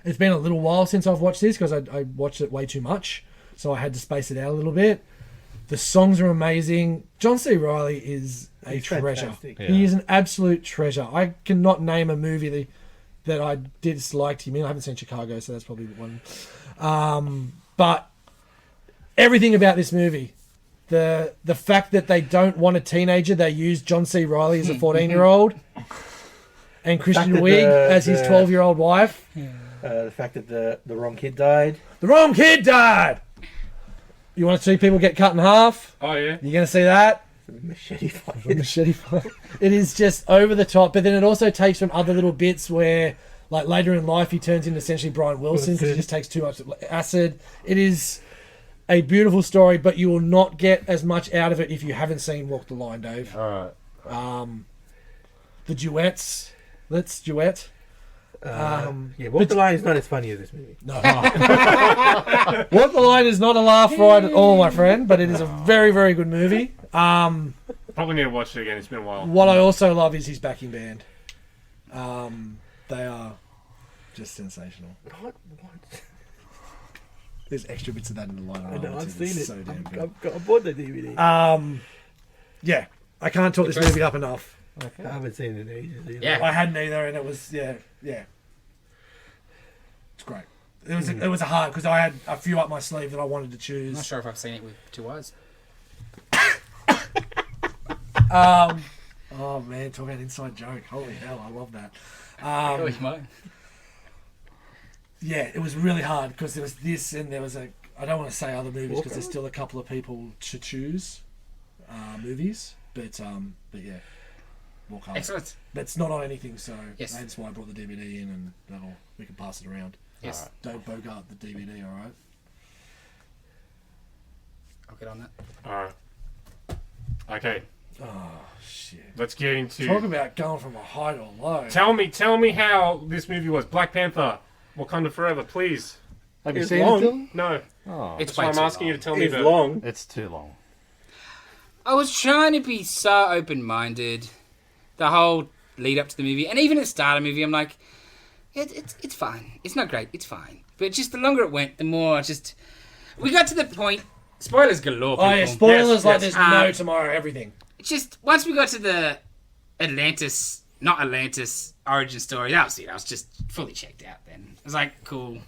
E: It's been a little while since I've watched this because I watched it way too much, so I had to space it out a little bit. The songs are amazing. John C. Reilly is a
C: He's
E: treasure.
C: fantastic.
D: Yeah.
E: He is an absolute treasure. I cannot name a movie that I disliked him in. I haven't seen Chicago, so that's probably one. But everything about this movie, the fact that they don't want a teenager, they use John C. Reilly as a 14-year-old, and Christian
C: that
E: Wiig as his 12-year-old wife.
C: The fact that the wrong kid died.
E: The wrong kid died. You want to see people get cut in half?
A: Oh yeah.
E: You're going to see that?
C: Machete fight.
E: Machete fight. It is just over the top, but then it also takes from other little bits where, like later in life, he turns into essentially Brian Wilson because he just takes too much acid. It is a beautiful story, but you will not get as much out of it if you haven't seen Walk the Line, Dave.
A: All right.
E: The duets. Let's duet.
C: Yeah, Walk the Line is not as funny as this movie.
E: No. Walk the Line is not a laugh ride at all, my friend, but it is a very, very good movie.
A: Probably need to watch it again. It's been a while.
E: What I also love is his backing band. They are just sensational.
C: What?
E: There's extra bits of that in the line.
C: I know, I've seen it.
E: So damn good.
C: I bought the DVD.
E: Yeah, I can't talk this movie up enough.
C: I haven't seen it in ages either.
B: Yeah.
E: I hadn't either, and it was yeah. It's great. It was a hard because I had a few up my sleeve that I wanted to
B: I'm
E: choose.
B: not sure if I've seen it with 2 eyes.
E: Oh man, talk about inside joke. Holy hell, I love that.
B: Oh, you might.
E: Yeah, it was really hard because there was this and there was a I don't want to say other movies because there's still a couple of people to choose movies, but yeah, Wakanda.
B: Excellent.
E: That's not on anything, so
B: Yes.
E: that's why I brought the DVD in, and we can pass it around.
B: Yes.
E: Don't bogart the DVD, all right?
B: I'll get on that.
A: Alright. Okay,
E: Oh shit!
A: let's get into...
E: Talk about going from a high to a low.
A: Tell me how this movie was. Black Panther, Wakanda Forever, please.
D: Have you
C: It's
D: seen
C: long.
D: it, Dylan?
A: No,
D: Oh,
B: It's
A: that's why
B: way
A: I'm
B: too
A: asking you
B: long.
A: to tell me
C: It's
A: the...
C: long.
D: it's too long.
B: I was trying to be so open-minded the whole lead up to the movie, and even at the start of the movie, I'm like, it's fine. It's not great. It's fine. But just the longer it went, the more we got to the point. Spoilers galore. People.
E: Oh yeah, spoilers
A: Yes,
E: like
A: yes.
E: there's no tomorrow. Everything.
B: It's just once we got to the not Atlantis origin story, that was it. I was just fully checked out. Then I was like, cool.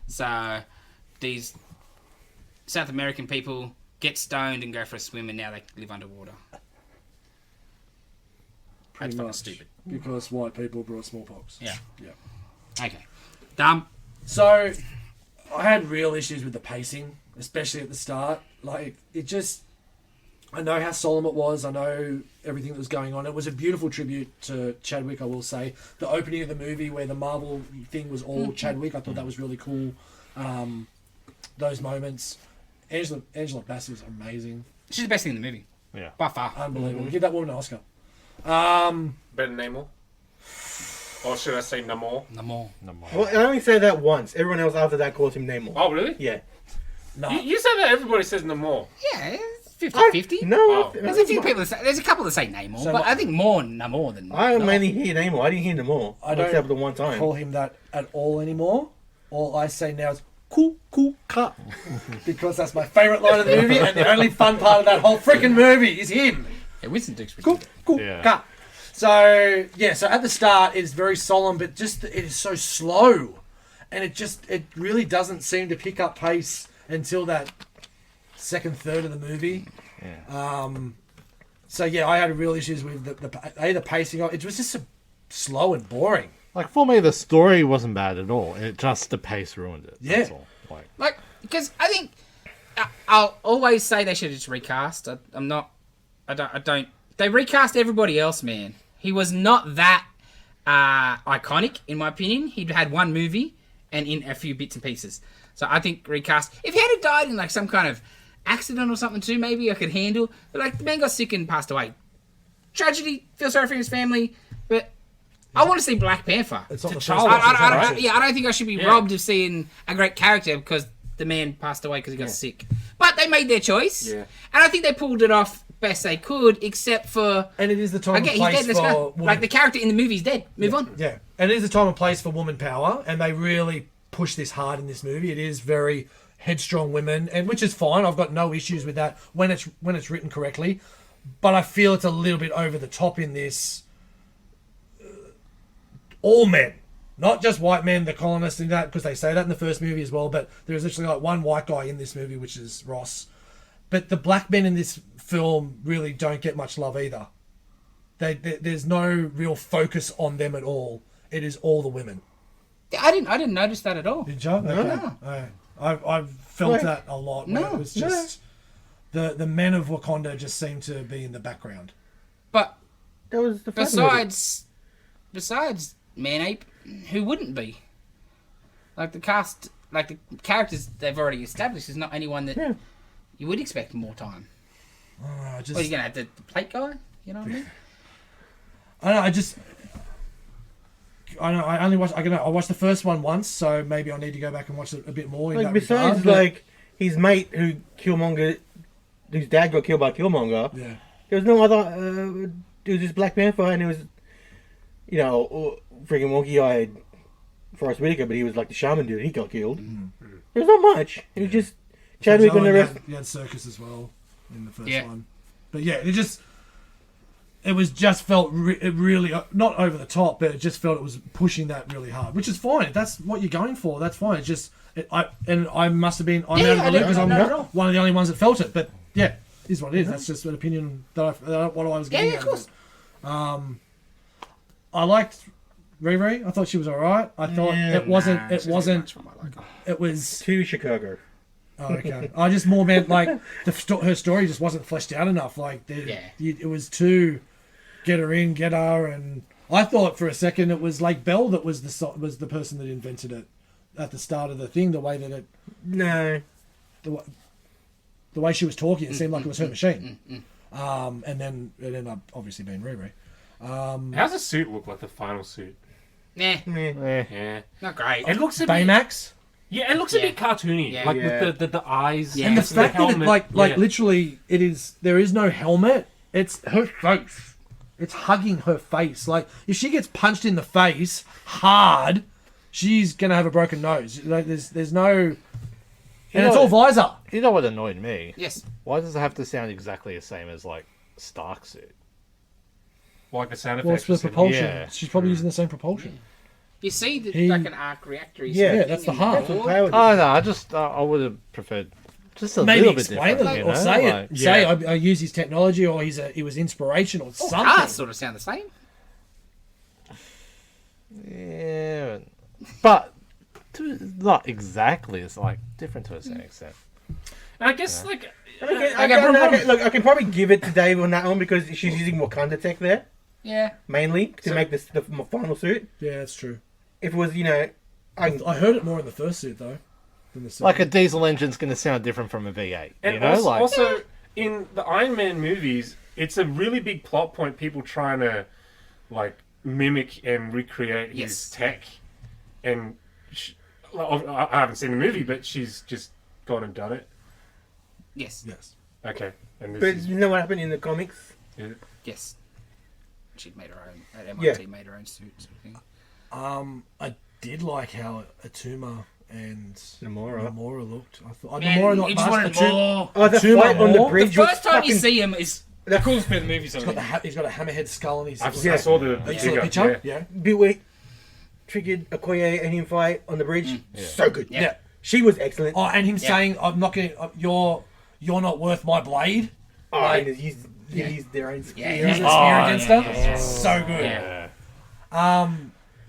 B: So these South American people get stoned and go for a swim, and now they live underwater. That's fucking stupid.
E: Because white people brought smallpox.
B: Yeah.
E: Yeah.
B: Okay. Dumb.
E: So, I had real issues with the pacing, especially at the start. Like, it just... I know how solemn it was. I know everything that was going on. It was a beautiful tribute to Chadwick, I will say. The opening of the movie where the Marvel thing was all Chadwick, I thought that was really cool. Those moments. Angela Bassett was amazing.
B: She's the best thing in the movie.
D: Yeah.
B: By far.
E: Unbelievable. Give that woman an Oscar.
A: Better Namor? Or should I say Namor?
B: Namor.
D: No more.
C: Well, I only say that once. Everyone else after that calls him Namor.
A: Oh, really?
C: Yeah.
E: No.
A: You said that everybody says Namor.
B: Yeah, it's 50-50.
C: No.
A: Oh.
B: There's a few people that say, there's a couple that say Namor,
E: So
B: but
E: my-
B: I think more Namor than
C: I
B: not.
C: mainly hear Namor. I didn't hear Namor.
E: I don't
C: except the one time.
E: call him that at all anymore. All I say now is cool cut. Because that's my favourite line of the movie, and the only fun part of that whole freaking movie is him.
B: Yeah, Winston Duke's pretty good.
E: Cool
D: Yeah.
E: cut. So yeah, so at the start it's very solemn, but just it is so slow, and it really doesn't seem to pick up pace until that second third of the movie.
D: Yeah.
E: So yeah, I had real issues with the pacing. It was just so slow and boring.
D: Like, for me, the story wasn't bad at all. It just, the pace ruined it.
E: Yeah.
D: That's all. Like,
B: Like, because I think I'll always say they should have just recast. I don't. They recast everybody else, man. He was not that iconic, in my opinion. He'd had one movie and in a few bits and pieces. So I think recast. If he had died in like some kind of accident or something too, maybe I could handle. But like the man got sick and passed away. Tragedy. Feel sorry for his family, but I want to see Black Panther.
E: It's not the first
B: I,
E: one,
B: I,
E: right?
B: I don't think I should be robbed of seeing a great character because the man passed away because he got sick. But they made their choice,
A: Yeah.
B: and I think they pulled it off best they could, except for
E: And it is the time
B: okay,
E: and
B: he's
E: place
B: dead. Let's
E: for
B: go.
E: woman.
B: Like the character in the movie's dead. Move on.
E: Yeah, and it is a time and place for woman power, and they really push this hard in this movie. It is very headstrong women, and which is fine. I've got no issues with that when it's written correctly. But I feel it's a little bit over the top in this. All men, not just white men, the colonists, and that, because they say that in the first movie as well. But there's literally like one white guy in this movie, which is Ross. But the black men in this film really don't get much love either. There's no real focus on them at all. It is all the women.
B: I didn't notice that at all.
E: Did you? Okay. I've felt that a lot. Where
B: No,
E: it was just the men of Wakanda just seem to be in the background.
B: But
C: That was the first movie.
B: besides Man Ape, who wouldn't be? Like the cast, like the characters they've already established is not anyone that
C: Yeah.
B: you would expect more time.
E: I
B: What are you gonna have the plate guy? You know what I mean?
E: I only watched. I watched the first one once, so maybe I need to go back and watch it a bit more. In
C: Like,
E: that
C: besides,
E: regard, but-
C: like, his mate who Killmonger, whose dad got killed by Killmonger,
E: yeah,
C: there was no other, there was this Black Panther, and it was, you know, freaking wonky-eyed Forrest Whitaker, but he was like the shaman dude, he got killed. There's not much. It was just Chadwick and the rest.
E: You had Circus as well in the first
B: Yeah.
E: one, but yeah, it was just felt it really not over the top, but it just felt it was pushing that really hard, which is fine. If that's what you're going for, that's fine. It's just I must have been I'm
B: Yeah,
E: out of
B: I
E: the loop
B: don't-
E: because I'm
B: not at all.
E: one of the only ones that felt it. But yeah, is what it is. That's just an opinion that what I was getting.
B: Yeah,
E: out
B: of course.
E: it. I liked Riri. I thought she was alright. I thought
C: Yeah,
E: it wasn't.
B: Nah,
E: It
B: she's very
E: wasn't.
B: much what I like.
E: It was.
C: To Chicago.
E: Oh, okay. I just more meant like her story just wasn't fleshed out enough. Like, it was too get her in, get her, and I thought for a second it was like Belle that was the person that invented it at the start of the thing. The way that it the way she was talking, it seemed like it was her machine. And then it ended up obviously being Riri.
A: How's the suit look like the final suit?
B: Nah,
A: Yeah.
B: not great.
A: It looks a bit...
E: Baymax.
A: Yeah, it looks a bit cartoony.
B: Yeah.
A: Like
D: Yeah.
A: with the eyes.
B: Yeah.
E: And the
A: and
E: fact that it,
A: helmet.
E: like literally, there is no helmet. It's her face. It's hugging her face. Like, if she gets punched in the face hard, she's gonna have a broken nose. Like, there's no, and it's all visor.
D: You know what annoyed me?
B: Yes.
D: Why does it have to sound exactly the same as like Stark suit?
A: Like the sound
E: Well,
A: effects.
E: it's the
A: were
E: propulsion.
D: Yeah.
E: She's probably using the same propulsion.
B: You see the,
E: He-
B: like an arc reactor.
E: Yeah, that's the heart.
D: Oh no, I just I would have preferred just a
E: Maybe
D: little bit
E: explain
D: different.
E: it
D: You
E: or
D: know?
E: say
D: like,
E: it. Say I use his technology, or he was inspirational, or something.
B: Cars sort of sound the same.
D: Yeah, but not exactly. It's like different to a certain extent.
A: And I guess like
C: I can probably give it to Dave on that one because she's using Wakanda tech there
B: Yeah.
C: mainly to make the final suit.
E: Yeah, that's true.
C: If it was,
E: I heard it more in the first suit though than the second.
D: Like a diesel engine's going to sound different from a V8.
A: And
D: You know, like
A: also in the Iron Man movies, it's a really big plot point. People trying to like mimic and recreate his
B: Yes.
A: tech, and I haven't seen the movie, but she's just gone and done it.
B: Yes.
E: yes.
A: Okay, and this
C: but
A: is
C: you know what happened in the comics?
B: Yes. She'd made her own. At MIT made her own suit, sort of thing.
E: I did like how Atuma and
C: Namora.
E: looked. I thought
B: Man,
E: Namora not
B: you just
E: much.
B: wanted more.
C: Oh, the
E: Atuma
C: fight on the
E: more?
C: bridge.
B: The
C: was
B: first time you
C: fucking-
B: see him is the coolest bit of the movie. Sort of thing.
E: He's got a hammerhead skull on his.
A: I saw the
E: You saw the
A: figure,
E: picture?
A: yeah.
E: Yeah.
C: bit where triggered Okoye and him fight on the bridge. So good.
B: Yeah.
C: She was excellent.
E: Oh, and him saying, "I'm not going. You're not worth my blade."
C: And he's used their own spear.
B: Yeah.
E: Using the
B: Oh,
E: spear against
B: yeah,
E: her.
B: yeah.
E: So good.
B: Yeah.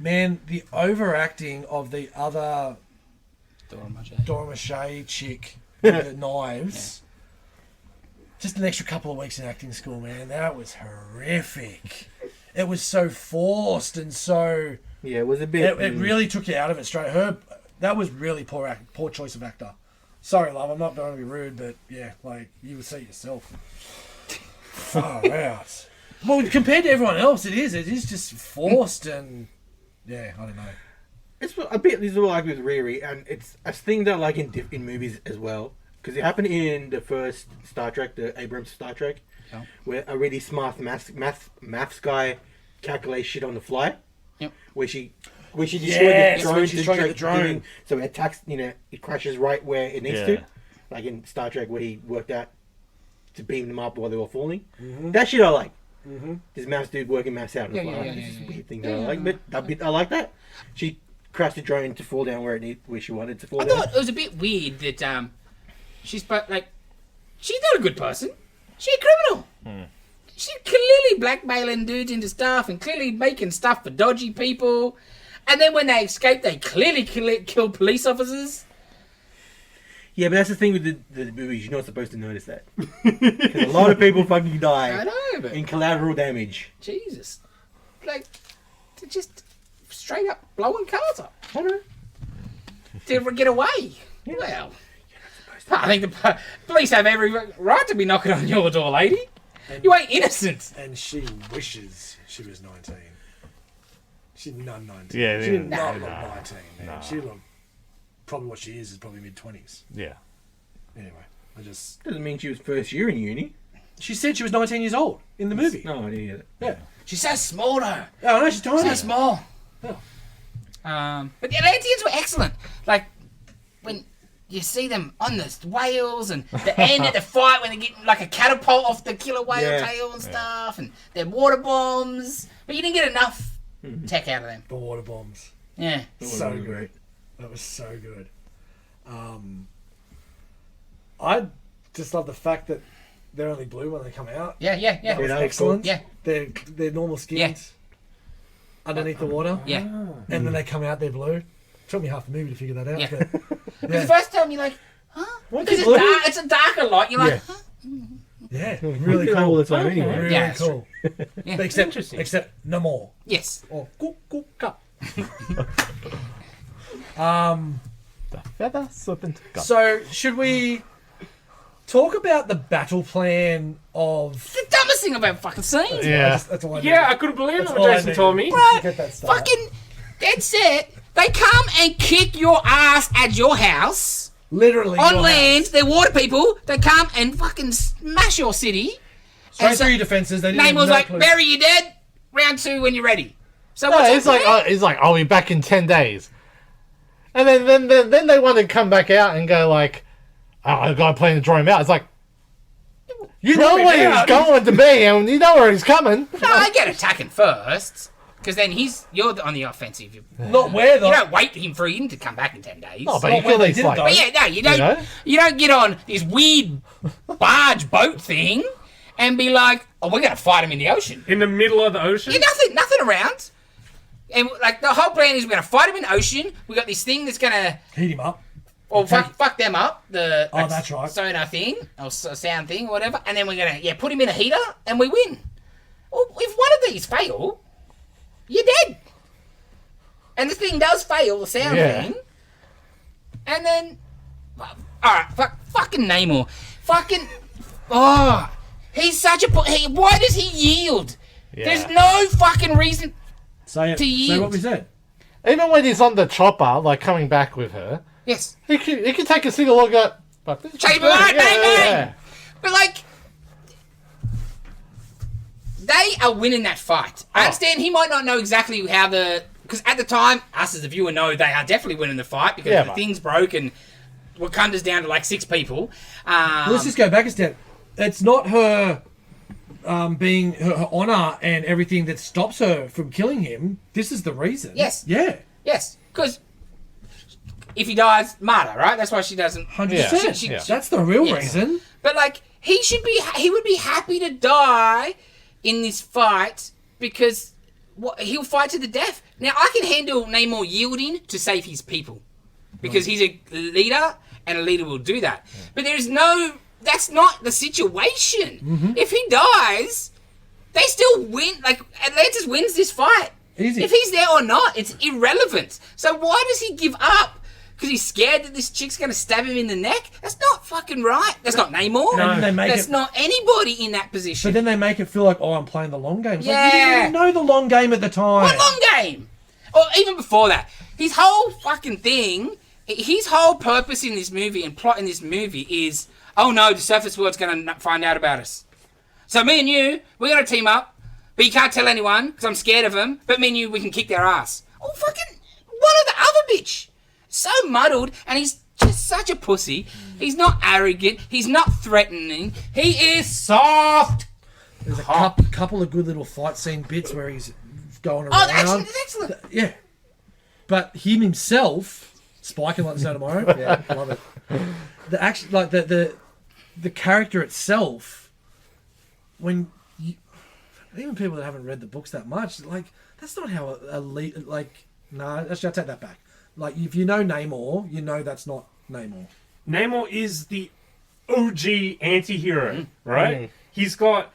E: Man, the overacting of the other
B: Dora Mache.
E: Dora Mache chick with the knives. Just an extra couple of weeks in acting school, man. That was horrific. It was so forced and so.
C: Yeah, it was a bit.
E: It really took you out of it straight. That was really poor choice of actor. Sorry, love. I'm not going to be rude, but yeah, like you would say yourself. Far out. Well, compared to everyone else, it is just forced and yeah, I don't know.
C: It's a bit. This is like with Riri, and it's a thing that I like in movies as well, because it happened in the first Star Trek, the Abrams Star Trek, where a really smart maths guy calculates shit on the fly.
B: Yep.
C: Where she destroyed
E: Yes,
C: the
E: when
C: drone,
E: she's trying to get the drone.
C: so it attacks. It crashes right where it needs
D: Yeah.
C: to, like in Star Trek where he worked out to beam them up while they were falling. That shit I like. This maths dude working maths out on the fly. This is a weird thing that I like, but that bit I like that. She crashed the drone to fall down where she wanted to fall
B: I
C: down.
B: thought it was a bit weird that she's not a good person. She's a criminal. She's clearly blackmailing dudes into stuff and clearly making stuff for dodgy people. And then when they escape, they clearly kill police officers.
C: Yeah, but that's the thing with the movies. You're not supposed to notice that. Because a lot of people fucking
B: I
C: die
B: know, but
C: in collateral damage.
B: Jesus, like they're just straight up blowing cars up
C: I know.
B: to get away. Well, I think the police have every right to be knocking on your door, lady. You ain't innocent.
E: And she wishes she was 19. She's not 19.
D: Yeah,
E: she did
D: yeah,
E: not
D: no,
E: look
D: no,
E: 19. Man.
D: no.
E: She looked probably what she is probably mid-20s.
D: yeah.
E: Anyway, I just
C: Doesn't mean she was first year in uni.
E: she said she was 19 years old in the movie.
C: No, I didn't get it.
E: Yeah.
B: She's so small though.
E: Oh no, she's tiny.
B: So small.
E: Yeah.
B: But the Atlanteans were excellent. Like when you see them on the whales and the end of the fight when they get like a catapult off the killer whale
C: Yeah.
B: tail and stuff, and their water bombs. But you didn't get enough tech out of them.
E: The water bombs.
B: Yeah.
E: So
C: really
E: good. That was so good. I just love the fact that they're only blue when they come out.
B: Yeah.
E: That was
C: Yeah,
E: excellent.
B: Yeah.
E: They're normal skins underneath the water.
B: Yeah.
E: And then they come out, they're blue. Took me half the movie to figure that out.
B: Yeah.
E: But,
B: The first time you're like, huh?
E: What
B: Because
E: is blue?
B: it's a darker light. You're like,
C: Yeah.
B: huh?
E: Yeah,
C: Really
E: really
C: cool all
E: cool.
C: the time anyway.
E: Really,
B: Yeah,
E: really
B: that's
E: cool.
B: Yeah.
E: Except no more.
B: Yes.
E: Or cup.
D: The feather serpent. Gun.
E: So should we talk about the battle plan of?
B: The dumbest thing I've ever fucking seen.
D: Yeah.
E: That's all I
A: Yeah, I
E: needed.
A: couldn't believe it
E: That's
A: when
E: all I
A: Jason
E: needed.
A: told me.
B: Right.
E: Get that started.
B: Fucking, that's it. They come and kick your ass at your house
E: Literally
B: on
E: your
B: land.
E: house.
B: They're water people. They come and fucking smash your city.
E: Straight
B: And so-
E: through your defenses. They didn't
B: Name was
E: have no
B: like,
E: clue.
B: bury you dead. Round 2 when you're ready. So
D: No,
B: what's
D: he's
B: up
D: like,
B: there?
D: he's like, I'll be back in 10 days. And then they want to come back out and go like, oh, I got a plan to draw him out. It's like, you know
E: me
D: where he's
E: out.
D: going to be, and you know where he's coming.
B: No, I get attacking first. Because then you're on the offensive. You
E: Not where though.
B: don't wait for him to come back in 10 days.
D: Oh, but
E: not
D: you
E: where
D: can
E: they
D: at least
E: did it,
D: like,
E: though.
B: But yeah, no, you don't.
D: know?
B: You don't get on this weird barge boat thing and be like, "Oh, we're gonna fight him in the ocean."
A: In the middle of the ocean?
B: Yeah, nothing around. And like the whole plan is we're gonna fight him in the ocean. We got this thing that's gonna,
E: Heat him up.
B: well, fuck them up. The
E: Oh, that's right.
B: sonar thing or sound thing or whatever. And then we're gonna put him in a heater and we win. Well, if one of these fail, you're dead. And the thing does fail, the sound
D: Yeah.
B: thing. And then, alright, fucking Namor. Fucking, he's such a, why does he yield?
D: Yeah.
B: There's no fucking reason.
E: Say it.
B: To
E: Say
B: yield.
E: what we said.
D: Even when he's on the chopper, like coming back with her,
B: Yes.
D: he can take a single look at. Fuck this.
B: Change my mind, bang, bang.
D: Yeah.
B: But like, they are winning that fight. I understand he might not know exactly how because at the time, us as the viewer know they are definitely winning the fight because
D: Yeah,
B: the
D: but-
B: thing's broke and Wakanda's down to like 6 people.
E: Let's just go back a step. It's not her being her honor and everything that stops her from killing him. This is the reason.
B: Yes.
E: Yeah.
B: Yes, because if he dies, martyr, right? That's why she doesn't.
E: 100%.
B: She-
D: Yeah.
E: That's the real
B: Yes.
E: reason.
B: But like, he would be happy to die in this fight because he'll fight to the death. Now I can handle Namor yielding to save his people because he's a leader and a leader will do that. But that's not the situation. If he dies, they still win. Like Atlantis wins this fight.
E: Easy.
B: If he's there or not, it's irrelevant. So why does he give up? Because he's scared that this chick's going to stab him in the neck? That's not fucking right. That's not Namor.
E: And they make
B: That's
E: it,
B: not anybody in that position.
E: but then they make it feel like, oh, I'm playing the long game. It's like, you
B: Yeah.
E: didn't even know the long game at the time.
B: What long game? Or even before that. His whole fucking thing, his whole purpose in this movie and plot in this movie is, oh no, the surface world's going to find out about us. So me and you, we're going to team up, but you can't tell anyone because I'm scared of them, but me and you, we can kick their ass. Oh, fucking, what of the other bitch? So muddled, and he's just such a pussy. He's not arrogant. He's not threatening. He is soft.
E: There's a couple of good little fight scene bits where he's going around.
B: Oh, actually, that's excellent.
E: Yeah. But him himself, spiking like the snow tomorrow. Yeah, love it. The action, like the character itself, when you, even people that haven't read the books that much, like that's not how a lead. Like, no, actually, I take that back. Like, if you know Namor, you know that's not Namor.
A: Namor is the OG anti-hero, right? He's got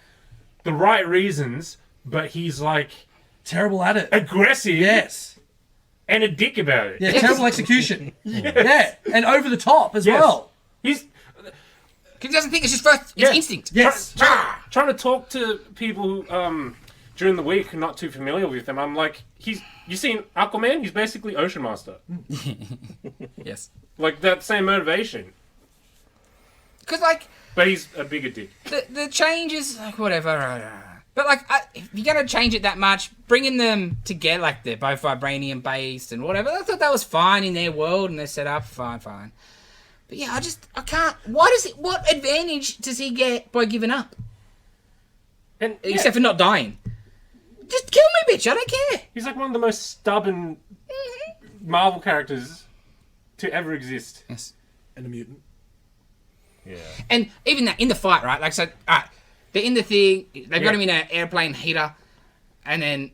A: the right reasons, but he's like
E: Terrible at it.
A: aggressive
E: Yes.
A: and a dick about it.
E: Yeah, terrible execution. Yeah, and over the top as
A: Yes.
E: well.
A: He's
B: Because he doesn't think it's his first
A: Yeah.
B: instinct.
E: Yes.
A: trying to talk to people during the week not too familiar with them. I'm like, you seen Aquaman? He's basically Ocean Master.
B: Yes.
A: Like that same motivation,
B: Because, like,
A: but he's a bigger dick.
B: the change is, like, whatever. But, like, if you're going to change it that much, bringing them together, like, they're both vibranium-based and whatever, I thought that was fine in their world and their setup, fine. But, yeah, I can't... What advantage does he get by giving up?
A: And
B: Except for not dying. Just kill me, bitch, I don't care.
A: he's like one of the most stubborn Marvel characters to ever exist.
B: Yes.
E: And a mutant.
A: Yeah.
B: And even that, in the fight, right? Like, so, alright, they're in the thing, they've got him in an airplane heater, and then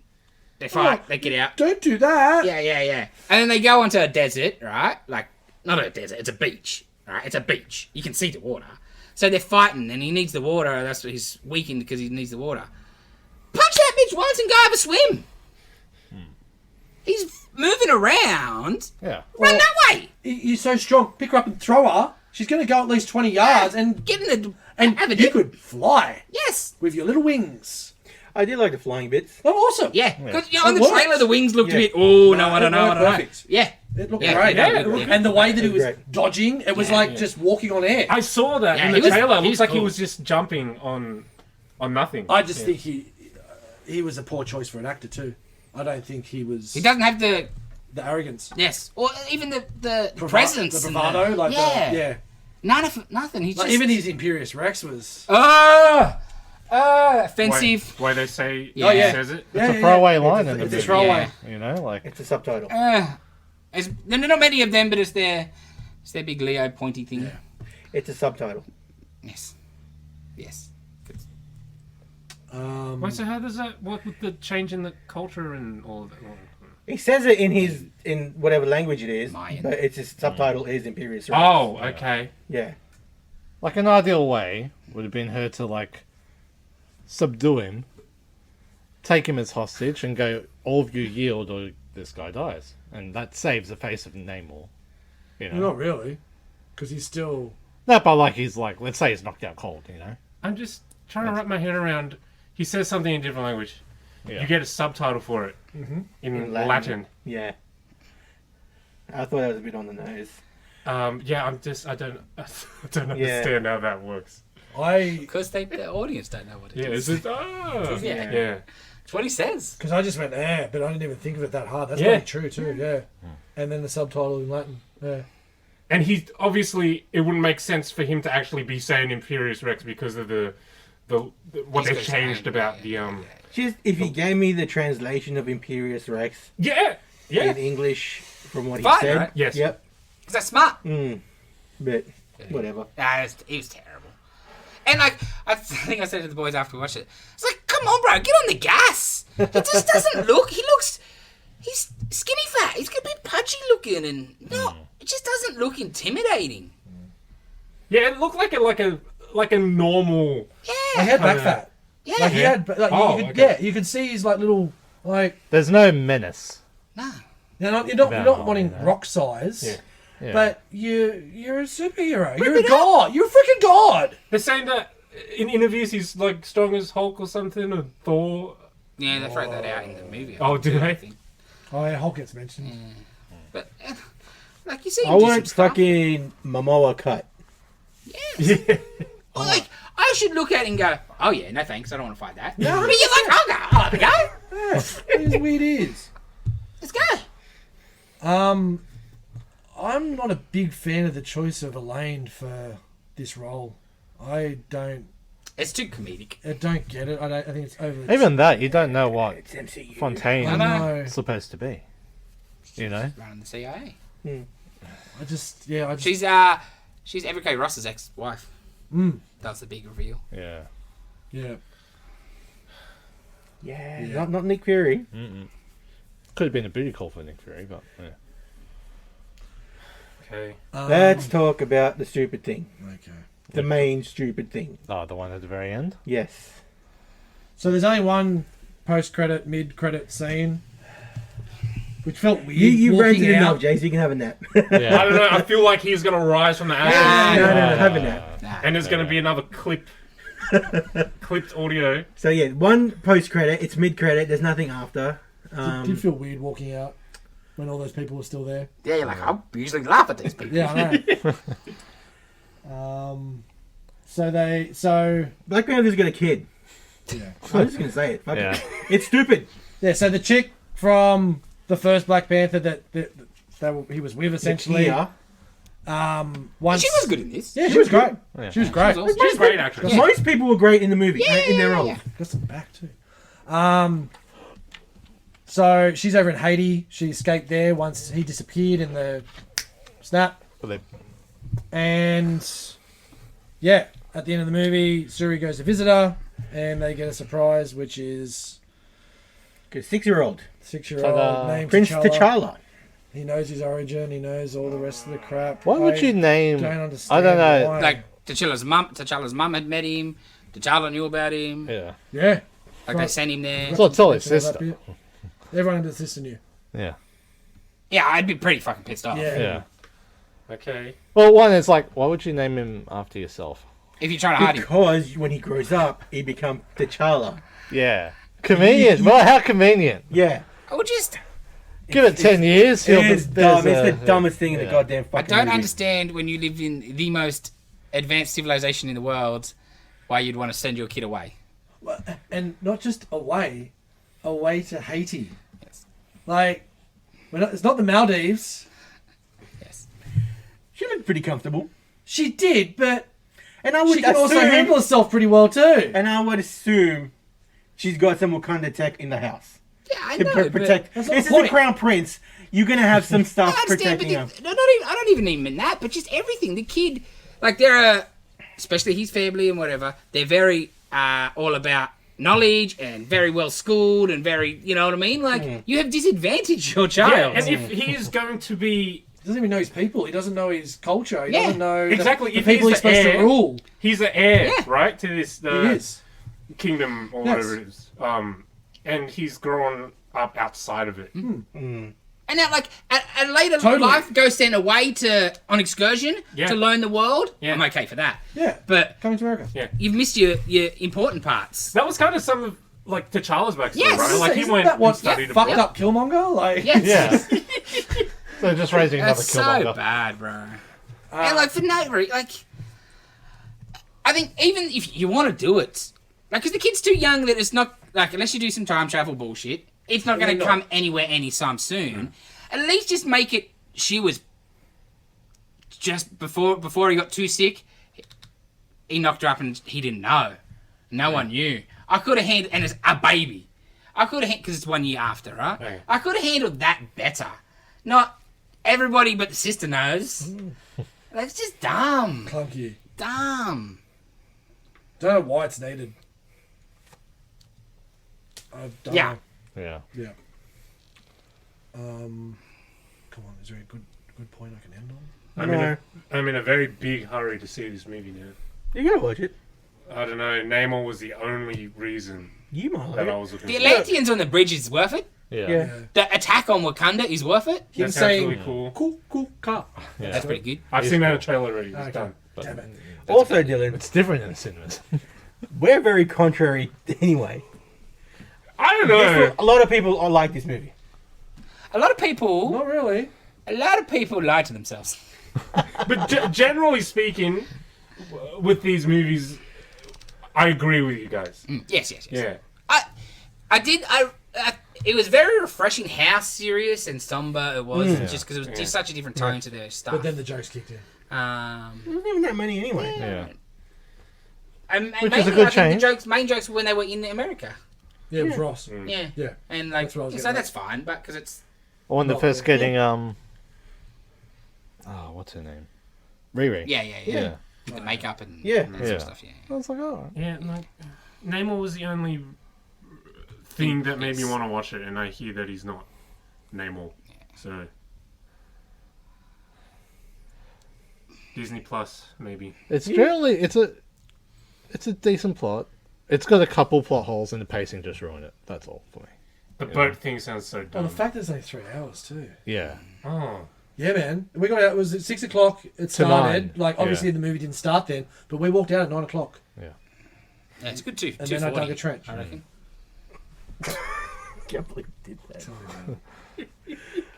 B: they fight, they get out.
E: Don't do that.
B: Yeah. And then they go onto a desert, right? Like, not a desert, it's a beach. Right? It's a beach. You can see the water. So they're fighting, and he needs the water. That's what he's weakened because he needs the water. Punch that bitch once and go have a swim. He's moving around.
D: Yeah.
B: Run that way.
E: You're so strong. Pick her up and throw her. She's going to go at least 20 yards, and
B: Get in the
E: and you could fly
B: Yes.
E: with your little wings.
C: I did like the flying bits.
E: Oh, awesome.
B: Yeah. Because
E: It
B: on the
E: works.
B: trailer, the wings looked a
C: Yeah.
B: bit. Oh no, I don't know.
E: It
B: I
E: worked
B: don't know.
E: perfect.
B: Yeah.
E: It looked
B: Yeah.
E: great.
A: Yeah, it looked
E: And the way that he
C: It was
E: was
C: great.
E: dodging, it was like just walking on air.
A: I saw that
B: Yeah,
A: in
B: he
A: the
B: was-
A: trailer. It
B: he
A: looks
B: was
A: like he
B: cool.
A: was just jumping on nothing.
E: I just think he was a poor choice for an actor too. I don't think he was
B: He doesn't have the
E: the arrogance.
B: yes, or even the presence,
E: the
B: and
E: bravado, like
B: yeah,
E: yeah.
B: nothing. He's
E: Like
B: just
E: even his Imperious Rex was.
B: offensive.
A: Why they say
B: Oh, yeah.
A: he says it?
D: It's a throwaway line in the
E: It's a
D: movie.
E: throwaway.
D: You know, like
C: It's a subtitle.
B: There are not many of them, but it's their big Leo pointy thing.
C: It's a subtitle.
B: Yes.
A: Wait, so how does that work with the change in the culture and all of that?
C: He says it in whatever language it is,
B: Mayan.
C: but it's his subtitle is Imperious Rex.
A: Oh, okay.
C: Yeah.
D: Like an ideal way would have been her to like subdue him, take him as hostage, and go, all of you yield or this guy dies. And that saves the face of Namor. You know?
E: Not really, because he's still.
D: No, but like he's like, let's say he's knocked out cold, you know?
A: I'm just trying to wrap my head around. He says something in a different language.
D: Yeah.
A: You get a subtitle for it in Latin.
C: Yeah. I thought that was a bit on the nose.
A: Yeah, I don't understand how that works.
B: Because the audience don't know what it
A: Yeah,
B: is.
A: it's just
B: Yeah.
A: yeah.
B: It's what he says.
E: Because I just went but I didn't even think of it that hard. That's
A: Yeah.
E: probably true too. Yeah. And then the subtitle in Latin. Yeah.
A: And he obviously it wouldn't make sense for him to actually be saying Imperious Rex because of the what
B: He's
A: they've
B: got
A: changed
B: his
A: about
B: name,
A: the
C: Just if he gave me the translation of Imperious Rex
A: yeah
C: in English from what he
B: Fine,
C: said.
B: right?
A: Yes.
C: Yep.
B: Because that's smart.
C: But whatever.
B: Nah, it was terrible. And like, I think I said to the boys after we watched it, it's like, come on, bro, get on the gas. He just doesn't look. He's skinny fat. He's a bit pudgy looking, and it just doesn't look intimidating.
A: Yeah, it looked like a normal.
E: He
B: Yeah,
E: had back fat.
B: yeah.
E: Like he had. Like,
A: Oh,
E: you could,
A: okay.
E: yeah, you could see his like little like.
D: There's no menace.
B: Nah.
E: You're not
D: About
E: wanting
D: that.
E: rock size.
A: Yeah.
D: Yeah.
E: But you're a superhero. You're a god. You're a freaking god.
A: They're saying that in interviews he's like strong as Hulk or something, or Thor.
B: Yeah, they throw that out in the movie.
A: Oh, do
B: I
A: they?
B: think.
E: Oh yeah, Hulk gets mentioned.
B: But like you see, him
C: I
B: do some
C: want
B: stuff.
C: fucking Momoa cut.
A: Yeah.
B: Well, like I should look at it and go, oh yeah, no thanks, I don't want to fight that. No, but you're like, I'll have a go.
E: Yeah, it is weird. Is.
B: Let's go.
E: I'm not a big fan of the choice of Elaine for this role. I don't
B: It's too comedic.
E: get it. I think it's over.
D: Even that, you don't know what
C: It's MCU.
D: Fontaine
E: I know.
D: is supposed to be. You know?
B: Running the CIA.
E: I just yeah. I just,
B: She's Everett Ross's ex-wife. That's the big reveal.
D: Yeah.
E: yeah.
C: Yeah, not Nick Fury.
D: Could have been a booty call for Nick Fury, but yeah.
A: Okay.
C: Let's talk about the stupid thing.
E: Okay.
C: The main stupid thing.
D: Oh, the one at the very end?
C: Yes.
E: So there's only one post-credit, mid-credit scene, which felt weird.
C: You
E: walking
C: rented enough,
E: out.
C: Jace. You can have a nap.
A: I don't know. I feel like he's gonna rise from the ashes,
C: no, have a nap.
A: and there's gonna be another clipped audio.
C: So yeah, one post credit. It's mid credit. There's nothing after.
E: Did feel weird walking out when all those people were still there.
B: Yeah, you're like, I usually laugh at these people.
E: Yeah, I know. So
C: Black Panther's got a kid.
E: yeah.
C: I'm just gonna say it. Fuck
D: Yeah.
C: it. It's stupid.
E: Yeah, so the chick from the first Black Panther that he was with essentially.
C: Yeah.
E: Once
B: She was good in this.
E: Yeah, she was great.
D: Yeah.
E: She was great.
B: She was awesome.
A: She's a great actress.
C: Most people were great in the movie, in their roles.
B: yeah.
E: Got some back too. So she's over in Haiti. She escaped there once he disappeared in the snap.
D: But they,
E: And yeah, at the end of the movie, Suri goes to visit her, and they get a surprise, which is
C: Good 6-year-old
E: 6-year-old
D: Ta-da.
E: named
C: Prince
E: T'Challa.
C: T'Challa.
E: He knows his origin. He knows all the rest of the crap.
D: What would you name?
E: Don't understand.
D: I don't know.
E: why.
B: Like T'Challa's mum had met him. T'Challa knew about him.
D: Yeah.
E: Yeah.
B: Like they sent him there.
D: Well, it's all his
E: Mention all that
D: sister.
E: bit. Everyone under the sister knew.
D: Yeah.
B: Yeah, I'd be pretty fucking pissed off.
E: Yeah.
D: Yeah.
A: Okay.
D: Well, one is like, why would you name him after yourself?
B: If you're trying to hide him.
C: Because when he grows up, he becomes T'Challa.
D: Yeah. Convenient. Well, how convenient.
C: Yeah.
B: I would just...
D: Give it 10 years. He'll
C: It's
D: be-
C: dumb.
D: there's
C: It's the dumbest thing in the
D: yeah.
C: goddamn
B: I
C: fucking
B: don't
C: movie.
B: understand when you live in the most advanced civilization in the world why you'd want to send your kid away.
E: And not just away to Haiti.
B: Yes.
E: Like, it's not the Maldives.
B: Yes.
C: She looked pretty comfortable.
E: She did, but
C: And I would
E: she can also
C: assume-
E: handle herself pretty well too.
C: And I would assume she's got some Wakanda tech in the house.
B: Yeah, I
C: To
B: know,
C: protect.
E: that's not
C: This
E: the
C: is the
E: point.
C: Crown Prince. You're going to have some stuff
B: I understand,
C: protecting
B: but
C: him.
B: I don't even mean that, but just everything. The kid, like they're, especially his family and whatever, they're very all about knowledge and very well schooled and very, you know what I mean? Like you have disadvantaged your
A: Yeah,
B: child.
A: and if he is going to be,
E: He doesn't even know his people. He doesn't know his culture. He
B: Yeah,
E: doesn't know
A: exactly,
E: the
A: if
E: people
A: he's
E: he's
A: the
E: supposed to
A: heir-
E: rule.
A: he's the heir,
B: Yeah.
A: right, to this
E: He is.
A: kingdom or
E: Yes.
A: whatever it is. And he's grown up outside of it.
B: And now, like, at later
E: Totally.
B: life, go sent away on excursion
A: Yeah.
B: to learn the world.
A: Yeah.
B: I'm okay for that.
E: Yeah.
B: But
E: Coming to America.
B: you've missed your important parts.
A: That was kind of some of like T'Challa's backstory,
B: Yes.
A: right? Like he
E: Isn't
A: went
E: that what
A: and studied
E: fucked
A: abroad.
E: up Killmonger? Like,
B: Yes.
D: Yeah. So just raising another
B: That's so
D: Killmonger.
B: bad, bro. And like for no reason, like I think even if you want to do it, like because the kid's too young that it's not like unless you do some time travel bullshit, it's not going to
E: No.
B: come anywhere anytime soon. At least just make it. She was just before he got too sick. He knocked her up and he didn't know. No one knew. I could have handled, and it's a baby. I could have because it's 1 year after, right?
A: Okay.
B: I could have handled that better. Not everybody but the sister knows. That's just dumb.
E: clunky.
B: Dumb.
E: Don't know why it's needed. I don't
B: Yeah.
E: know.
D: Yeah.
E: Yeah. Come on, is there a good point I can end on?
A: I'm in a very big hurry to see this movie now.
C: You gotta watch it.
A: I don't know. Namor was the only reason
C: You might like
A: that I
C: it.
A: was looking.
B: The
A: for.
B: Atlanteans on the bridge is worth it.
D: Yeah.
C: Yeah.
B: The attack on Wakanda is worth it.
E: Him
A: That sounds
E: saying,
A: really cool.
E: cool, car.
D: Yeah.
B: That's pretty good.
A: I've seen that in a trailer already. It's
E: Okay.
A: done.
E: Damn it.
C: Also, Dylan,
D: It's different in the cinemas.
C: we're very contrary anyway.
A: I don't know.
C: A lot of people like this movie.
B: A lot of people
E: Not really.
B: lie to themselves.
A: But generally speaking, with these movies, I agree with you guys.
B: Yes.
A: Yeah.
B: It was very refreshing how serious and somber it was, just because it was just such a different tone to their stuff.
E: But then the jokes kicked in.
C: There wasn't even that many anyway.
D: Yeah.
B: and
D: Which
B: mainly,
D: is a good
B: I think
D: change.
B: the main jokes were when they were in America.
E: Yeah, it was Ross.
B: Yeah.
E: Yeah.
B: And like,
E: That's what I was
B: so
E: getting
B: that's fine, but because it's
D: Or when they're
E: Not
D: first
E: really.
D: getting what's her name? Riri.
B: yeah.
D: Yeah.
B: With the makeup and
C: Yeah.
B: and that sort
D: Yeah.
B: of stuff. Yeah.
D: I was like, oh.
A: Yeah, like Namor was the only thing that made me want to watch it, and I hear that he's not Namor. So Disney Plus, maybe.
D: It's generally it's a decent plot. It's got a couple plot holes and the pacing just ruined it. That's all for me.
A: The boat thing sounds so
E: Oh,
A: dumb.
E: the fact that it's only 3 hours too.
D: Yeah.
A: Oh,
E: Yeah, man. We got out. It was at 6 o'clock. It started.
D: 9.
E: Like obviously the movie didn't start then, but we walked out at 9 o'clock,
B: Yeah, it's good too.
E: and then I dug a trench.
B: I reckon.
C: Can't believe you did that.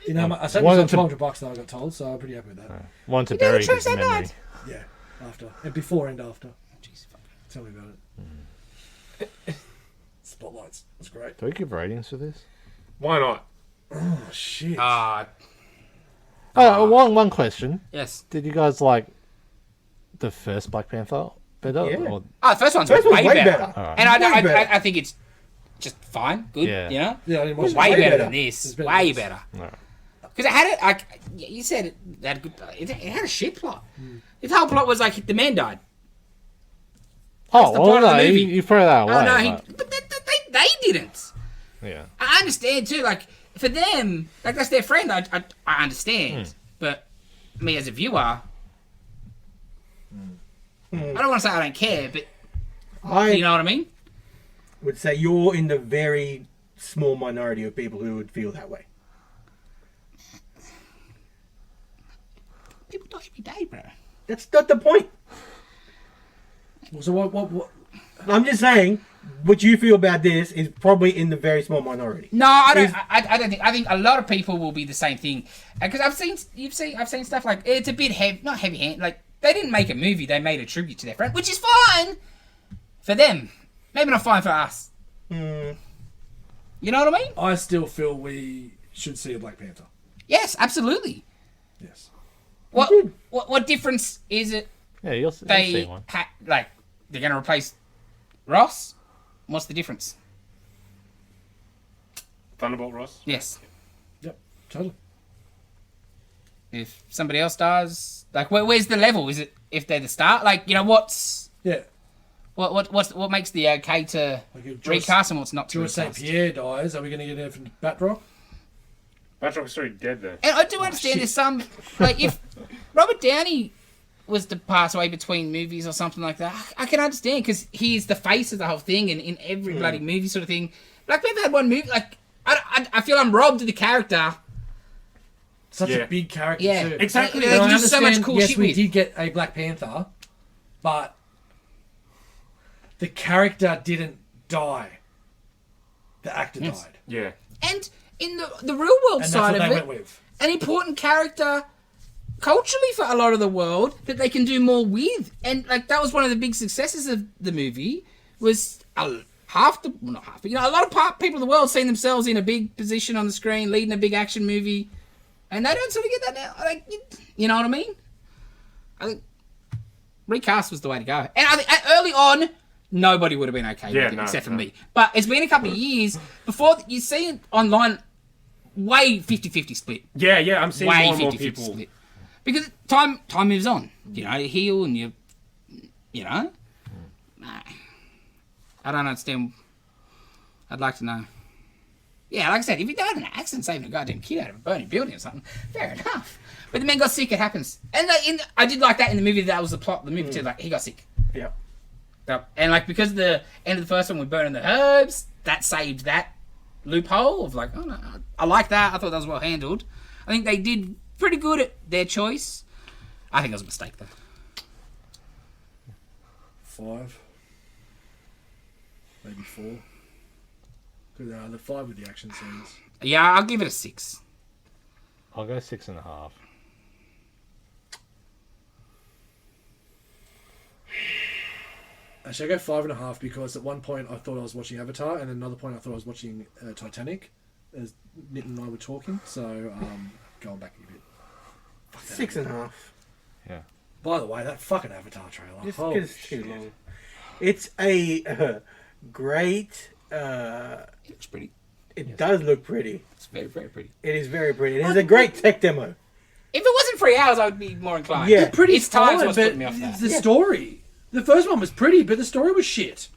E: You know, I saved
D: Wanted
E: myself
D: to-
E: $200 that I got told, so I'm pretty happy with that.
D: Want to bury
B: chose
D: his
B: that
D: memory.
B: night.
E: Yeah, after and before and after.
B: Jeez, fuck.
E: Tell me about it. Spotlights. That's great.
D: Do we give ratings for this?
A: why not?
E: Oh shit.
D: One question.
B: Yes.
D: Did you guys like the first Black Panther better?
C: Yeah.
D: Or,
B: Oh, the first one's
C: First
B: way
C: one's way
B: better.
C: better.
D: Alright.
B: And
C: Way better.
B: I think it's just fine, good.
D: Yeah.
B: You know,
E: Yeah, I didn't watch it.
B: way better
E: better
B: than this.
E: It's better
B: Way
E: than this.
B: better.
D: Alright.
B: Because it had it like you said, it had a good. It had a shit plot. Its whole plot was like the man died.
D: Oh,
B: the
D: well,
B: plot of the
D: no,
B: movie.
D: you throw that away.
B: Oh no,
D: but-
B: but they didn't.
D: yeah.
B: I understand too. Like for them, like that's their friend. I understand, but me as a viewer, I don't want to say I don't care, but you know what I mean.
C: Would say you're in the very small minority of people who would feel that way.
B: People die every day, bro.
C: That's not the point.
E: So what?
C: I'm just saying, what you feel about this is probably in the very small minority.
B: No, I don't. I don't think. I think a lot of people will be the same thing. Because I've seen stuff like it's a bit heavy, not heavy hand. Like they didn't make a movie; they made a tribute to their friend, which is fine for them. Maybe not fine for us. You know what I mean?
E: I still feel we should see a Black Panther.
B: Yes, absolutely.
E: Yes.
B: What difference is it?
D: Yeah, you'll see
B: They
D: one.
B: like they're going to replace Ross. What's the difference?
A: Thunderbolt Ross.
B: Yes.
E: Yep. Totally.
B: If somebody else does, like, where's the level? Is it if they're the start? Like, you know, what's
E: Yeah.
B: what makes the okay to
E: Like if
B: recast and what's not to
E: George St.
B: recast?
E: Pierre dies, are we going to get it from Batroc?
A: Batrock's already dead though.
B: And I do understand there's some like if Robert Downey was to pass away between movies or something like that, I can understand because he's the face of the whole thing and in every bloody movie sort of thing. Black Panther had one movie, like I feel I'm robbed of the character.
E: Such
A: Yeah.
E: a big character
B: Yeah.
E: too.
A: Exactly.
B: They
E: And I
B: do so much
E: understand,
B: cool
E: yes,
B: shit
E: we
B: with.
E: did get a Black Panther, but the character didn't die. The actor
B: Yes.
E: died.
A: Yeah.
B: And in the real world
E: And that's
B: side
E: what
B: of
E: they
B: it,
E: went with.
B: an important character culturally for a lot of the world that they can do more with. And like that was one of the big successes of the movie was half the well, not half, but you know, a lot of people in the world seeing themselves in a big position on the screen, leading a big action movie, and they don't sort of get that now. Like, you know what I mean? I think recast was the way to go. And I think early on, nobody would have been okay with it except for me. But it's been a couple of years before you see it online. Way 50-50 split.
A: Yeah, yeah. I'm seeing
B: Way
A: more and more
B: 50-50
A: people.
B: split. Because time moves on. You know, you heal and you know. Nah. I don't understand. I'd like to know. Yeah, like I said, if you died in an accident saving a goddamn kid out of a burning building or something, fair enough. But the man got sick, it happens. And I did like that in the movie, that was the plot of the movie too, like, he got sick.
C: Yeah.
B: And like, because the end of the first one, we burning the herbs, that saved that loophole of like, oh no, I like that. I thought that was well handled. I think they did pretty good at their choice. I think it was a mistake though.
E: 5. Maybe 4. Because the 5 with the action scenes.
B: Yeah, I'll give it a 6.
D: I'll go 6.5.
E: Actually, I go 5.5 because at one point I thought I was watching Avatar, and at another point I thought I was watching Titanic, as Nick and I were talking. So, going back a bit.
C: 6.5.
D: Yeah.
E: By the way, that fucking Avatar trailer.
C: Just
E: Holy
C: because it's too
E: shit.
C: long. It's a great.
B: It looks pretty.
C: It does look pretty.
B: It's very, very pretty.
C: It is very pretty. It is a great tech demo.
B: If it wasn't 3 hours, I would be more inclined.
C: Yeah.
E: The pretty
B: It's times
E: fine,
B: what's
E: but
B: putting me off that.
E: the story. The first one was pretty, but the story was shit.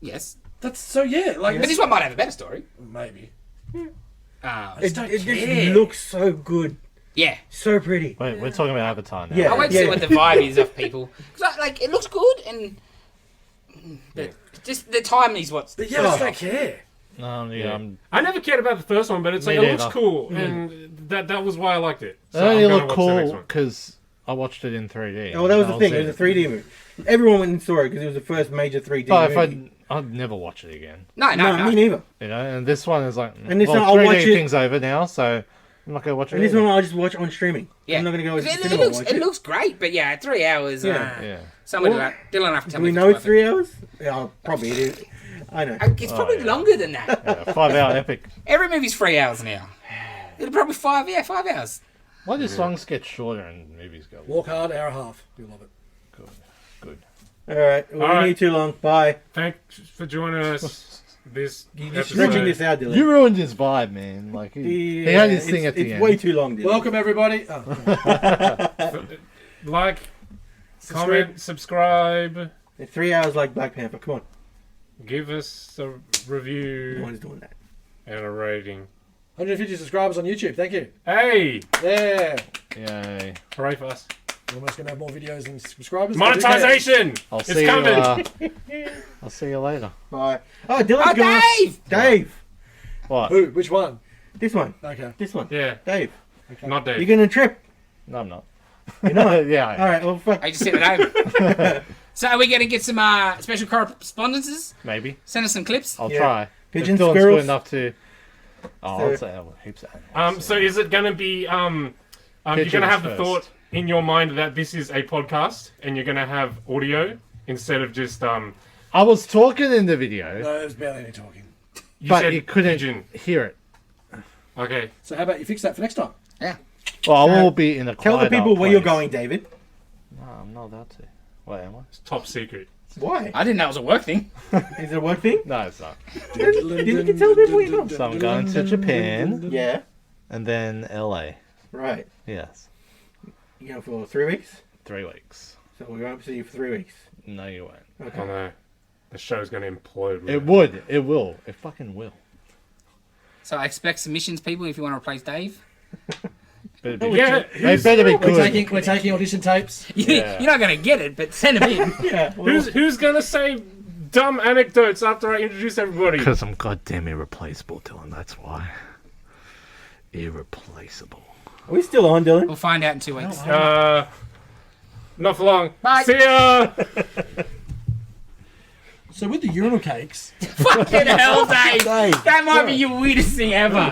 B: Yes.
E: That's so yeah. Like
B: But this one might have a better story.
E: maybe.
C: It
E: don't
C: just
E: care.
C: looks so good.
B: Yeah.
C: So pretty.
D: Wait, we're talking about Avatar now.
C: Yeah.
B: I wait to see what the vibe is of people. Because, like, it looks good, and... But just the time is what's...
E: But yeah, I just don't care.
D: Yeah.
A: I never cared about the first one, but it's
D: Me
A: like it looks
D: neither.
A: cool, and that was why I liked it.
D: It
A: So I'm
D: only
A: gonna
D: looked
A: watch the next
D: cool
A: one.
D: because I watched it in 3D.
C: Oh, that was the thing.
D: it.
C: It was a 3D movie. Everyone went and saw it because it was the first major 3D
D: But
C: movie.
D: I'd never watch it again.
B: No,
C: Me neither.
D: You know, and this one is like,
C: And this
D: well,
C: one, I'll
D: 3D
C: watch it-
D: thing's over now, so I'm not going to watch it.
C: And this
D: either.
C: one I'll just watch on streaming.
B: Yeah.
C: I'm not going to go to the
B: It
C: cinema.
B: looks, it looks great, but yeah, 3 hours...
C: Yeah.
D: Yeah.
B: Somebody
C: Well,
B: like Dylan have to tell
C: Do
B: me
C: we
B: if
C: know
B: it's
C: it's
B: worth it.
C: 3 hours? Yeah, probably it is. I know.
B: It's probably
D: yeah.
B: longer than that.
D: Yeah, 5-hour epic.
B: Every movie's 3 hours now. It'll probably 5 hours.
D: Why do songs get shorter and movies go
E: Walk hard, hour and a half. You'll love it.
D: good?
C: All right. Well,
A: All
C: we
A: right.
C: need too long. Bye.
A: Thanks for joining us. This
C: You're stretching this out, Dylan.
D: You ruined his vibe, man. Like he had his thing at the
C: it's
D: end.
C: way too long, Dylan.
E: Welcome everybody. Oh,
A: Like, comment, subscribe,
C: It's 3 hours like Black Panther. Come on.
A: give us a
C: No
A: review,
C: one's doing that.
A: and a rating.
E: 150 subscribers on YouTube. Thank you.
A: Hey!
E: Yeah.
D: Yay.
A: Hooray for us.
E: We're almost going to have more videos and subscribers.
A: Monetization!
D: I'll
A: It's
D: see
A: coming!
D: you. I'll see you later.
C: Bye. Oh, Dylan's
B: Oh,
C: gone.
B: Dave!
C: Dave.
D: What?
E: Who? Which one?
C: This one.
E: Okay.
C: This one.
A: Yeah,
C: Dave.
A: not Dave.
C: You're going to trip.
D: No, I'm not.
C: You know?
D: Yeah. I am.
C: All right. Well, fuck.
B: I just said it over. So are we going to get some special correspondences?
D: Maybe.
B: Send us some clips?
D: I'll
C: Yeah.
D: try.
C: Pigeon
D: If Dylan's
C: squirrels.
D: good enough to. Oh, I'll
C: So-
D: say heaps of
A: So is it gonna be you're gonna
D: Pigeons
A: have the
D: first.
A: thought in your mind that this is a podcast and you're gonna have audio instead of just
D: I was talking in the video,
E: No, there's barely any talking.
A: you
D: but
A: said
D: you couldn't
A: pigeon.
D: hear it.
A: Okay.
E: So how about you fix that for next time?
B: Yeah.
D: Well, I will be in a
C: Tell the
D: quieter
C: people where you're
D: place.
C: going, David.
D: No, I'm not allowed to. Wait, am I?
A: It's top secret.
C: Why?
B: I didn't know it was a work thing.
C: Is it a work thing?
D: No, it's not.
C: Didn't you tell people where you're going?
D: So I'm going to Japan
C: Yeah.
D: and then LA.
C: Right.
D: Yes.
C: You going for 3 weeks?
D: 3 weeks.
C: So we won't see you for 3 weeks.
D: No, you won't.
A: Oh no. The show's gonna implode.
D: It would. It will. It fucking will.
B: So I expect submissions, people, if you want to replace Dave.
D: Better be,
A: Yeah,
D: it better be
E: We're
D: good.
E: taking audition tapes.
D: Yeah.
B: You're not going to get it, but send them in.
C: Yeah. Well,
A: Who's gonna say dumb anecdotes after I introduce everybody?
D: Because I'm goddamn irreplaceable, Dylan. That's why. Irreplaceable.
C: are we still on, Dylan?
B: We'll find out in 2 weeks.
A: Not for long.
B: Bye.
A: See ya.
E: So with the urinal cakes,
B: Fucking hell, Dave.
C: Dave.
B: That might be your weirdest thing ever.